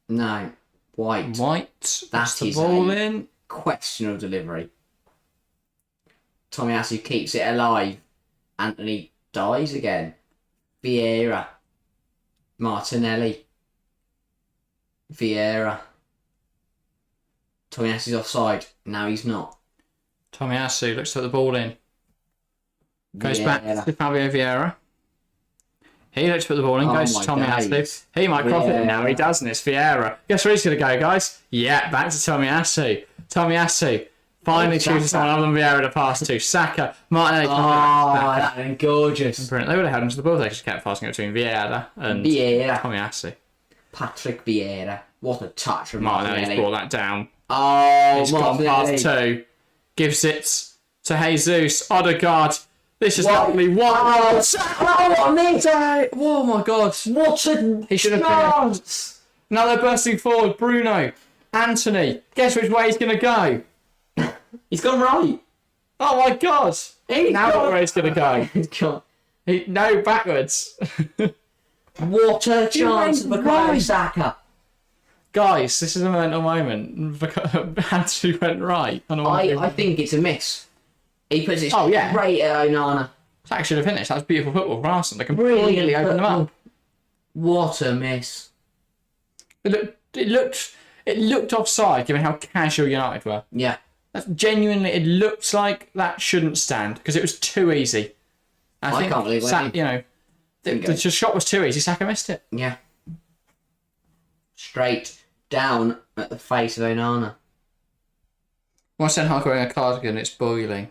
No. White. White. That's the his ball name. in. Questionable delivery. Tomiyasu keeps it alive. Anthony dies again. Vieira. Martinelli. Vieira. Tomiyasu's offside. Now he's not. Tomiyasu looks to put the ball in. Goes back Vieira. to Fabio Vieira. He looks to put the ball in. Oh Goes my to Tomiyasu. days. He might cross it Vieira. now. He doesn't. It's Vieira. Guess where he's going to go, guys? Yeah, back to Tomiyasu. Tomiyasu finally Saka. chooses someone other than Vieira to pass to. Saka. Martinelli. Oh, Saka. that been gorgeous. Brilliant. They would have held him to the ball. They just kept passing it between Vieira and Vieira. Tomiyasu. Patrick Vieira. What a touch from Martinelli's Martinelli. brought that down. Oh, He's gone Martinelli. past two. Gives it to Jesus. Odegaard. This is What? lovely. What? Oh, what a miss! Oh my god. What a He should have chance! Now they're bursting forward. Bruno. Anthony. Guess which way he's going to go? He's gone right. Oh my god. Now what way he's going to go? He's gone. No, backwards. What a chance for went Bukayo right. Saka. Guys, this is a mental moment. Anthony went right. I think it's a miss. He puts it Oh, yeah. straight at Onana. That should have finished. That was beautiful football from Arsenal. They completely Brilliant opened them up. football. What a miss. It looked offside, given how casual United were. Yeah. That's genuinely, it looked like that shouldn't stand because it was too easy. I can't believe it. The shot was too easy. Saka missed it. Yeah. Straight down at the face of Onana. Why Ten Hag wearing a cardigan? It's boiling.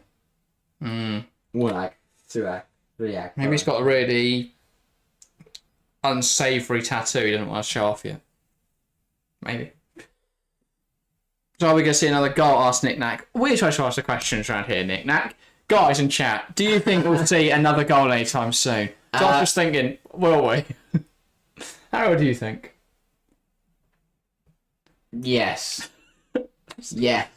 1 egg, 2 egg, 3 egg. Maybe he's got a really unsavoury tattoo he doesn't want to show off yet. Maybe. So are we going to see another goal? Asked Nick Knack. We try to ask the questions around here, Nick Knack. Guys in chat, do you think we'll see another goal anytime soon? So I was just thinking, will we? How do you think? Yes. Yes.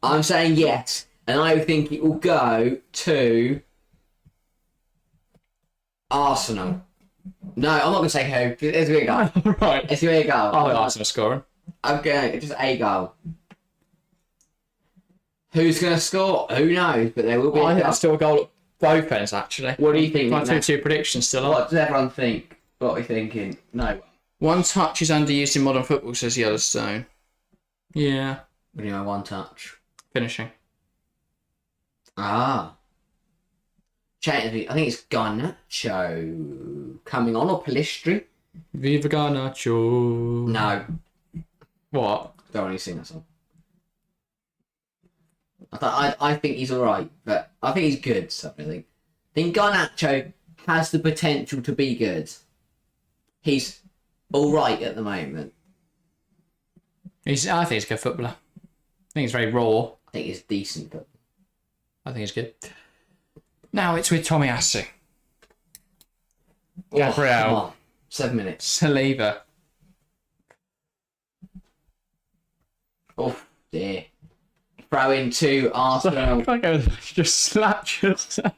I'm saying yes. And I think it will go to Arsenal. No, I'm not going to say who. It's going to go. Right. It's going to go. Oh, Arsenal scoring. I'm going just a goal. Who's going to score? Who knows? But there will be I a think goal. that's still a goal at both ends, actually. What do you think? My Nick Knack? 2-2 prediction still on. What does everyone think? What are we thinking? No. One touch is underused in modern football, says Yellowstone. Yeah. What do you know? One touch. Finishing. Ah. I think it's Garnacho coming on, or Palistri. Viva Garnacho. No, What? don't really sing that song. I think he's alright, but I think he's good, so I think Garnacho has the potential to be good. He's alright at the moment. I think he's a good footballer. I think he's very raw. I think he's decent, but I think he's good. Now it's with Tomiyasu. come Gabriel. on. 7 minutes. Saliba. Oh dear. Throw in to Arsenal. Just slapped yourself.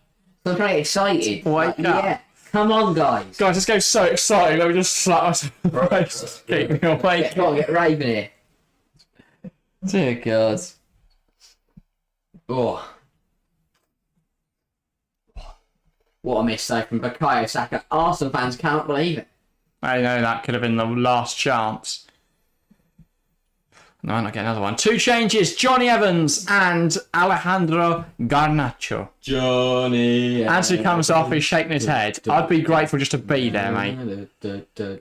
I'm very excited. Wake Like, up. yeah. Come on, guys. Guys, this goes so exciting. Let me just slap myself. Keep me awake. Come on, get Raven here. Dear God. Oh. What a miss though from Bukayo Saka. Arsenal fans cannot believe it. I know that could have been the last chance. No, I'm not getting another one. 2 changes. Johnny Evans and Alejandro Garnacho. Johnny. As he comes off, he's shaking his head. I'd be grateful just to be there, mate.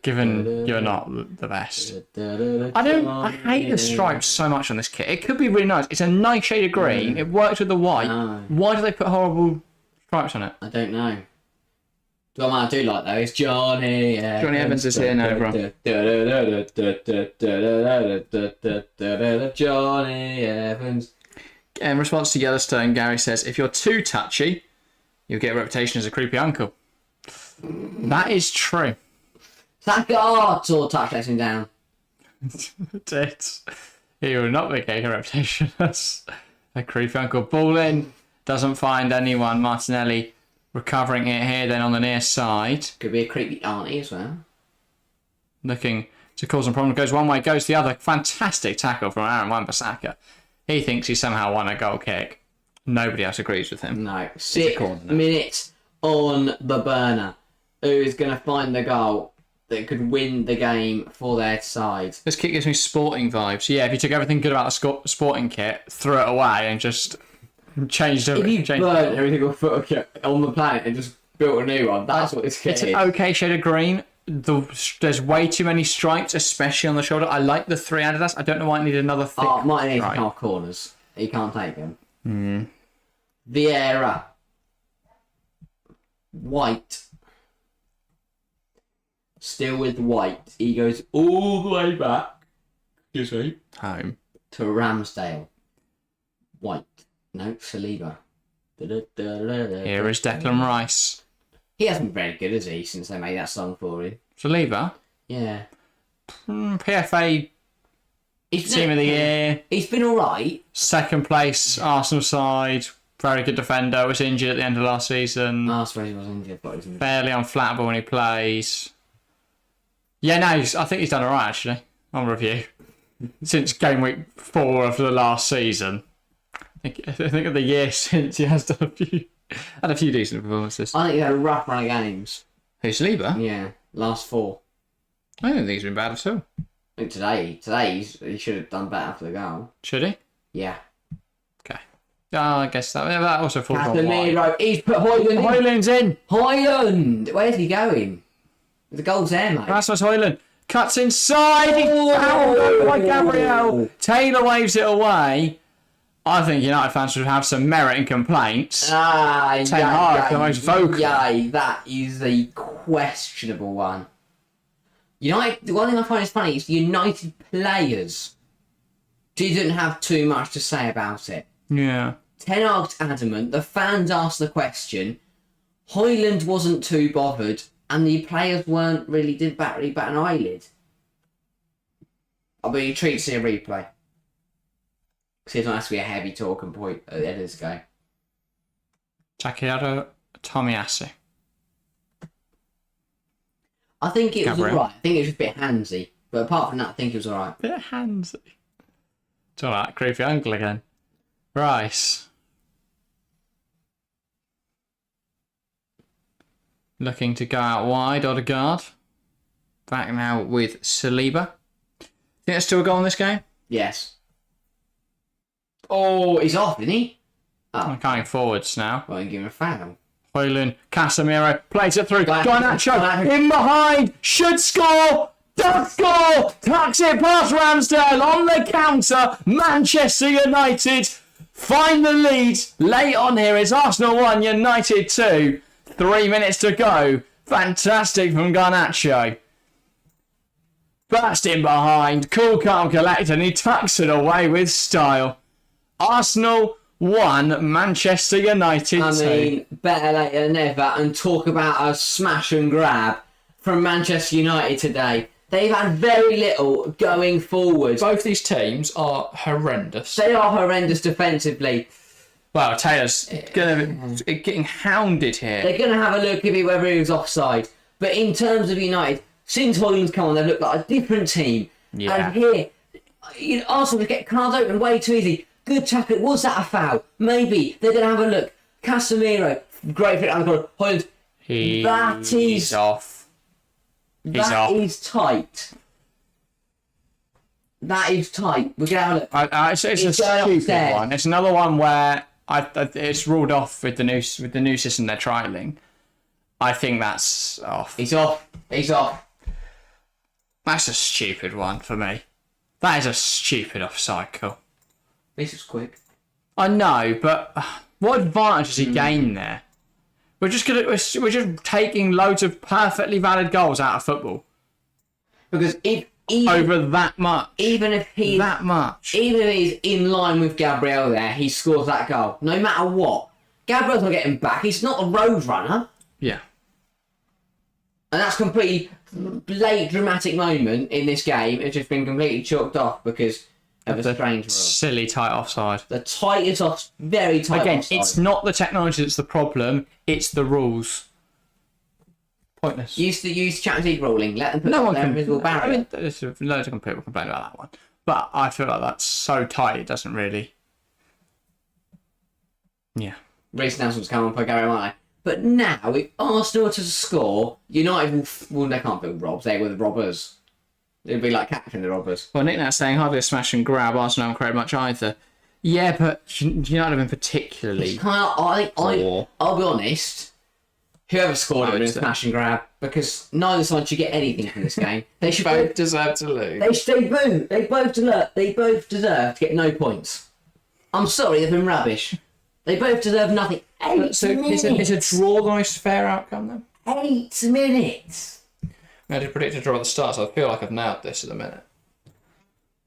Given you're not the best. I hate the stripes so much on this kit. It could be really nice. It's a nice shade of green. It works with the white. Why do they put horrible stripes on it? I don't know. The one I do like though is Johnny. Johnny Evans is here now, everyone. Johnny Evans. In response to Yellowstone, Gary says, if you're too touchy, you'll get a reputation as a creepy uncle. That is true. Saka or touch lets him down. He will not be getting a reputation as a creepy uncle. Ball in, doesn't find anyone. Martinelli recovering it here, then on the near side. Could be a creepy auntie as well. Looking to cause some problems. Goes one way, goes the other. Fantastic tackle from Aaron Wan-Bissaka. He thinks he somehow won a goal kick. Nobody else agrees with him. No. 6 minutes on the burner. Who is going to find the goal that could win the game for their side? This kit gives me Sporting vibes. Yeah, if you took everything good about the Sporting kit, threw it away and just changed it. If you burnt every single foot kit on the planet and just built a new one, that's what this kit It's is. an okay shade of green. There's way too many stripes, especially on the shoulder. I like the 3 Adidas. I don't know why it needed another thick Martin needs stripe. half corners. He can't take them. Vieira. White. Still with white. He goes all the way back. Excuse me. Home. To Ramsdale. White. No, Saliba. Here is Declan Rice. He hasn't been very good, has he, since they made that song for him? Saliba. Yeah. PFA Team of the Year. He's been alright. Second place, Arsenal side. Very good defender. Was injured at the end of last season. I suppose he was injured, but he's Fairly unflappable when he plays. Yeah, no, I think he's done alright, actually, on review. Since game week 4 of the last season. I think of the year since he has done had a few decent performances. I think he had a rough run of games. Who's Saliba? Yeah, last 4. I don't think he's been bad at all. I think he should have done better for the goal. Should he? Yeah. Okay. Oh, I guess that also falls on wide. Casemiro, he's put Højlund in. Højlund's in. Højlund! Where's he going? The goal's there, mate. Rasmus Højlund cuts inside. He's fouled by Gabriel. Taylor waves it away. I think United fans should have some merit in complaints. Ten Hag, the most vocal. Yeah, that is a questionable one. United. The one thing I find is funny is United players didn't have too much to say about it. Yeah. Ten Hag's adamant. The fans asked the question. Højlund wasn't too bothered, and the players didn't bat an eyelid. I'll be intrigued to see a replay. Because it has to be a heavy talking point at the end of this game. Takeado Tomiyasu. I think it was Gabriel. alright. I think it was just a bit handsy. But apart from that, I think it was alright. Bit handsy. It's alright, creepy uncle again. Rice. Looking to go out wide, Odegaard. Back now with Saliba. Think there's still a goal in this game? Yes. Oh, he's off, isn't he? I'm going forwards now. Well, I'm giving a foul. Højlund, Casemiro, plays it through. Garnacho. Garnacho in behind, should score, does score, tucks it past Ramsdale on the counter. Manchester United find the lead late on here. It's Arsenal 1, United 2. 3 minutes to go. Fantastic from Garnacho. Burst in behind, cool, calm, collected, and he tucks it away with style. Arsenal 1, Manchester United 2. I mean, better late than never. And talk about a smash and grab from Manchester United today. They've had very little going forward. Both these teams are horrendous. They are horrendous defensively. Well, Taylor's getting hounded here. They're going to have a look at whether he was offside. But in terms of United, since Højlund's come on, they've looked like a different team. Yeah. And here, Arsenal get cards open way too easy. Good tackle. Was that a foul? Maybe. They're going to have a look. Casemiro, great fit down the corner. Højlund, He's off. that is tight. That is tight. We're going to have a look. It's a He's stupid going upstairs. one. It's another one where it's ruled off with the new system they're trialling. I think that's off. He's off. He's off. That's a stupid one for me. That is a stupid offside call. This is quick. I know, but what advantage has he gained there? We're just taking loads of perfectly valid goals out of football Because over that much. even if he's in line with Gabriel there, he scores that goal. No matter what. Gabriel's not getting back. He's not a road runner. Yeah. And that's completely late dramatic moment in this game. It's just been completely chalked off because of a strange rule. Silly tight offside. The tightest, very tight Again, offside. it's not the technology that's the problem, it's the rules. Pointless. Use Champions League ruling. Let them put No one their can. invisible barrier. I mean, there's loads of people complain about that one. But I feel like that's so tight, it doesn't really. Yeah. Reece Nelson's come on for Gary Martin. But now, if Arsenal were to score, United will they can't build robs. They were the robbers. It'd be like capturing the robbers. Well, Nick Nat's saying hardly a smash and grab. Arsenal haven't created much either. Yeah, but United have been particularly. It's kind of, I'll be honest. Whoever scored it was a smash and grab because neither side should get anything from this game. They should both deserve to lose. They both deserve to get no points. I'm sorry, they've been rubbish. They both deserve nothing. 8 minutes. Is a draw the most fair outcome then? 8 minutes. I did predict a draw at the start, so I feel like I've nailed this at the minute.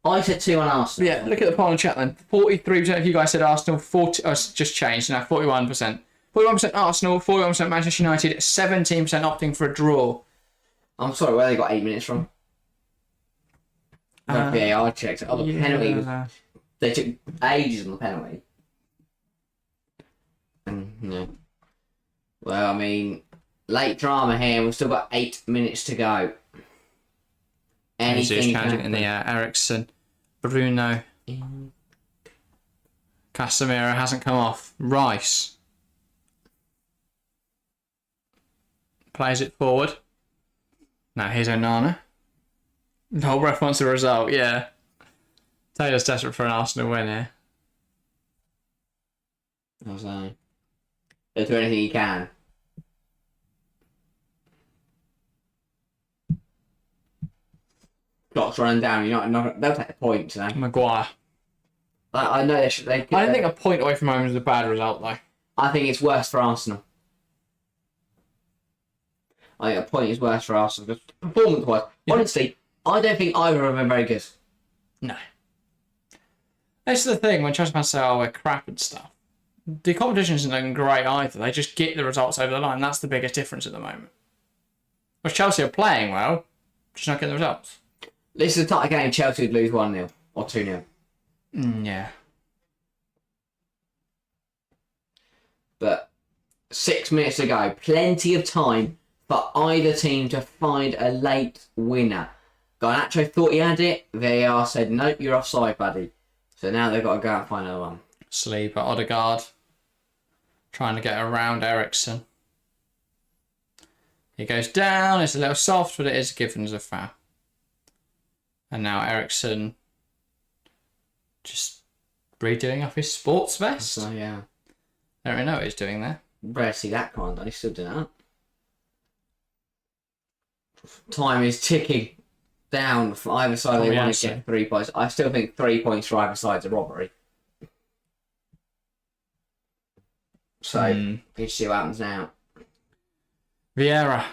I said 2-1 Arsenal. Yeah, look at the poll in chat then. 43% of you guys said Arsenal, 40. Oh, it's just changed now. 41%. 41% Arsenal, 41% Manchester United, 17% opting for a draw. I'm sorry, where they got 8 minutes from? VAR checked. Oh, the penalty was... They took ages on the penalty. No. Well, I mean, late drama here. We've still got 8 minutes to go. Anything can in the air. Ericsson, Bruno, Casemiro hasn't come off. Rice plays it forward. Now here's Onana. The whole ref wants the result. Yeah, Taylor's desperate for an Arsenal win here. I was like, he'll do anything he can. Clock's running down. They'll take the point today. Maguire. I know they should. I don't think a point away from home is a bad result, though. I think it's worse for Arsenal. I think a point is worse for Arsenal. Performance-wise, honestly, I don't think either of them are very good. No. That's the thing when Chelsea fans say, "Oh, we're crap and stuff." The competition isn't looking great either. They just get the results over the line. That's the biggest difference at the moment. Whereas Chelsea are playing well, just not getting the results. This is the type of game Chelsea would lose 1-0 or 2-0. Yeah. But 6 minutes to go. Plenty of time for either team to find a late winner. Garnacho thought he had it. VAR said, nope, you're offside, buddy. So now they've got to go out and find another one. Sleeper, Odegaard. Trying to get around Ericsson. He goes down. It's a little soft, but it is given as a foul. And now Ericsson just redoing off his sports vest. So, yeah. I don't really know what he's doing there. Rare to see that kind, but he's still doing that. Time is ticking down for either side. They want to get 3 points. I still think 3 points for either side is a robbery. So, let's see what happens now. Vieira.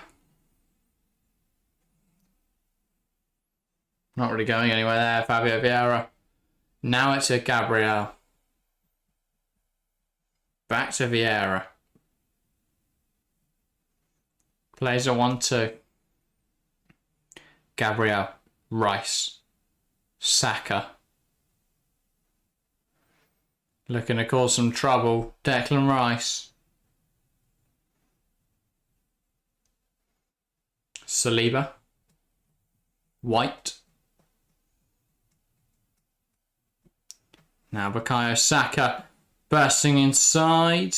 Not really going anywhere there, Fabio Vieira. Now it's a Gabriel. Back to Vieira. Plays a 1-2. Gabriel. Rice. Saka. Looking to cause some trouble. Declan Rice. Saliba. White. Now Bukayo Saka bursting inside.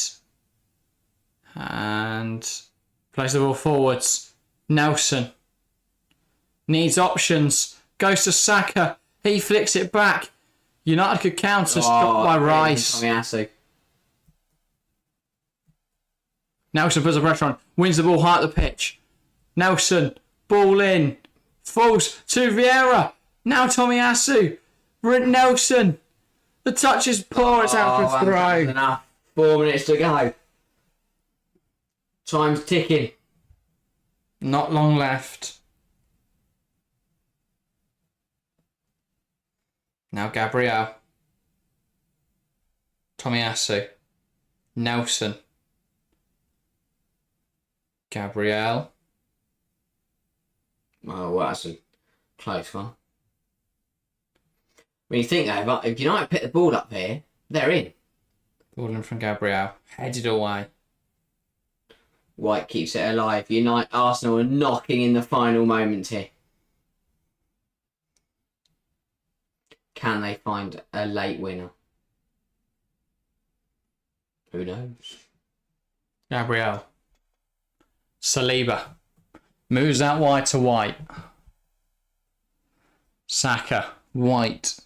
And plays the ball forwards. Nelson. Needs options. Goes to Saka. He flicks it back. United could counter. Stopped by Rice. Nelson puts the pressure on. Wins the ball high up the pitch. Nelson. Ball in. Falls to Vieira. Now Tomiyasu. Nelson. The touch is poor. It's out for throw. Enough. 4 minutes to go. Time's ticking. Not long left. Now Gabriel. Tomiyasu. Nelson. Gabriel. Oh, well, that's a close one. When you think though, if United pick the ball up here, they're in. Ball in from Gabriel. Headed away. White keeps it alive. Arsenal are knocking in the final moments here. Can they find a late winner? Who knows? Gabriel. Saliba. Moves out wide to White. Saka. White.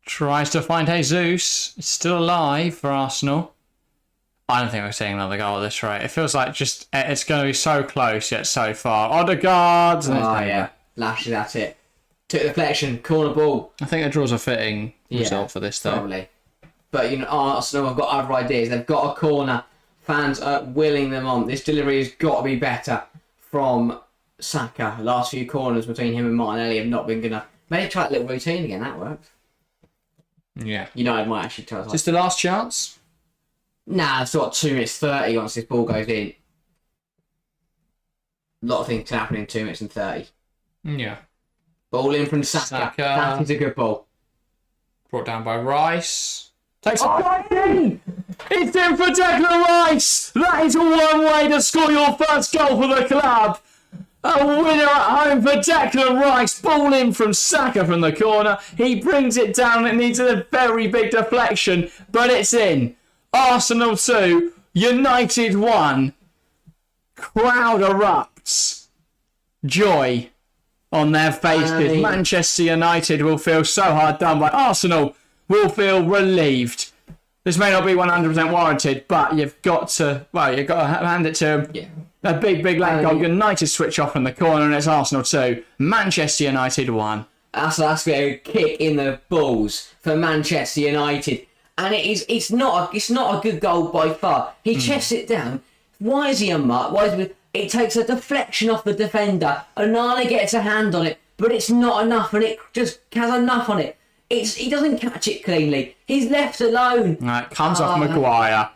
Tries to find Jesus. It's still alive for Arsenal. I don't think we're seeing another goal at this rate. It feels like it's going to be so close yet so far. Odegaard. Oh, yeah. Lashley, that's it. Took the deflection, corner ball. I think a draw's a fitting result for this, though. Probably. But, Arsenal have got other ideas. They've got a corner. Fans are willing them on. This delivery has got to be better from Saka. The last few corners between him and Martinelli have not been good enough. Maybe try a little routine again. That worked. Yeah. United might actually try. Just the last chance? Nah, it's what 2 minutes 30 once this ball goes in. A lot of things can happen in 2 minutes and 30. Yeah. Ball in from Saka. That is a good ball. Brought down by Rice. Takes it in! It's in for Declan Rice! That is one way to score your first goal for the club. A winner at home for Declan Rice. Ball in from Saka from the corner. He brings it down. It needs a very big deflection, but it's in. Arsenal 2, United 1. Crowd erupts. Joy on their faces. Manchester United will feel so hard done by. Arsenal will feel relieved. This may not be 100% warranted, but you've got to hand it to them. Yeah. A big late goal. United switch off from the corner, and it's Arsenal 2, Manchester United 1. That's a kick in the balls for Manchester United, and it's not a good goal by far. He chests it down. Why is he unmarked? It takes a deflection off the defender. Onana gets a hand on it, but it's not enough, and it just has enough on it. He doesn't catch it cleanly. He's left alone. It comes off Maguire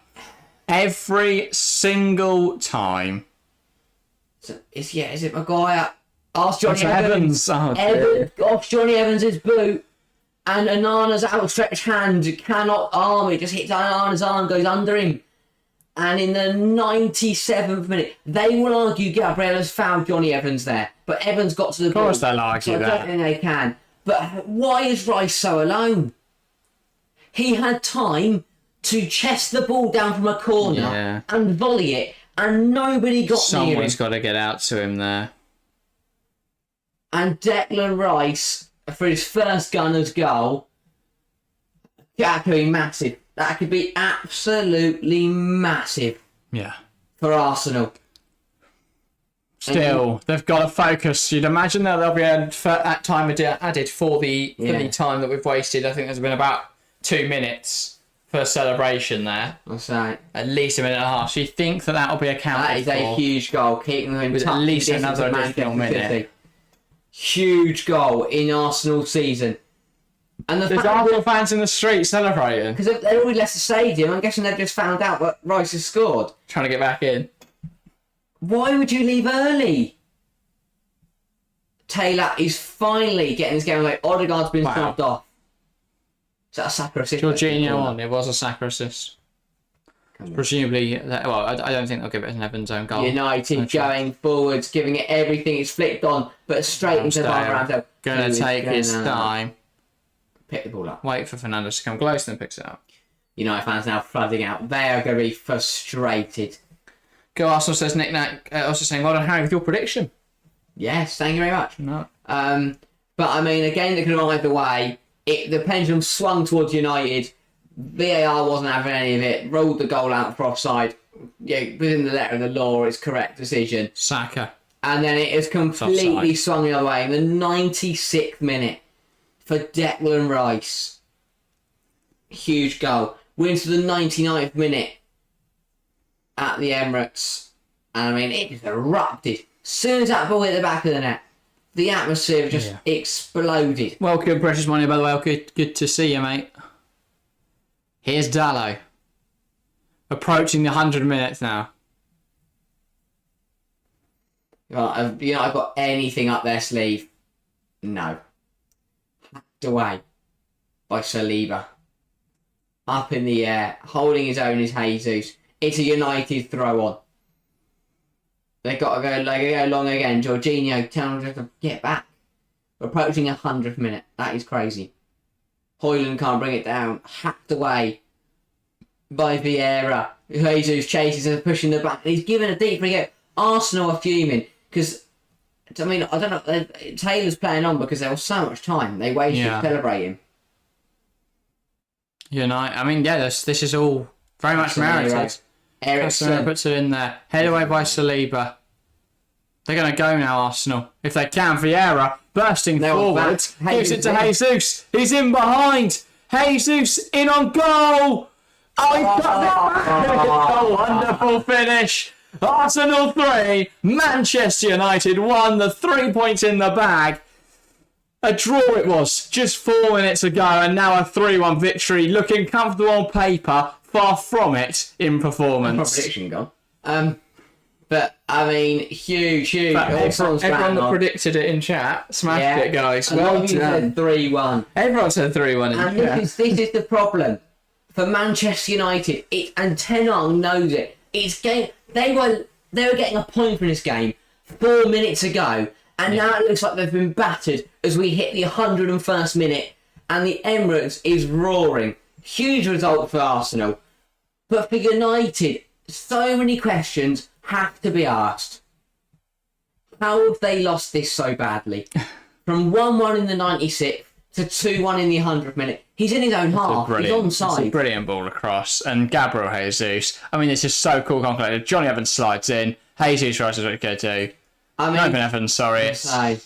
every single time. So is it Maguire? Ask Johnny Evans. Off Johnny Evans' boot, and Onana's outstretched hand cannot arm it. Just hits Onana's arm, goes under him. And in the 97th minute, they will argue Gabriel has fouled Johnny Evans there, but Evans got to the ball. Of course they'll argue that. I don't think they can. But why is Rice so alone? He had time to chest the ball down from a corner and volley it, and nobody got near him. Someone's got to get out to him there. And Declan Rice, for his first Gunners goal, that could be massive. That could be absolutely massive. Yeah. For Arsenal. Still, they've got to focus. You'd imagine that there'll be a time added for the time that we've wasted. I think there's been about 2 minutes for celebration there. That's right. At least a minute and a half. So you think that'll be accounted for? That is a huge goal. Keeping them in with touch. At least another additional minute. Huge goal in Arsenal season. And there's Arsenal fans in the street celebrating. Because they'd already left the stadium. I'm guessing they've just found out that Rice has scored. Trying to get back in. Why would you leave early? Taylor is finally getting this game. Like Odegaard's been knocked off. Is that a Saka assist? Jorginho on. It was a Saka assist. Presumably, I don't think they'll give it an Evans own goal. United going forwards, giving it everything. It's flicked on, but straight into the Ramsdale. Going to take his time. Pick the ball up. Wait for Fernandes to come close and then picks it up. United fans now flooding out. They are going to be frustrated. Go Arsenal, says Nick Nack, also saying, well done, Harry, with your prediction. Yes, thank you very much. No. But I mean, a game that could have gone either way. The pendulum swung towards United. VAR wasn't having any of it. Rolled the goal out for offside. Yeah, within the letter of the law, it's correct decision. Saka. And then it has completely swung the other way in the 96th minute for Declan Rice. Huge goal. Wins to the 99th minute at the Emirates. And I mean, it just erupted. As soon as that ball hit the back of the net, the atmosphere just exploded. Welcome, Precious Money, by the way. Good to see you, mate. Here's Dallo. Approaching the 100 minutes now. I've got anything up their sleeve? No. Hacked away by Saliba. Up in the air, holding his own is Jesus. It's a United throw on. They've got to go long again. Jorginho telling them to get back. We're approaching 100th minute. That is crazy. Højlund can't bring it down. Hacked away by Vieira. Jesus chases and pushing the back. He's given a deep free kick. Arsenal are fuming because, I mean, I don't know. Taylor's playing on because there was so much time they wasted celebrating. I mean, this is all very much merited. Eriksen puts it in there. Head away by Saliba. They're going to go now, Arsenal. If they can, Vieira bursting forward. Gives it to Jesus. He's in behind. Jesus in on goal. Oh, he's got that. Wonderful finish Arsenal 3, Manchester United 1, the 3 points in the bag. A draw it was just 4 minutes ago, and now a 3-1 victory. Looking comfortable on paper, far from it in performance. Prediction gone. But I mean, huge. Everyone that predicted it in chat smashed it, guys. Well done. Said 3-1. Everyone said 3-1 in chat. This is the problem for Manchester United. And Ten Hag knows it. They were getting a point from this game 4 minutes ago, and now it looks like they've been battered as we hit the 101st minute, and the Emirates is roaring. Huge result for Arsenal, but for United, so many questions have to be asked. How have they lost this so badly? From 1-1 in the 96th to 2-1 in the 100th minute. He's in his own half. He's onside. It's a brilliant ball across. And Gabriel Jesus. I mean, it's just so cool. Calculated. Johnny Evans slides in. Jesus tries to go to. No, Evans, sorry. I'd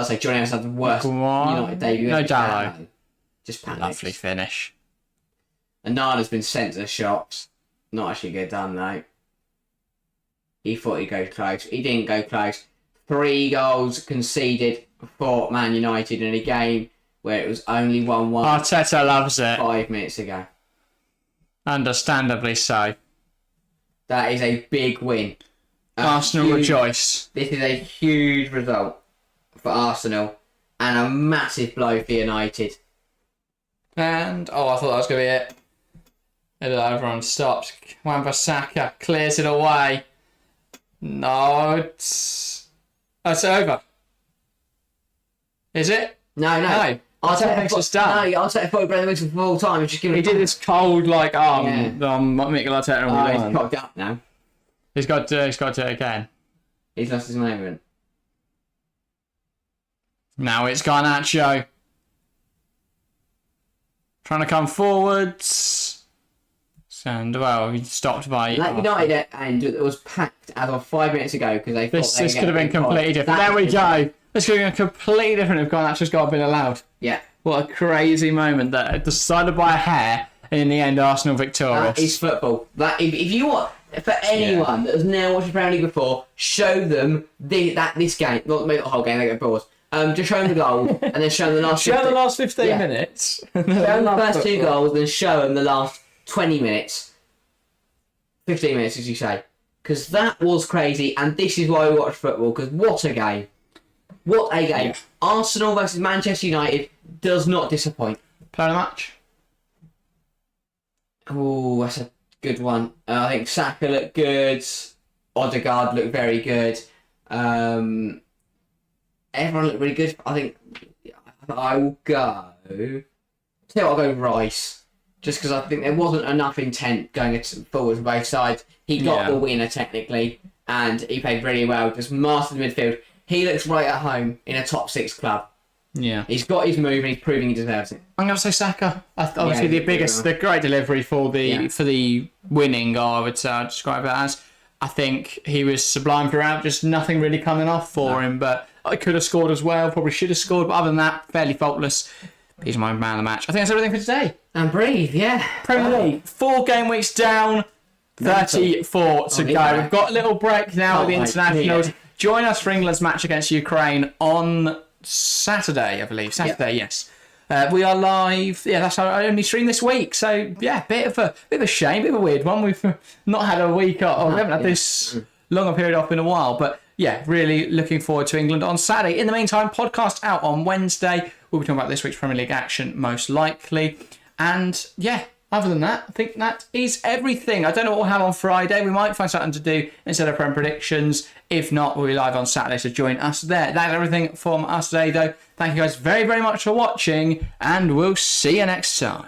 say Johnny Evans had the worst United debut. No Dallo. Just panics. Lovely finish. And Nana's been sent to the shops. Not actually good done, though. He thought he'd go close. He didn't go close. 3 goals conceded for Man United in a game where it was only 1-1. Arteta loves it. 5 minutes ago. Understandably so. That is a big win. Arsenal rejoice. This is a huge result for Arsenal and a massive blow for United. And, I thought that was going to be it. Everyone stopped. Wan-Bissaka clears it away. No, it's over. Is it? No. Arteta thinks it's done. No, Arteta thought Brendan Wilson for full time. He did this cold, like, Mikel Arteta. He's cocked up now. He's got to do it again. He's lost his moment. Now it's Garnacho. Trying to come forwards. And, he stopped by... That United and it was packed as of 5 minutes ago because they thought this could have been completely different. There we go. This could have been completely different if Garnacho's got been allowed. Yeah. What a crazy moment that decided by a hair, and in the end, Arsenal victorious. That is football. If you want... For anyone that has never watched the Premier League before, show them this game. Not the whole game, they get bored. Just show them the goal and then show them the last... Show them the last 15 minutes. Show them the first 2 goals, then show them the last 20 minutes. 15 minutes, as you say. Because that was crazy, and this is why we watch football, because what a game. What a game. Yeah. Arsenal versus Manchester United does not disappoint. Player of the match? Oh, that's a good one. I think Saka looked good. Odegaard looked very good. Everyone looked really good. I think I will go... I'll go Rice. Just because I think there wasn't enough intent going forward from both sides. He got the winner technically, and he played really well. Just mastered the midfield. He looks right at home in a top 6 club. Yeah, he's got his move, and he's proving he deserves it. I'm going to say Saka. Obviously, the great delivery for the winning goal. I would describe it as. I think he was sublime throughout. Just nothing really coming off for him, but I could have scored as well. Probably should have scored, but other than that, fairly faultless. He's my man of the match. I think that's everything for today. And breathe, yeah. Premier League, 4 game weeks down, 34 to go. We've got a little break now with the internationals. Yeah. Join us for England's match against Ukraine on Saturday, I believe. Saturday, yes. We are live. Yeah, that's our only stream this week. So, yeah, bit of a shame, bit of a weird one. We've not had a week off. We haven't had this longer period off in a while. But, yeah, really looking forward to England on Saturday. In the meantime, podcast out on Wednesday. We'll be talking about this week's Premier League action, most likely. And, yeah, other than that, I think that is everything. I don't know what we'll have on Friday. We might find something to do instead of Prem predictions. If not, we'll be live on Saturday, so join us there. That's everything from us today, though. Thank you guys very, very much for watching, and we'll see you next time.